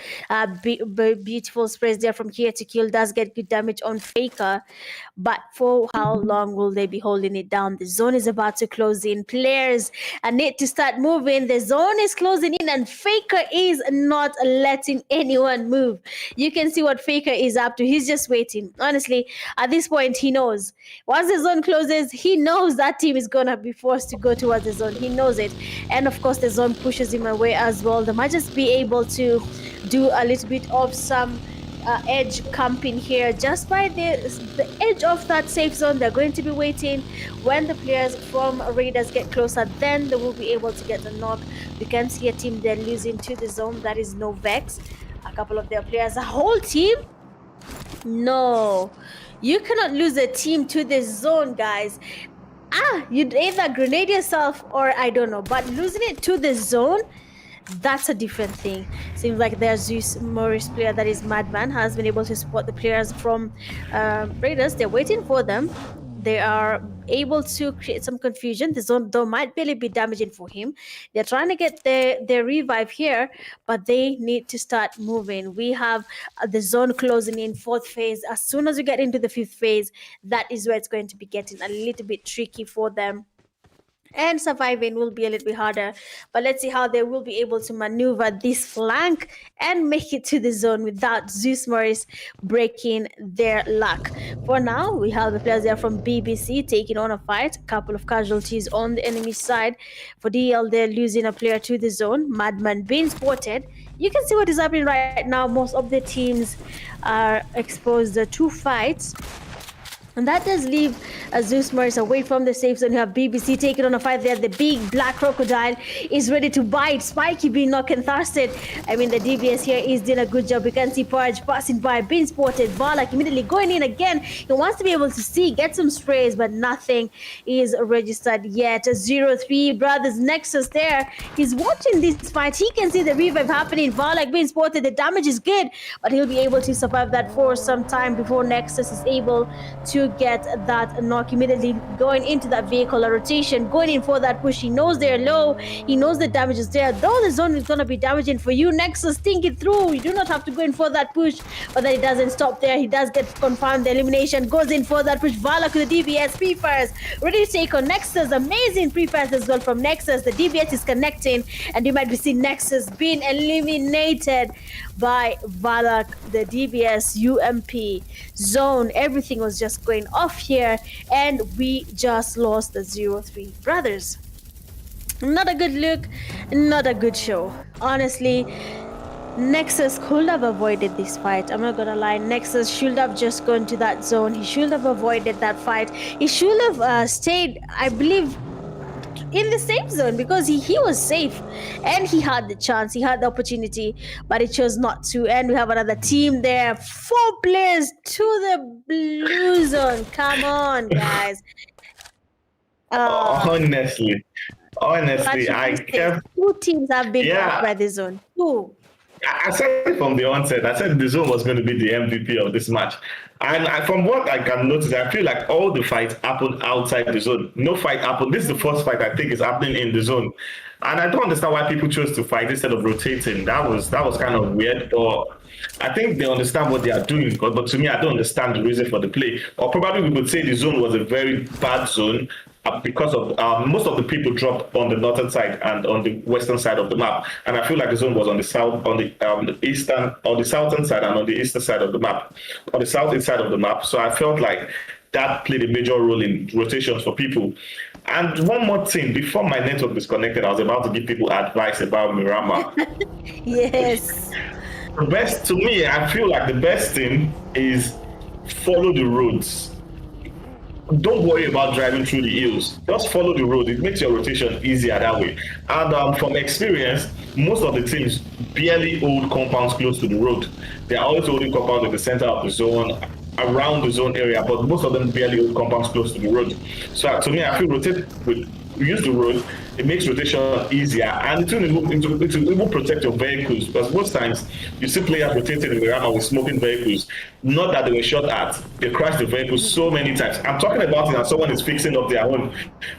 Beautiful sprays there from here to kill. Does get good damage on Faker. But for how long will they be holding it down? The zone is about to close in. Players need to start moving. The zone is closing in, and Faker is not letting anyone move. You can see what Faker is up to. He's just waiting. Honestly, at this point, he knows. Once the zone closes, he knows that team is gonna be forced to go towards the zone. He knows it, and of course the zone pushes him away as well. They might just be able to do a little bit of some edge camping here just by the edge of that safe zone. They're going to be waiting. When the players from Raiders get closer, then they will be able to get a knock. We can see a team they're losing to the zone, that is Novex. A couple of their players, a whole team. No, you cannot lose a team to the zone, guys. You'd either grenade yourself or I don't know, but losing it to the zone, that's a different thing. Seems like their ZEUS MORIS player, that is Madman, has been able to support the players from Raiders. They're waiting for them. They are able to create some confusion. The zone though might barely be damaging for him. They're trying to get their revive here, but they need to start moving. We have the zone closing in, fourth phase. As soon as we get into the fifth phase, that is where it's going to be getting a little bit tricky for them, and surviving will be a little bit harder. But let's see how they will be able to maneuver this flank and make it to the zone without ZEUS MORIS breaking their luck. For now, we have the players there from BBC taking on a fight. A couple of casualties on the enemy side. For DL, they're losing a player to the zone. Madman being spotted. You can see what is happening right now. Most of the teams are exposed to fights. And that does leave ZEUS MORIS away from the safe zone. You have BBC taking on a fight there. The big black crocodile is ready to bite. Spiky being knocked and thirsted. I mean, the DBS here is doing a good job. You can see Porridge passing by, being spotted. Valak immediately going in again. He wants to be able to see, get some sprays, but nothing is registered yet. 03 brothers Nexus there. He's watching this fight. He can see the revive happening. Valak being spotted. The damage is good, but he'll be able to survive that for some time before Nexus is able to get that knock. Immediately going into that vehicle, a rotation, going in for that push. He knows they're low. He knows the damage is there. Though the zone is going to be damaging for you, Nexus, think it through. You do not have to go in for that push, but then he doesn't stop there. He does get confirmed the elimination, goes in for that push. Valak with the DBS pre-fires, ready to take on Nexus. Amazing pre-fires as well from Nexus. The DBS is connecting, and you might be seeing Nexus being eliminated by Valak. The DBS UMP zone, everything was just going off here, and we just lost the 03 brothers. Not a good look, not a good show. Honestly, Nexus could have avoided this fight. I'm not gonna lie. Nexus should have just gone to that zone. He should have avoided that fight. He should have stayed, I believe, in the safe zone, because he was safe and he had the chance, he had the opportunity, but he chose not to. And we have another team there, 4 players to the blue zone. Come on, guys. Uh, honestly, Clutch I mistakes. kept, Two teams have been caught yeah, by the zone. Two. I said it from the onset. I said the zone was going to be the MVP of this match. And from what I can notice, I feel like all the fights happened outside the zone. No fight happened. This is the first fight I think is happening in the zone. And I don't understand why people chose to fight instead of rotating. That was kind of weird. But I think they understand what they are doing. But to me, I don't understand the reason for the play. Or probably we could say the zone was a very bad zone because of most of the people dropped on the northern side and on the western side of the map, and I feel like the zone was on the south, on the eastern, on the southern side, and on the eastern side of the map, on the southeast side of the map. So I felt like that played a major role in rotations for people. And one more thing, before my network disconnected, I was about to give people advice about Miramar. Yes. The best, to me, I feel like the best thing is follow the roads. Don't worry about driving through the hills. Just follow the road. It makes your rotation easier that way. And from experience, most of the teams barely hold compounds close to the road. They are always holding compounds in the center of the zone, around the zone area, but most of them barely hold compounds close to the road. So to me, I feel use the road, it makes rotation easier, and it will even protect your vehicles, because most times you see players rotating in the Rama with smoking vehicles. Not that they were shot at, they crashed the vehicle so many times. I'm talking about it and someone is fixing up their own.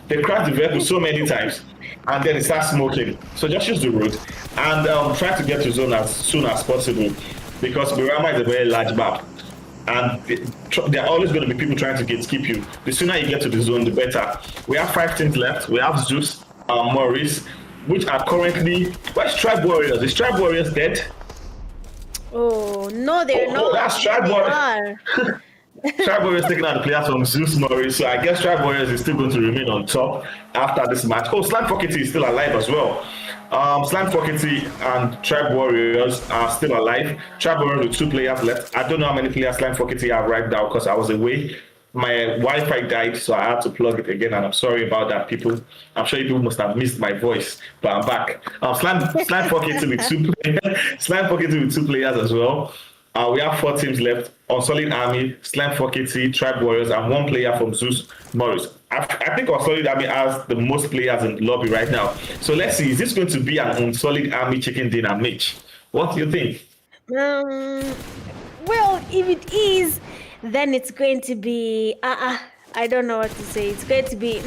They crashed the vehicle so many times and then it starts smoking. So just use the road and try to get to zone as soon as possible, because Mirama is a very large map. And there are always going to be people trying to gatekeep you. The sooner you get to the zone, the better. We have 5 teams left. We have ZEUS Moris, which are currently... Where's Tribe Warriors? Is Tribe Warriors dead? Oh, no, they're not. That's Tribe Warriors. Tribe Warriors taking out the players from ZEUS Moris. So I guess Tribe Warriors is still going to remain on top after this match. Oh, Slime Fockety is still alive as well. Slime Fockety and Tribe Warriors are still alive. Tribe Warriors with 2 players left. I don't know how many players Slime Fockety have right now because I was away. My Wi-Fi died, so I had to plug it again, and I'm sorry about that, people. I'm sure people must have missed my voice, but I'm back. Slime Fockety with 2 players. Slime Fockety with 2 players as well. We have 4 teams left: UNSULLIED ARMY, Slime Fockety, Tribe Warriors, and 1 player from ZEUS Moris. I think UNSULLIED ARMY has the most players in the lobby right now. So let's see, is this going to be an UNSULLIED ARMY chicken dinner match? What do you think? Well, if it is, then it's going to be I don't know what to say. It's going to be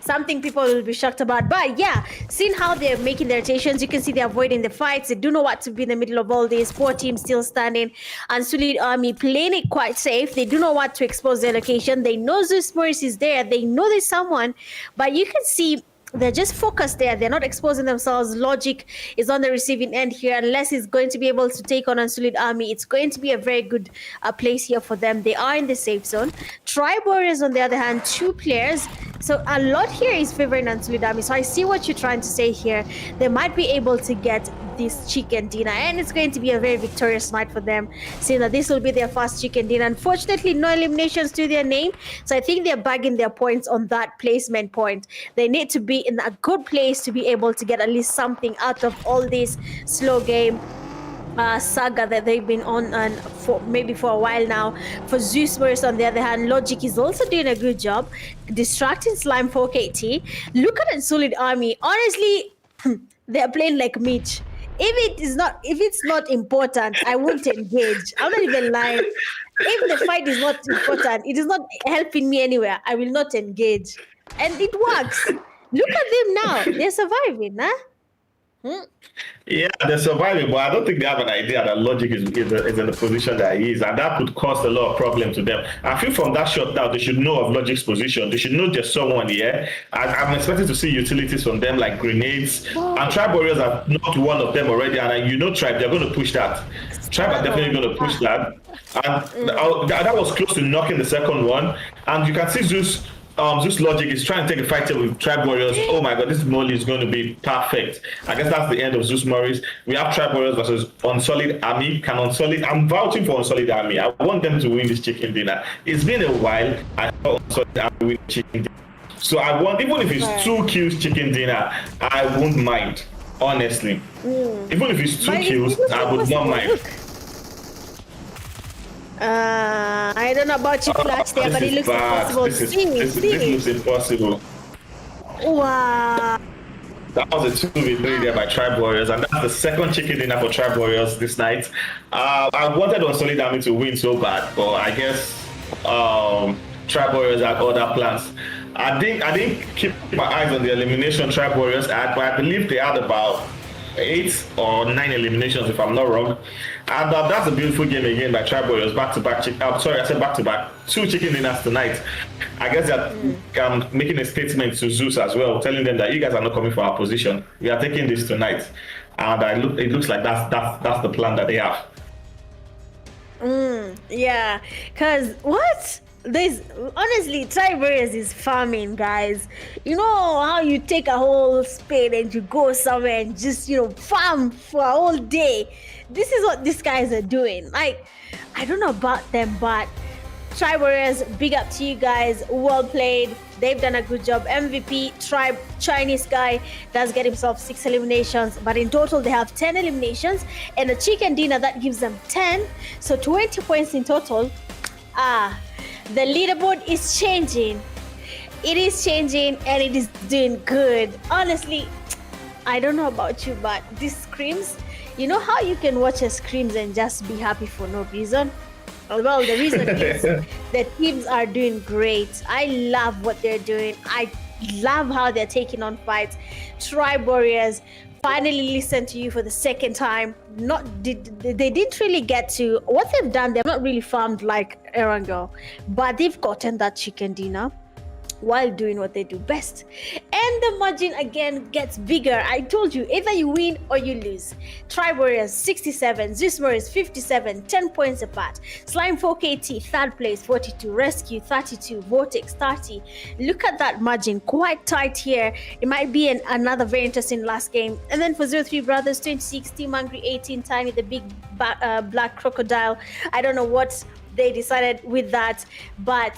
something people will be shocked about. But yeah, seeing how they're making their rotations, you can see they're avoiding the fights. They do know what to be in the middle of all this. 4 teams still standing. UNSULLIED ARMY playing it quite safe. They do know what to expose their location. They know ZEUS Moris is there. They know there's someone. But you can see they're just focused there. They're not exposing themselves. Logic is on the receiving end here. Unless he's going to be able to take on UNSULLIED ARMY, it's going to be a very good place here for them. They are in the safe zone. Tribe Warriors, on the other hand, 2 players. So a lot here is favoring UNSULLIED ARMY. So I see what you're trying to say here. They might be able to get this chicken dinner, and it's going to be a very victorious night for them, seeing that this will be their first chicken dinner. Unfortunately, no eliminations to their name, so I think they're bagging their points on that placement point. They need to be in a good place to be able to get at least something out of all this slow game saga that they've been on and for a while now. For ZEUS Moris, on the other hand, Logic is also doing a good job distracting Slime Fockety. Look at UNSULLIED ARMY. Honestly, they're playing like Mitch. If it's not important, I won't engage. I'm not even lying. If the fight is not important, it is not helping me anywhere, I will not engage. And it works. Look at them now. They're surviving, huh? Yeah, they're surviving, but I don't think they have an idea that Logic is in the position that he is, and that could cause a lot of problem to them. I feel from that shot now, they should know of Logic's position. They should know there's someone here. I'm expecting to see utilities from them, like grenades. And Tribe Warriors are not one of them already, and you know Tribe, they're going to push that. Tribe are definitely going to push that. And that was close to knocking the second one. And you can see ZEUS Logic is trying to take a fight here with Tribe Warriors. Oh my god, this molly is going to be perfect. I guess that's the end of ZEUS Moris. We have Tribe Warriors versus UNSULLIED ARMY. I'm vouching for UNSULLIED ARMY. I want them to win this chicken dinner. It's been a while. I thought UNSULLIED ARMY win chicken dinner. So I want, even if it's 2 kills chicken dinner, I won't mind. Honestly. Even if it's 2 kills, I would not mind. I don't know about you, Flash, there, but it looks impossible. This looks impossible. Wow. That was a 2v3 there by Tribe Warriors, and that's the second chicken dinner for Tribe Warriors this night. I wanted Unsullied Army to win so bad, but I guess Tribe Warriors had other plans. I didn't keep my eyes on the elimination Tribe Warriors had, but I believe they had about 8 or 9 eliminations, if I'm not wrong. And that's a beautiful game again by Tribe Warriors. Back-to-back. Sorry, I said back-to-back. 2 chicken dinners tonight. I guess they're making a statement to ZEUS as well, telling them that you guys are not coming for our position. We are taking this tonight. And it looks like that's the plan that they have. Yeah, because what? This honestly, Tribe Warriors is farming, guys. You know how you take a whole spade and you go somewhere and just, farm for a whole day. This is what these guys are doing. Like, I don't know about them, but Tribe Warriors, big up to you guys. Well played. They've done a good job. MVP, Tribe, Chinese guy does get himself 6 eliminations, but in total they have 10 eliminations and a chicken dinner that gives them 10. So 20 points in total. The leaderboard is changing. It is changing and it is doing good. Honestly, I don't know about you, but these scrims, you know how you can watch a scrims and just be happy for no reason? Well, the reason is the teams are doing great. I love what they're doing. I love how they're taking on fights. Tribe Warriors finally listened to you for the second time. They didn't really get to what they've done. They've not really farmed like Erangel, but they've gotten that chicken dinner while doing what they do best. And the margin again gets bigger. I told you, either you win or you lose. Tribe Warriors 67, ZEUS MORIS 57, 10 points apart. Slime 4KT third place 42, Rescue 32, VORTEX 30. Look at that margin, quite tight here. It might be another very interesting last game. And then for 03 Brothers 26, Team Angry 18, Tiny the big black crocodile. I don't know what they decided with that, but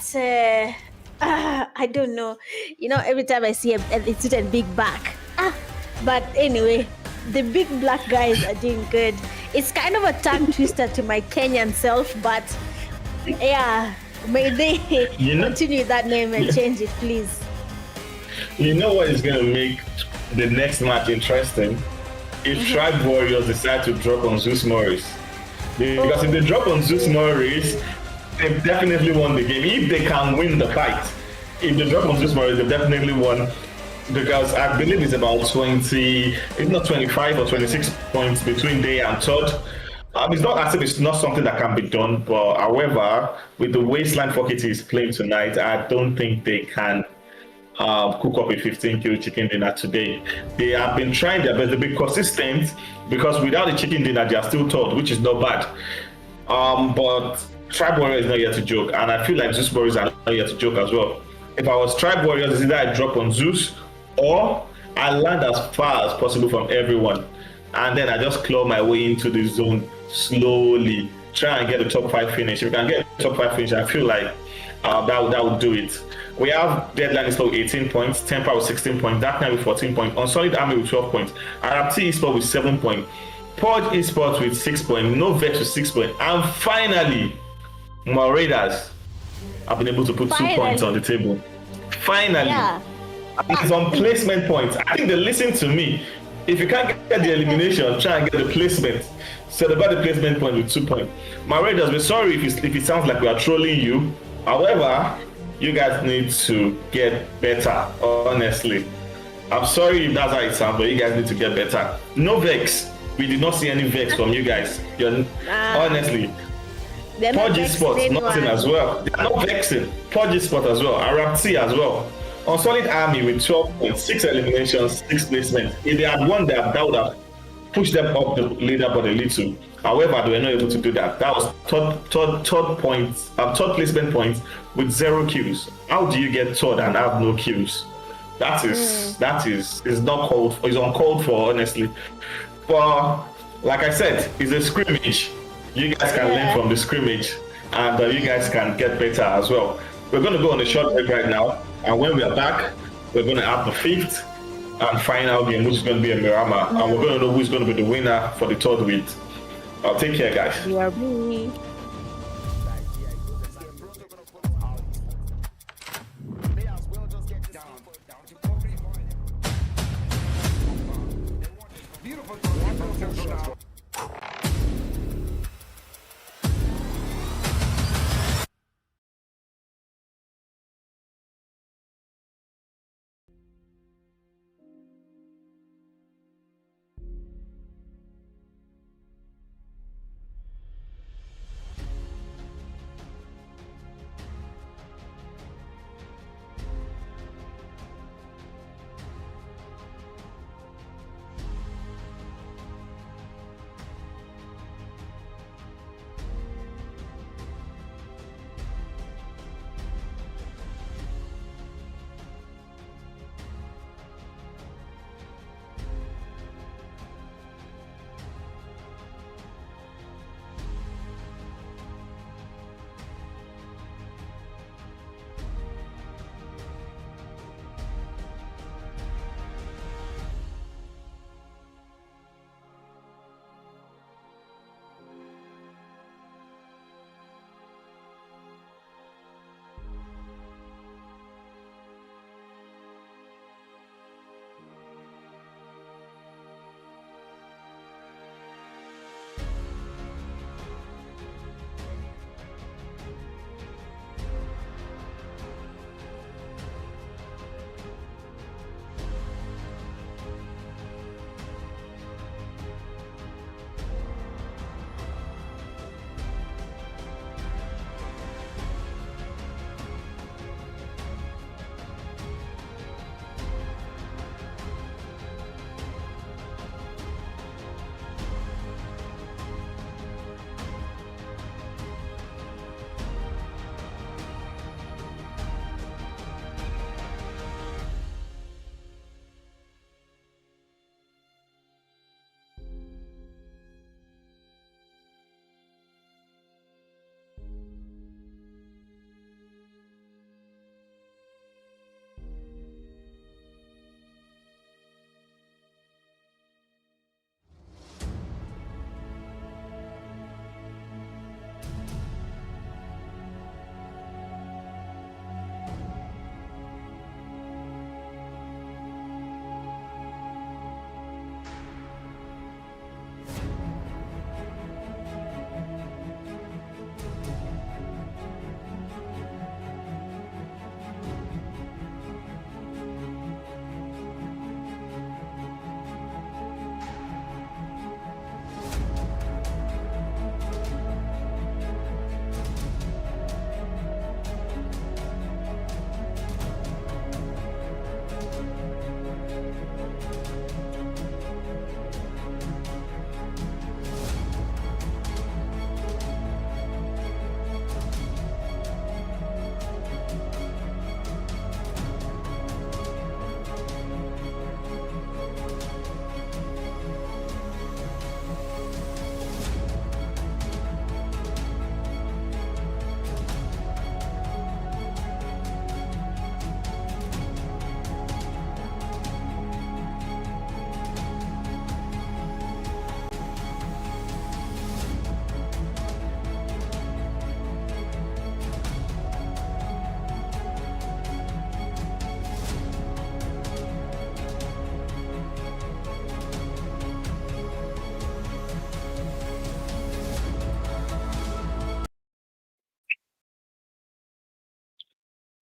I don't know. Every time I see it's a big back. But anyway, the big black guys are doing good. It's kind of a tongue twister to my Kenyan self, but yeah, may they continue that name and change it, please. You know what is going to make the next match interesting? If Tribe Warriors decide to drop on ZEUS MORIS. Because if they drop on ZEUS MORIS, they've definitely won the game. If they can win the fight, if they drop on ZEUS MORIS, they've definitely won. Because I believe it's about 20, if not 25 or 26 points between they and third. It's not as if it's not something that can be done, but however, with the way Slime 4KT is playing tonight, I don't think they can cook up a 15-kill chicken dinner today. They have been trying their best to be consistent, because without the chicken dinner, they are still third, which is not bad. But Tribe Warriors is not here to joke, and I feel like ZEUS Morris are not here to joke as well. If I was Tribe Warriors, it's either I drop on ZEUS or I land as far as possible from everyone, and then I just claw my way into the zone slowly, try and get the top 5 finish. If we can get the top 5 finish, I feel like that would do it. We have Deadline is with 18 points, Temper with 16 points, Dark Knight with 14 points, Unsullied Army with 12 points, Arabti Esports with 7 points, Purge Esports with 6 points, No Vex with 6 points, and finally, Marauders have been able to put 2 points on the table. Finally. Yeah. It's on placement points. I think they listen to me. If you can't get the elimination, try and get the placement. So they got the placement point with 2 points. Marauders, we're sorry if it sounds like we are trolling you. However, you guys need to get better, honestly. I'm sorry if that's how it sounds, but you guys need to get better. No Vex. We did not see any Vex from you guys. Honestly. Purge Esports, nothing as well. They are not vexing. Purge Esports as well. Arabti as well. Unsullied Army with 12 points, 6 eliminations, 6 placements. If they had won that would have pushed them up the leaderboard a little. However, they were not able to do that. That was third placement points with 0 kills. How do you get third and have no kills? That is not called for. It's uncalled for, honestly. But like I said, it's a scrimmage. You guys can learn from the scrimmage, and you guys can get better as well. We're going to go on a short break right now, and when we are back, we're going to have the 5th and final game, which is going to be a Mirama, and we're going to know who's going to be the winner for the 3rd week. Take care, guys. You are me.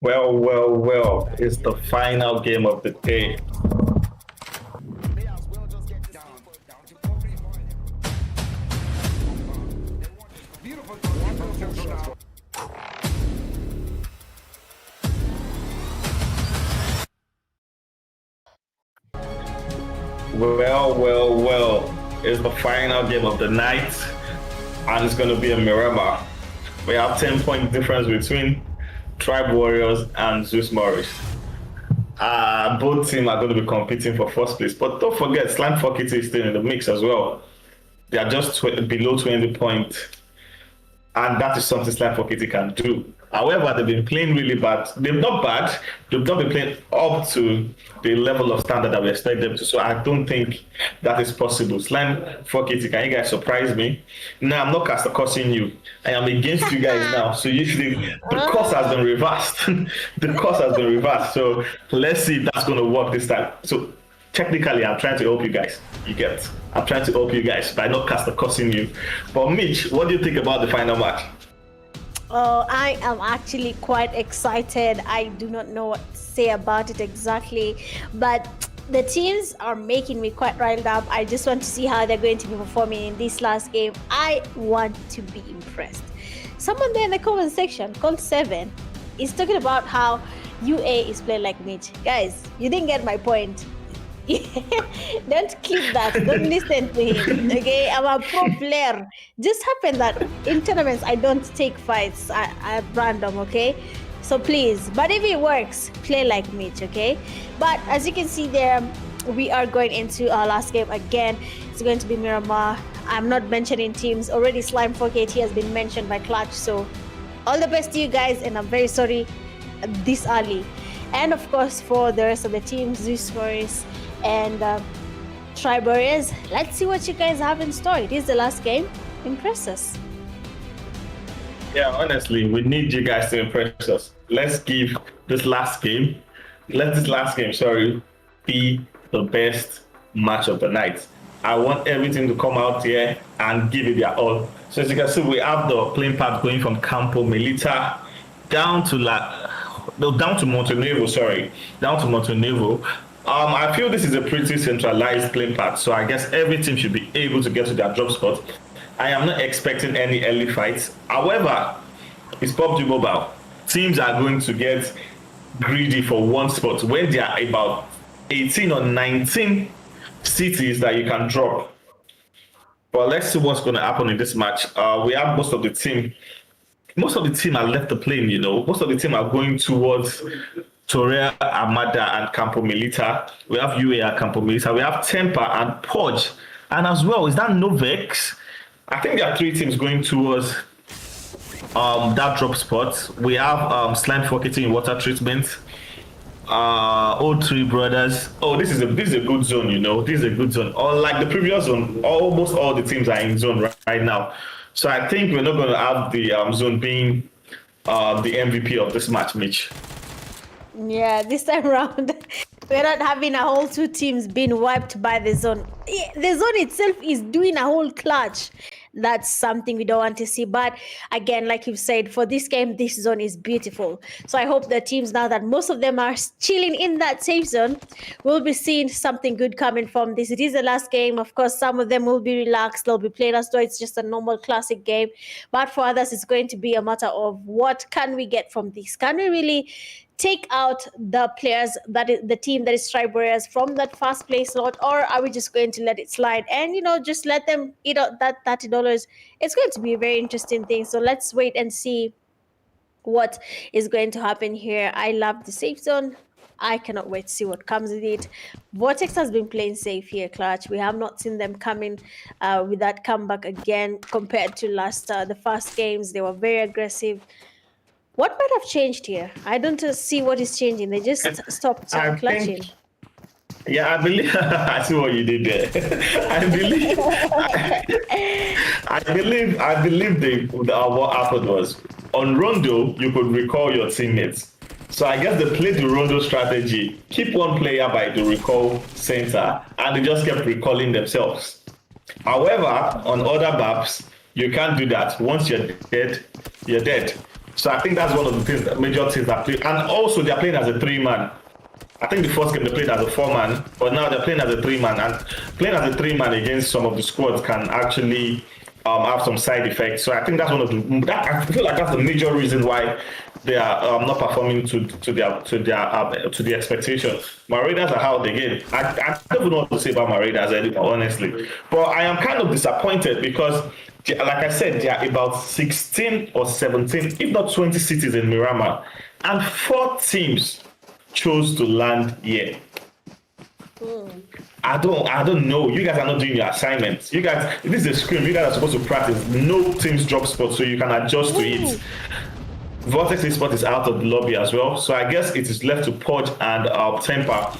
Well, it's the final game of the day. Well, it's the final game of the night, and it's going to be a Miramar. We have 10-point difference between Tribe Warriors and ZEUS MORIS. Both teams are going to be competing for first place, but don't forget, Slime Focket is still in the mix as well. They are just below 20 points, and that is something Slime Focket can do. However, they've been playing really bad. They've not bad. They've not been playing up to the level of standard that we expect them to. So I don't think that is possible. Slime Focket, can you guys surprise me? No, I'm not cursing you. I am against you guys now. So usually the course has been reversed. The course has been reversed. So let's see if that's going to work this time. So technically, I'm trying to help you guys. You get? I'm trying to help you guys by not cursing you. But Mitch, what do you think about the final match? Oh, I am actually quite excited. I do not know what to say about it exactly, but the teams are making me quite riled up. I just want to see how they're going to be performing in this last game. I want to be impressed. Someone there in the comment section called Seven is talking about how UA is playing like Mitch. Guys, you didn't get my point. Don't click that. Don't listen to him. Okay, I'm a pro player. Just happen that in tournaments I don't take fights at random. Okay, so please. But if it works, play like Mitch. Okay. But as you can see there, we are going into our last game again. It's going to be Miramar. I'm not mentioning teams already. Slime 4KT has been mentioned by Clutch. So all the best to you guys, and I'm very sorry this early. And of course for the rest of the teams, ZEUS MORIS and Warriors. Let's see what you guys have in store. It is the last game. Impress us. Yeah, honestly, we need you guys to impress us. Let's give this last game, be the best match of the night. I want everything to come out here and give it their all. So as you can see, we have the playing path going from Campo Melita down to Montenegro. I feel this is a pretty centralized playing path, so I guess every team should be able to get to their drop spot. I am not expecting any early fights. However, it's PUBG Mobile. Teams are going to get greedy for one spot when there are about 18 or 19 cities that you can drop. But let's see what's going to happen in this match. We have most of the team are left the plane, Most of the team are going towards Torreya, Armada, and Campo Melita. We have UA at Campo Melita. We have Temper and Podge. And as well, is that Novex? I think there are 3 teams going towards that drop spot. We have Slime 4KT in water treatment. All 3 brothers. Oh, this is a good zone, This is a good zone. Unlike the previous zone, almost all the teams are in zone right now. So I think we're not going to have the zone being the MVP of this match, Mitch. Yeah, this time around, we're not having a whole 2 teams being wiped by the zone. The zone itself is doing a whole clutch. That's something we don't want to see. But again, like you've said, for this game, this zone is beautiful. So I hope the teams, now that most of them are chilling in that safe zone, will be seeing something good coming from this. It is the last game. Of course, some of them will be relaxed. They'll be playing as though it's just a normal classic game. But for others, it's going to be a matter of what can we get from this? Can we really take out the players, that is the team that is Warriors, from that first place slot, or are we just going to let it slide and just let them eat out that $30? It's going to be a very interesting thing. So let's wait and see what is going to happen here. I love the safe zone. I cannot wait to see what comes with it. VORTEX has been playing safe here, Clutch. We have not seen them coming with that comeback again compared to the first games. They were very aggressive. What might have changed here? I don't see what is changing. They just stopped clutching. I believe I see what you did there. I believe what happened was on Rondo you could recall your teammates. So I guess they played the Rondo strategy: keep one player by the recall center, and they just kept recalling themselves. However, on other maps, you can't do that. Once you're dead, you're dead. So I think that's one of the major things that play. And also they're playing as a 3-man. I think the first game they played as a 4-man, but now they're playing as a 3-man. And playing as a 3-man against some of the squads can actually have some side effects. So I think that's one of the. I feel like that's the major reason why they are not performing to the expectation. MARAUDERS are out again. I don't even know what to say about MARAUDERS anymore, honestly. But I am kind of disappointed because, like I said, there are about 16 or 17, if not 20 cities in Miramar, and 4 teams chose to land here. I don't know. You guys are not doing your assignments. You guys, this is a scrim. You guys are supposed to practice. No teams drop spots, so you can adjust to it. VORTEX Esports is out of the lobby as well, so I guess it is left to Podge and Temper.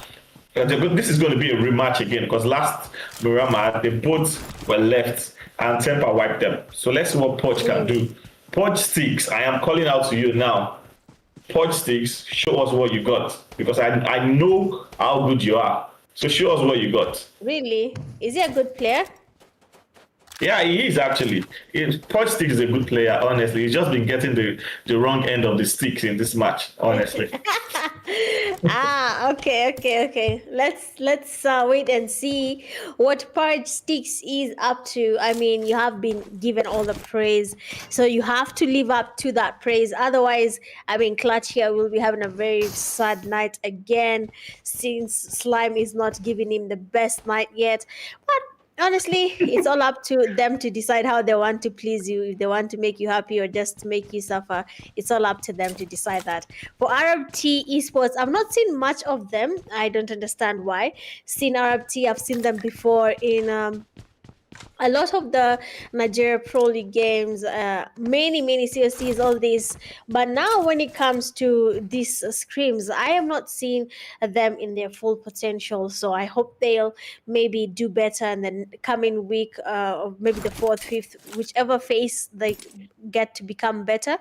This is going to be a rematch again because last Miramar they both were left and Temper wiped them. So let's see what Podge can do. Podge Sticks, I am calling out to you now. Podge Sticks, show us what you got because I know how good you are. So show us what you got. Really? Is he a good player? Yeah, he is actually. Pudge Stick is a good player, honestly. He's just been getting the wrong end of the sticks in this match, honestly. Okay. Let's wait and see what Purge Sticks is up to. I mean, you have been given all the praise, so you have to live up to that praise. Otherwise, I mean, Clutch here will be having a very sad night again, since Slime is not giving him the best night yet. But honestly, it's all up to them to decide how they want to please you. If they want to make you happy or just to make you suffer, it's all up to them to decide that. For Arab T Esports, I've not seen much of them. I don't understand why. Seen Arab T, I've seen them before in a lot of the Nigeria Pro League games, many CSCs, all this. But now, when it comes to these scrims, I have not seen them in their full potential. So I hope they'll maybe do better in the coming week, or maybe the fourth, fifth, whichever phase they get to become better.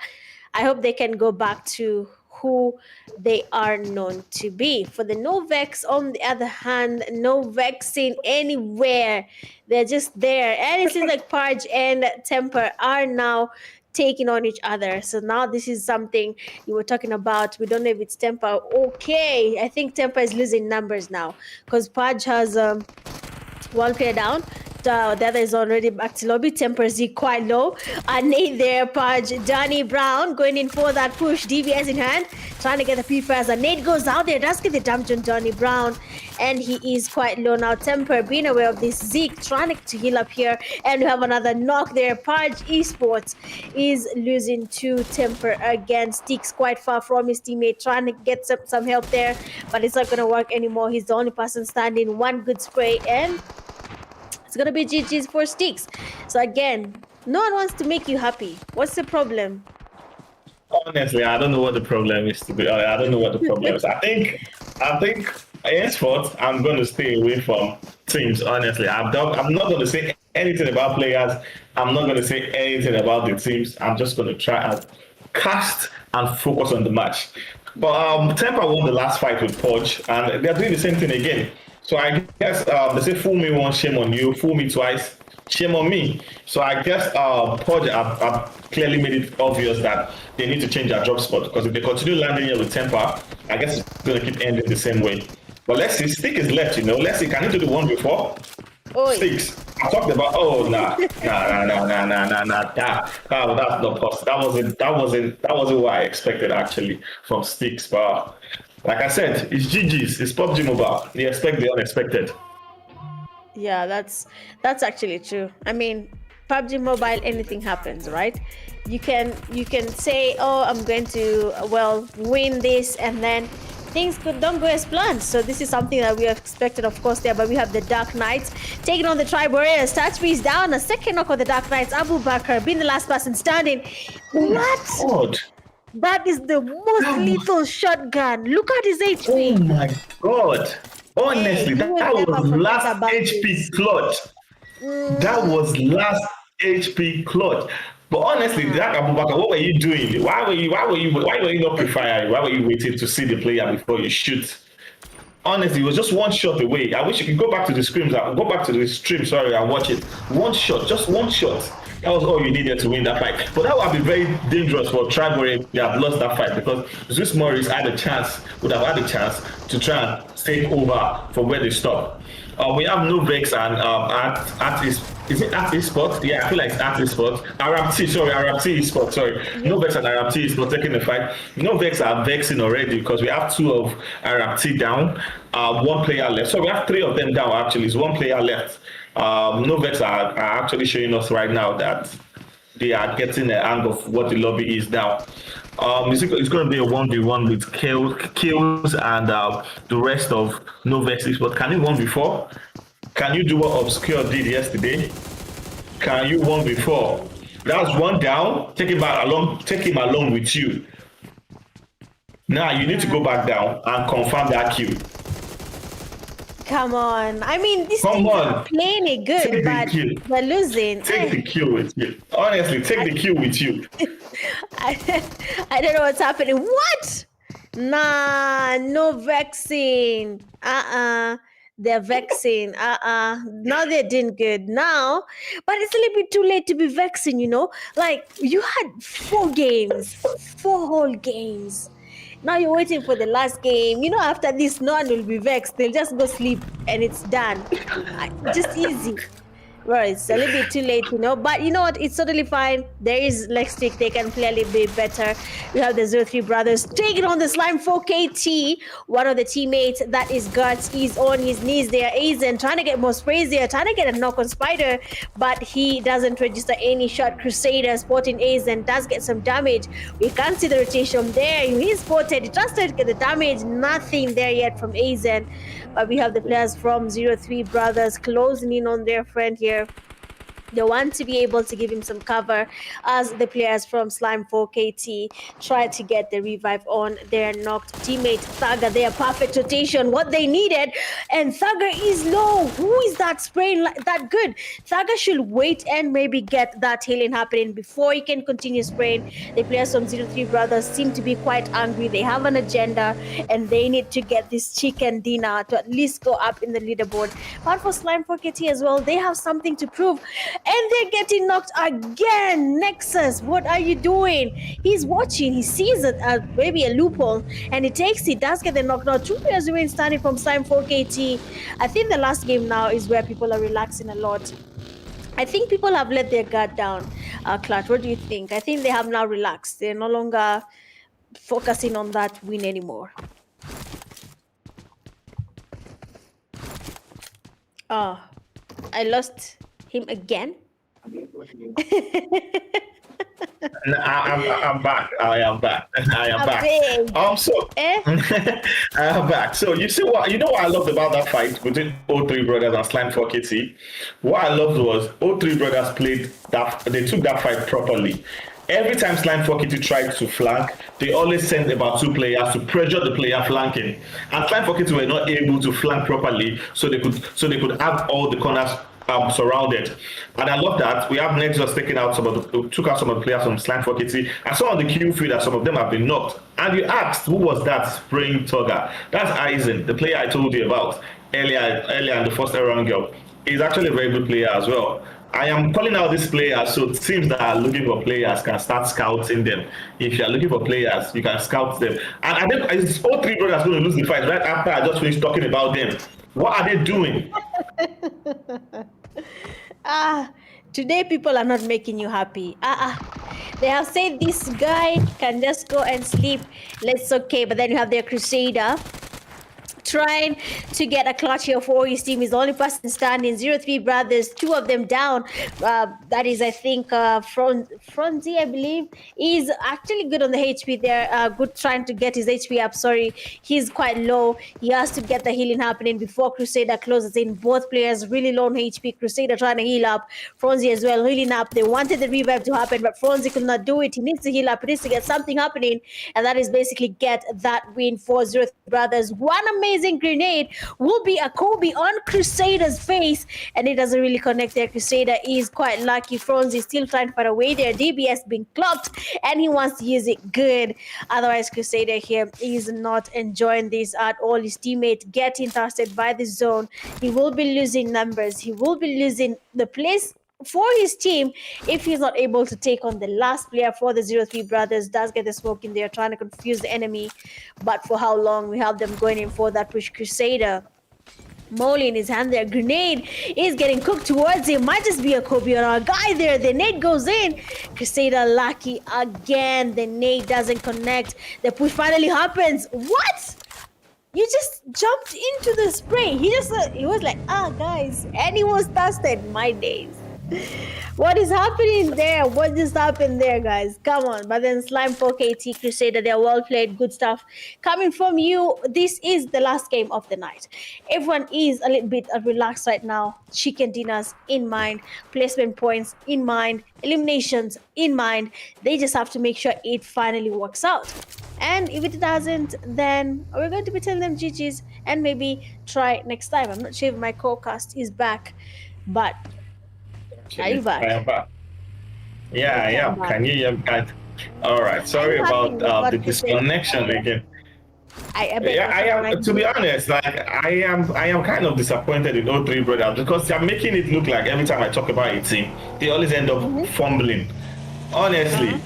I hope they can go back to who they are known to be. For the Novex, on the other hand, no vexing anywhere. They're just there. And it seems like Parge and Temper are now taking on each other. So now this is something you were talking about. We don't know if it's Temper. Okay, I think Temper is losing numbers now because Parge has one player down. The other is already back to lobby. Temper Z quite low. And Nate there, Pudge. Danny Brown going in for that push. DBS in hand, trying to get the P-Fast. And Nate goes out there, does get the damage on Danny Brown. And he is quite low now. Temper being aware of this. Zeke trying to heal up here. And we have another knock there. Pudge Esports is losing to Temper again. Sticks quite far from his teammate, trying to get some help there. But it's not going to work anymore. He's the only person standing. One good spray and it's gonna be GG's for Sticks. So again, no one wants to make you happy. What's the problem? Honestly, I don't know what the problem is. I don't know what the problem is. I think in sports, I'm going to stay away from teams. Honestly, I'm not going to say anything about players. I'm not going to say anything about the teams. I'm just going to try and cast and focus on the match. But Temper won the last fight with Podge, and they're doing the same thing again. So I guess they say fool me once, shame on you. Fool me twice, shame on me. So I guess Podge have clearly made it obvious that they need to change their job spot, because if they continue landing here with Temper, I guess it's going to keep ending the same way. But let's see, Stick is left, Let's see, can he do the one before? Sticks. I talked about, nah. That's not possible. That wasn't what I expected actually from Sticks, but like I said, it's GG's, it's PUBG Mobile. They expect the unexpected. Yeah, that's actually true. I mean, PUBG Mobile, anything happens, right? You can say, oh, I'm going to win this, and then things don't go as planned. So this is something that we have expected, of course, there. But we have the Dark Knights taking on the Tribe Warriors. Touchby is down. A second knock on the Dark Knights. Abu Bakr being the last person standing. What? God. That is the most lethal shotgun. Look at his HP. Oh my God. Honestly, that was last HP clutch. That was last HP clutch. But honestly, that Abu Bakr, what were you doing? Why were you not prefiring? Why were you waiting to see the player before you shoot? Honestly, it was just one shot away. I wish you could go back to the scrims, go back to the stream, and watch it. One shot, just one shot. That was all you needed to win that fight. But that would have been very dangerous for Tribe where they have lost that fight, because ZEUS MORIS would have had a chance to try and take over from where they stopped. We have Novex and is it Esports? Yeah, I feel like it's Esports. Arab T Esports, sorry. Novex and Arab T Esports taking the fight. Novex are vexing already because we have two of Arab T down, one player left. So we have three of them down actually, it's one player left. Novex are actually showing us right now that they are getting the hang of what the lobby is now. It's going to be a 1v1 with kills and the rest of Novex. But can you 1v4? Can you do what Obscure did yesterday? Can you 1v4? That's one down. Take him along with you. Now you need to go back down and confirm that kill. Come on. I mean, these teams are playing it good, but they're losing. Take the kill with you. Honestly, take the kill with you. I don't know what's happening. What? Nah, no vaccine. They're vexing. Now they're doing good now, but it's a little bit too late to be vexing. Like you had 4 games, 4 whole games. Now you're waiting for the last game. After this, no one will be vexed. They'll just go sleep and it's done. Just easy. Well, it's a little bit too late, but you know what? It's totally fine. There is next week. They can play a little bit better. We have the 03 brothers taking on the Slime 4KT. One of the teammates, that is Guts, is on his knees there. Aizen trying to get more sprays there, trying to get a knock on Spider, but he doesn't register any shot. Crusader spotting Aizen does get some damage. We can't see the rotation there. He's spotted. He tries to get the damage. Nothing there yet from Aizen. But we have the players from 03 brothers closing in on their friend here. They want to be able to give him some cover as the players from Slime 4KT try to get the revive on their knocked teammate Thaga. Their perfect rotation, what they needed, and Thaga is low. Who is that spraying that good? Thaga should wait and maybe get that healing happening before he can continue spraying. The players from 03 brothers seem to be quite angry. They have an agenda and they need to get this chicken dinner to at least go up in the leaderboard. But for Slime 4KT as well, they have something to prove. And they're getting knocked again. Nexus, what are you doing? He's watching. He sees maybe a loophole, and he takes it. Does get the knockdown. 2 players remain standing from Slime 4KT. I think the last game now is where people are relaxing a lot. I think people have let their guard down. Clutch, what do you think? I think they have now relaxed. They're no longer focusing on that win anymore. Oh, I lost him again. I'm back. I am back. I am I am back. So you see what I loved about that fight between 03 brothers and Slime 4KT? What I loved was 03 brothers played that, they took that fight properly. Every time Slime 4KT tried to flank, they always sent about 2 players to pressure the player flanking. And Slime 4KT were not able to flank properly, so they could have all the corners surrounded. And I love that. We have Nexus taking out took out some of the players from Slime 4KT. I saw on the Q feed that some of them have been knocked. And you asked, who was that spraying Togger? That's Aizen, the player I told you about earlier in the first round girl. He's actually a very good player as well. I am calling out these players, so teams that are looking for players can start scouting them. If you are looking for players, you can scout them. And I think it's all 3 brothers going to lose the fight right after I just finished talking about them. What are they doing? Today people are not making you happy. They have said this guy can just go and sleep. That's okay, but then you have their Crusader trying to get a clutch here for his team. He's the only person standing. 03 brothers, 2 of them down. That is, I think, Fronzy, I believe, is actually good on the HP there. Good trying to get his HP up. Sorry, he's quite low. He has to get the healing happening before Crusader closes in. Both players really low on HP. Crusader trying to heal up. Fronzy as well, healing up. They wanted the revive to happen, but Fronzy could not do it. He needs to heal up. He needs to get something happening, and that is basically get that win for 03 brothers. One amazing grenade will be a Kobe on Crusader's face, and it doesn't really connect there. Crusader is quite lucky. Fronzy is still trying to find a way there. DBS being clocked, and he wants to use it good. Otherwise, Crusader here is not enjoying this at all. His teammate getting tested by the zone. He will be losing numbers. He will be losing the place for his team if he's not able to take on the last player for the 03 brothers. Does get the smoke in there, trying to confuse the enemy, but for how long? We have them going in for that push. Crusader Molly in his hand there. Grenade is getting cooked towards him. Might just be a Kobe or a guy there. The nade goes in. Crusader lucky again. The nade doesn't connect. The push finally happens. What? You just jumped into the spray. He was like, guys, and he was tested. My days. What is happening there? What just happened there, guys? Come on. But then Slime 4KT Crusader, they're well played. Good stuff coming from you. This is the last game of the night. Everyone is a little bit relaxed right now. Chicken dinners in mind, placement points in mind, eliminations in mind. They just have to make sure it finally works out. And if it doesn't, then we're going to be telling them GG's and maybe try next time. I'm not sure if my co-cast is back, but are you back? I am back. Yeah, I am. Can you hear me? All right. Sorry about the disconnection again. I bet Yeah, that's I what am. To be honest, like I am kind of disappointed in all three brothers because they're making it look like every time I talk about a team, they always end up Mm-hmm. fumbling. Honestly, Uh-huh.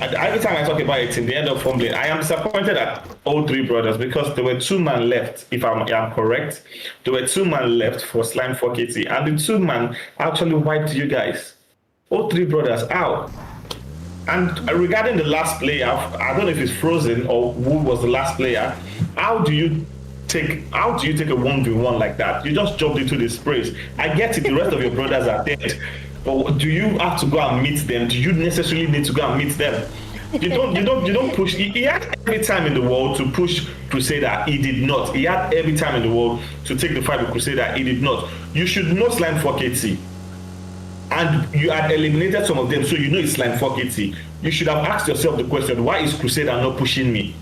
and every time I talk about a team, they end up fumbling. I am disappointed at all three brothers because there were two-man left. If I'm correct, there were two-man left for Slime 4KT, and the two-man actually wiped you guys. All three brothers out. And regarding the last player, I don't know if it's Frozen or who was the last player. How do you take a 1v1 like that? You just jumped into the sprays. I get it, the rest of your brothers are dead. But do you have to go and meet them? Do you necessarily need to go and meet them? You don't push. He had every time in the world to push Crusader. He did not. He had every time in the world to take the fight with Crusader. He did not. You should know Slime 4KT. And you had eliminated some of them, so you know it's Slime 4KT. You should have asked yourself the question, why is Crusader not pushing me?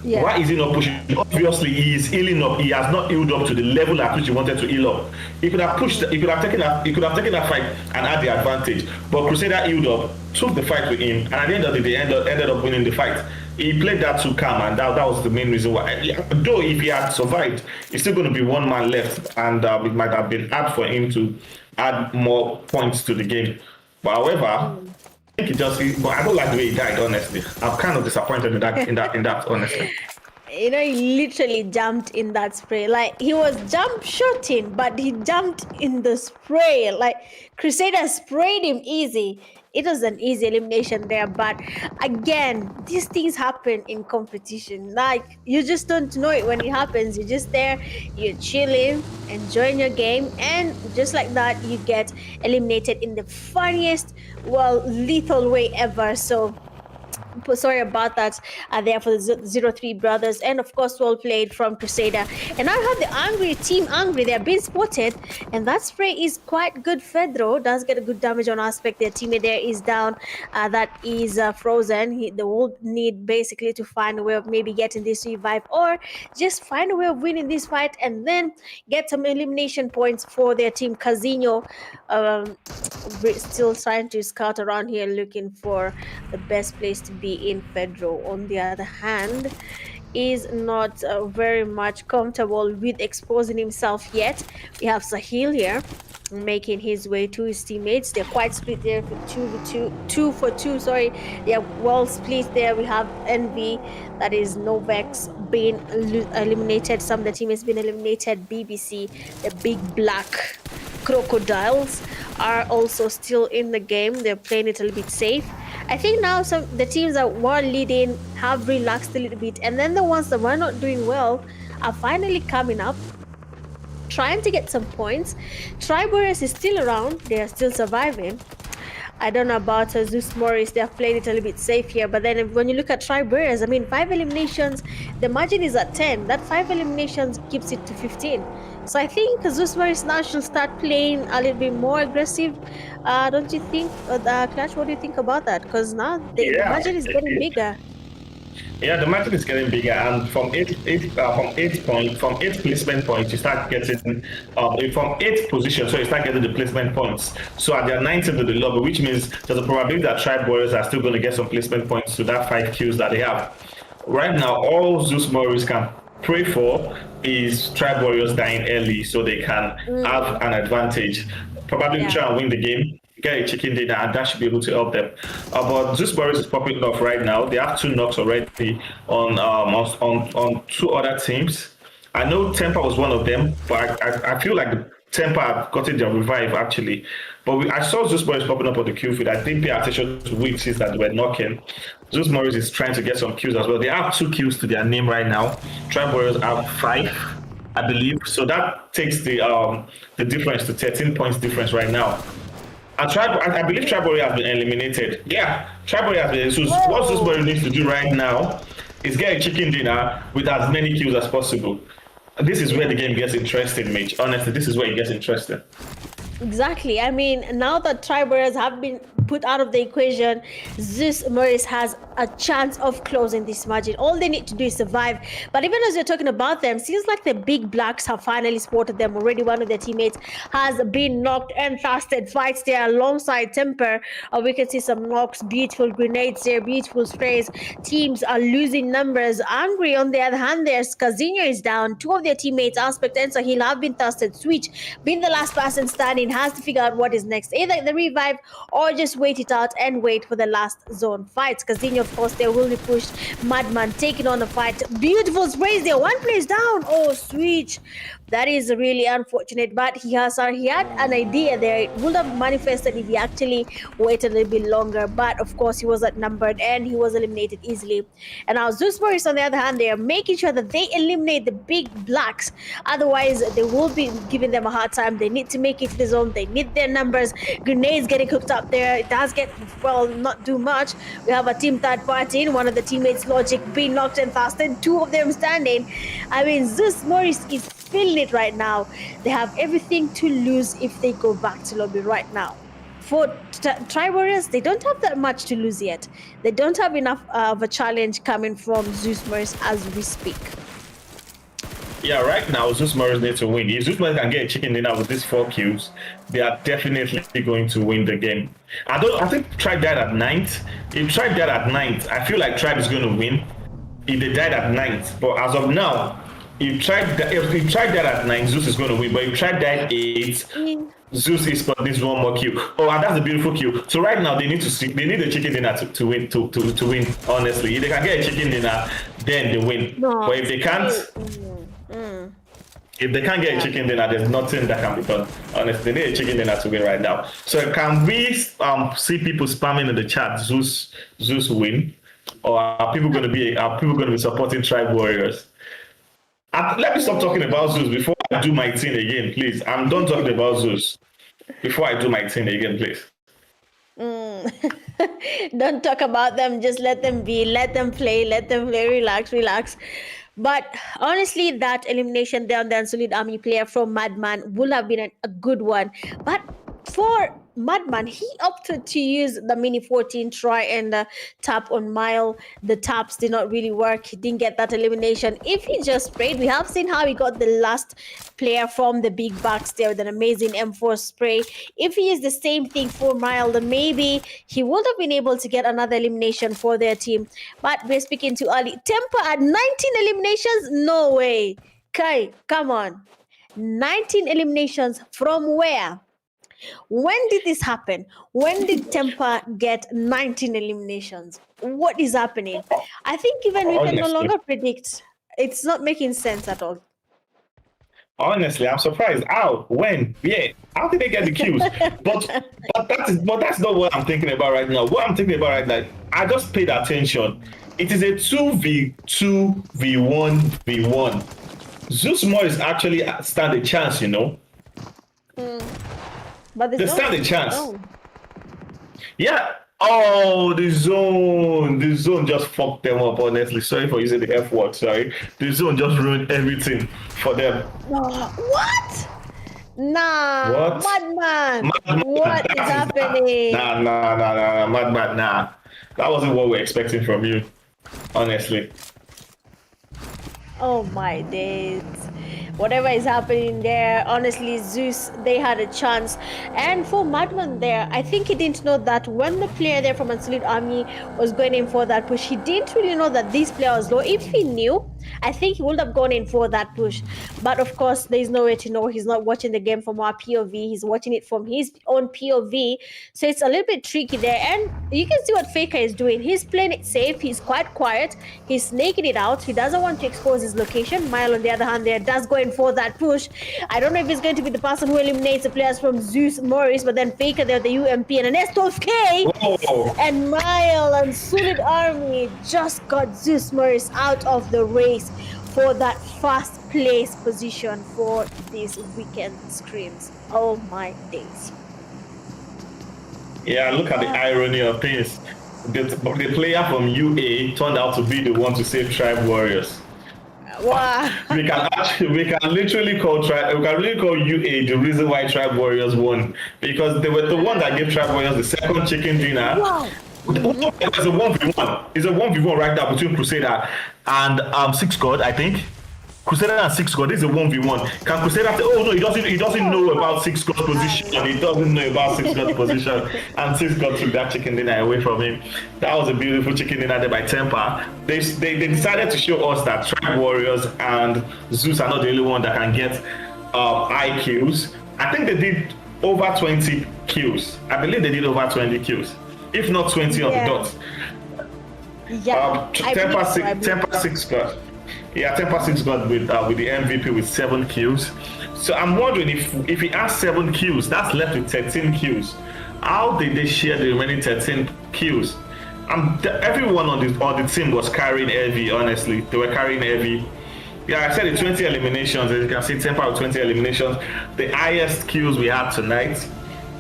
Yeah. Why is he not pushing? Obviously, he is healing up. He has not healed up to the level at which he wanted to heal up. He could have pushed. He could have taken that fight and had the advantage. But Crusader healed up, took the fight with him, and at the end of the day, ended up winning the fight. He played that too calm, and that was the main reason why. Though if he had survived, it's still going to be one man left, and it might have been hard for him to add more points to the game. But however, I think it just. But I don't like the way he died. Honestly, I'm kind of disappointed in that. Honestly. You know, he literally jumped in that spray. Like, he was jump shooting, but he jumped in the spray. Like, Crusader sprayed him easy. It was an easy elimination there. But again, these things happen in competition. Like, you just don't know it when it happens. You're just there, you're chilling, enjoying your game, and just like that, you get eliminated in the funniest, well, lethal way ever. So sorry about that there for the 03 brothers, and of course well played from Crusader. And I have the angry team angry. They're being spotted, and that spray is quite good. Fedro does get a good damage on aspect. Their teammate there is down. That is Frozen. They will need basically to find a way of maybe getting this revive, or just find a way of winning this fight and then get some elimination points for their team. Casino still trying to scout around here looking for the best place to be in. Pedro, on the other hand, is not very much comfortable with exposing himself yet. We have Sahil here making his way to his teammates. They're quite split there for two for two. Sorry, they're well split there. We have Envy, that is Novex, being eliminated. Some of the teammates been eliminated. BBC, the big black crocodiles, are also still in the game. They're playing it a little bit safe. I think now the teams that were leading have relaxed a little bit, and then the ones that were not doing well are finally coming up, trying to get some points. Tribe Warriors is still around. They are still surviving. I don't know about ZEUS MORIS. They have played it a little bit safe here. But then when you look at Tribe Warriors, I mean, 5 eliminations, the margin is at 10. That 5 eliminations keeps it to 15. So I think ZEUS MORIS now should start playing a little bit more aggressive. Don't you think, Clash? What do you think about that? Because now the margin is getting bigger. Yeah, the margin is getting bigger, and from eighth placement points, you start getting from 8th position, so you start getting the placement points. So at their 9th into the lobby, which means there's a probability that Tribe Warriors are still going to get some placement points to that 5 kills that they have. Right now, all ZEUS MORIS can pray for is Tribe Warriors dying early, so they can have an advantage. Probably try and win the game, get a chicken dinner, and that should be able to help them. But ZEUS MORIS is popping off right now. They have 2 knocks already on 2 other teams. I know Temper was one of them, but I feel like the Temper have gotten their revive actually. But I saw ZEUS MORIS popping up on the kill feed. I didn't pay attention to which is that they were knocking. ZEUS MORIS is trying to get some kills as well. They have 2 kills to their name right now. Tribe Warriors have 5. I believe. So that takes the difference to 13 points difference right now. And I believe Tribe Warrior has been eliminated. Yeah, Tribe Warrior has been. So what ZEUS MORIS needs to do right now is get a chicken dinner with as many kills as possible. This is where the game gets interesting, Mitch. Honestly, this is where it gets interesting. Exactly. I mean, now that Tribers have been put out of the equation, ZEUS MORIS has a chance of closing this margin. All they need to do is survive. But even as you're talking about them, seems like the big blacks have finally spotted them already. One of their teammates has been knocked and fasted. Fights there alongside Temper. We can see some knocks, beautiful grenades there, beautiful sprays. Teams are losing numbers. Angry, on the other hand, there's Kazinho is down. Two of their teammates, Aspect and Sahil, have been tested. Switch, being the last person standing, has to figure out what is next. Either the revive or just wait it out and wait for the last zone fights. Kazinho, of course, they will be pushed. Madman taking on the fight. Beautiful sprays there. One plays down. Oh, Switch. That is really unfortunate, but he had an idea there. It would have manifested if he actually waited a little bit longer, but of course he was outnumbered and he was eliminated easily. And now ZEUS MORIS, on the other hand, they are making sure that they eliminate the big blacks. Otherwise, they will be giving them a hard time. They need to make it to the zone. They need their numbers. Grenades getting cooked up there. It does get, well, not do much. We have a team third party. One of the teammates, Logic, being knocked and fasted. Two of them standing. I mean, ZEUS MORIS is feeling it right now. They have everything to lose if they go back to lobby right now. For Tri-Warriors, they don't have that much to lose yet. They don't have enough of a challenge coming from ZEUS MORIS as we speak. Yeah, right now, ZEUS MORIS need to win. If ZEUS MORIS can get a chicken dinner with these 4 kills, they are definitely going to win the game. I think Tribe died at 9th. If Tribe died at 9th, I feel like Tribe is going to win if they died at 9th. But as of now, if Tribe died at 9, ZEUS is going to win. But if Tribe died 8, ZEUS Esports needs 1 more kill. Oh, and that's a beautiful kill. So right now they need a chicken dinner to win. To win. Honestly, if they can get a chicken dinner, then they win. No. But if they can't, if they can't get a chicken dinner, there's nothing that can be done. Honestly, they need a chicken dinner to win right now. So can we see people spamming in the chat? ZEUS win, or are people going to be supporting Tribe Warriors? Let me stop talking about ZEUS before I do my thing again, please. I'm done talking about ZEUS before I do my thing again, please. Don't talk about them. Just let them be. Let them play. Relax. But honestly, that elimination there on the Unsullied Army player from Madman would have been a good one. But for Madman, he opted to use the mini 14 try and tap on Mile. The taps did not really work. He didn't get that elimination. If he just sprayed, we have seen how he got the last player from the big backs there with an amazing M4 spray. If he is the same thing for Mile, then maybe he would have been able to get another elimination for their team. But we're speaking too early. Temper at 19 eliminations? No way. Kai, come on. 19 eliminations from where? When did this happen? When did Temper get 19 eliminations? What is happening? I think even we can no longer predict. It's not making sense at all. Honestly, I'm surprised. How? When? Yeah. How did they get the kills? but that's not what I'm thinking about right now. What I'm thinking about right now, I just paid attention. It is a 2v2 v1 v1. ZEUS MORIS actually stand a chance, you know. But they stand a chance. Oh. Yeah. Oh, the zone just fucked them up. Honestly, sorry for using the F word. Sorry, the zone just ruined everything for them. What? Nah. What? Madman. What is happening? Nah, Madman. Nah, that wasn't what we're expecting from you. Honestly. Oh my days. Whatever is happening there, honestly, ZEUS, they had a chance. And for Madman there, I think he didn't know that when the player there from Unsullied Army was going in for that push, he didn't really know that this player was low. If he knew, I think he would have gone in for that push. But of course, there's no way to know. He's not watching the game from our POV. He's watching it from his own POV. So it's a little bit tricky there. And you can see what Faker is doing. He's playing it safe. He's quite quiet. He's snaking it out. He doesn't want to expose his location. Mile, on the other hand, there does go in for that push. I don't know if he's going to be the person who eliminates the players from ZEUS MORIS, but then Faker there, the UMP, and an S12K. Whoa. And Mile and Unsullied Army just got ZEUS MORIS out of the race for that first place position for this weekend scrims. Oh my days. Yeah, look at the irony of things. The player from UA turned out to be the one to save Tribe Warriors. Wow. We can literally call UA the reason why Tribe Warriors won, because they were the one that gave Tribe Warriors the second chicken dinner. Wow. It's a 1v1. It's a 1v1 right now between Crusader and Six God, I think. Crusader and Six God. This is a 1v1. Can Crusader say, oh no, he doesn't know about Six God's position. He doesn't know about Six God's position. And Six God took that chicken dinner away from him. That was a beautiful chicken dinner there by Temper. They decided to show us that Tribe Warriors and ZEUS are not the only one that can get high kills. I think they did over 20 kills. I believe they did over 20 kills. If not 20 on the dot. Yeah. Temper Six God. Yeah, Temper Six God with the MVP with 7 kills. So I'm wondering if he has 7 kills, that's left with 13 kills. How did they share the remaining 13 kills? Everyone on the team was carrying heavy. Honestly, they were carrying heavy. Yeah, I said the 20 eliminations. As you can see, Temper with 20 eliminations, the highest kills we had tonight.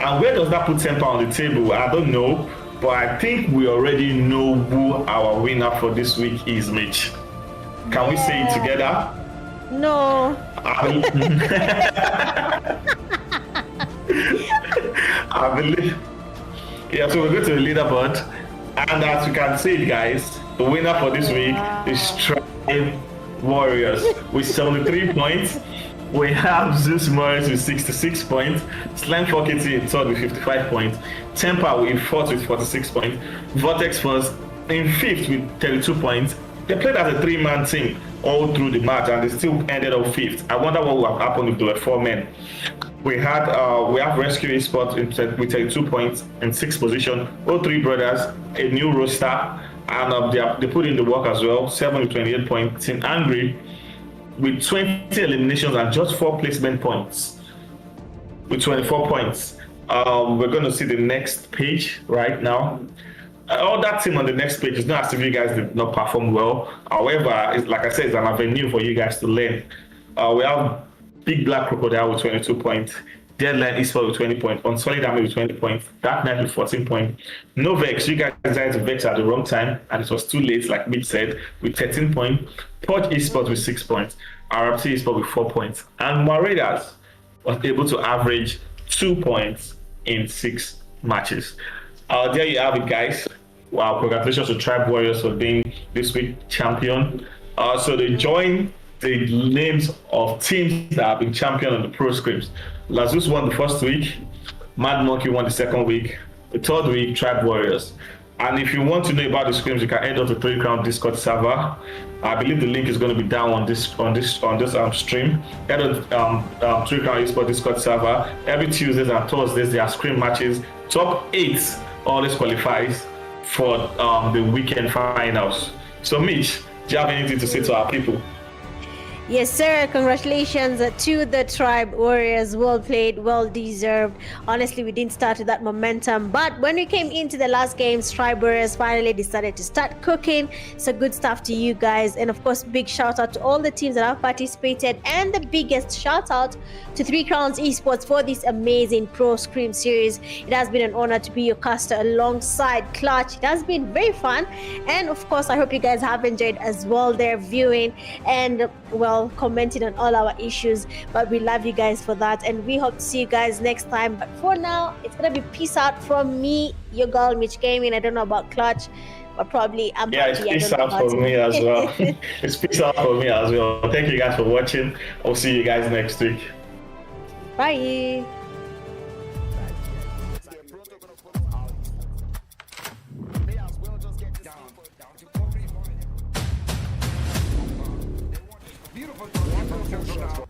And where does that put Temper on the table? I don't know, but I think we already know who our winner for this week is, Mitch. Can we say it together? No. I believe. Yeah, so we're going to the leaderboard. And as we can see it, guys, the winner for this week is Tribe Warriors with 73 points. We have ZEUS MORIS with 66 points, Slime Fockety in third with 55 points, Temper in fourth with 46 points, VORTEX was in fifth with 32 points. They played as a 3-man team all through the match and they still ended up fifth. I wonder what would have happened if there were 4 men. We have Rescue Esports with 32 points in 6th position. All 3 brothers, a new roster, and they put in the work as well. 7 with 28 points. Team Angry with 20 eliminations and just 4 placement points with 24 points. We're going to see the next page right now. All that team on the next page is not as if you guys did not perform well. However, it's, like I said, it's an avenue for you guys to learn. We have Big Black Crocodile with 22 points, Deadline Esports with 20 points, UNSULLIED ARMY with 20 points, Dark Knight with 14 points. No Vex, you guys decided to Vex at the wrong time, and it was too late, like Mitch said, with 13 points. Purge Esports with 6 points, RFT Esports with 4 points, and MARAUDERS was able to average 2 points in 6 matches. There you have it, guys. Wow, congratulations to Tribe Warriors for being this week champion. So they join the names of teams that have been champion on the Pro Scrims. ZEUS won the first week, Mad Monkey won the second week, the third week, Tribe Warriors. And if you want to know about the Scrims, you can head up to 3 Crown Discord server. I believe the link is going to be down on this stream. Head on 3 Crown Esports Discord server. Every Tuesdays and Thursdays there are Scrim matches. Top 8 always qualifies for the weekend finals. So Mitch, do you have anything to say to our people? Yes, sir. Congratulations to the Tribe Warriors. Well played, well deserved. Honestly, we didn't start with that momentum, but when we came into the last games, Tribe Warriors finally decided to start cooking. So good stuff to you guys. And of course, big shout out to all the teams that have participated, and the biggest shout out to 3 Crowns Esports for this amazing Pro Scrim series. It has been an honor to be your caster alongside Clutch. It has been very fun. And of course, I hope you guys have enjoyed as well their viewing and, well, commenting on all our issues. But we love you guys for that, and we hope to see you guys next time. But for now, it's gonna be peace out from me, your girl Mitch Gaming. I don't know about Clutch, but probably I'm it's peace out for me as well. It's peace out for me as well. Thank you guys for watching. I'll see you guys next week. Bye. Beautiful.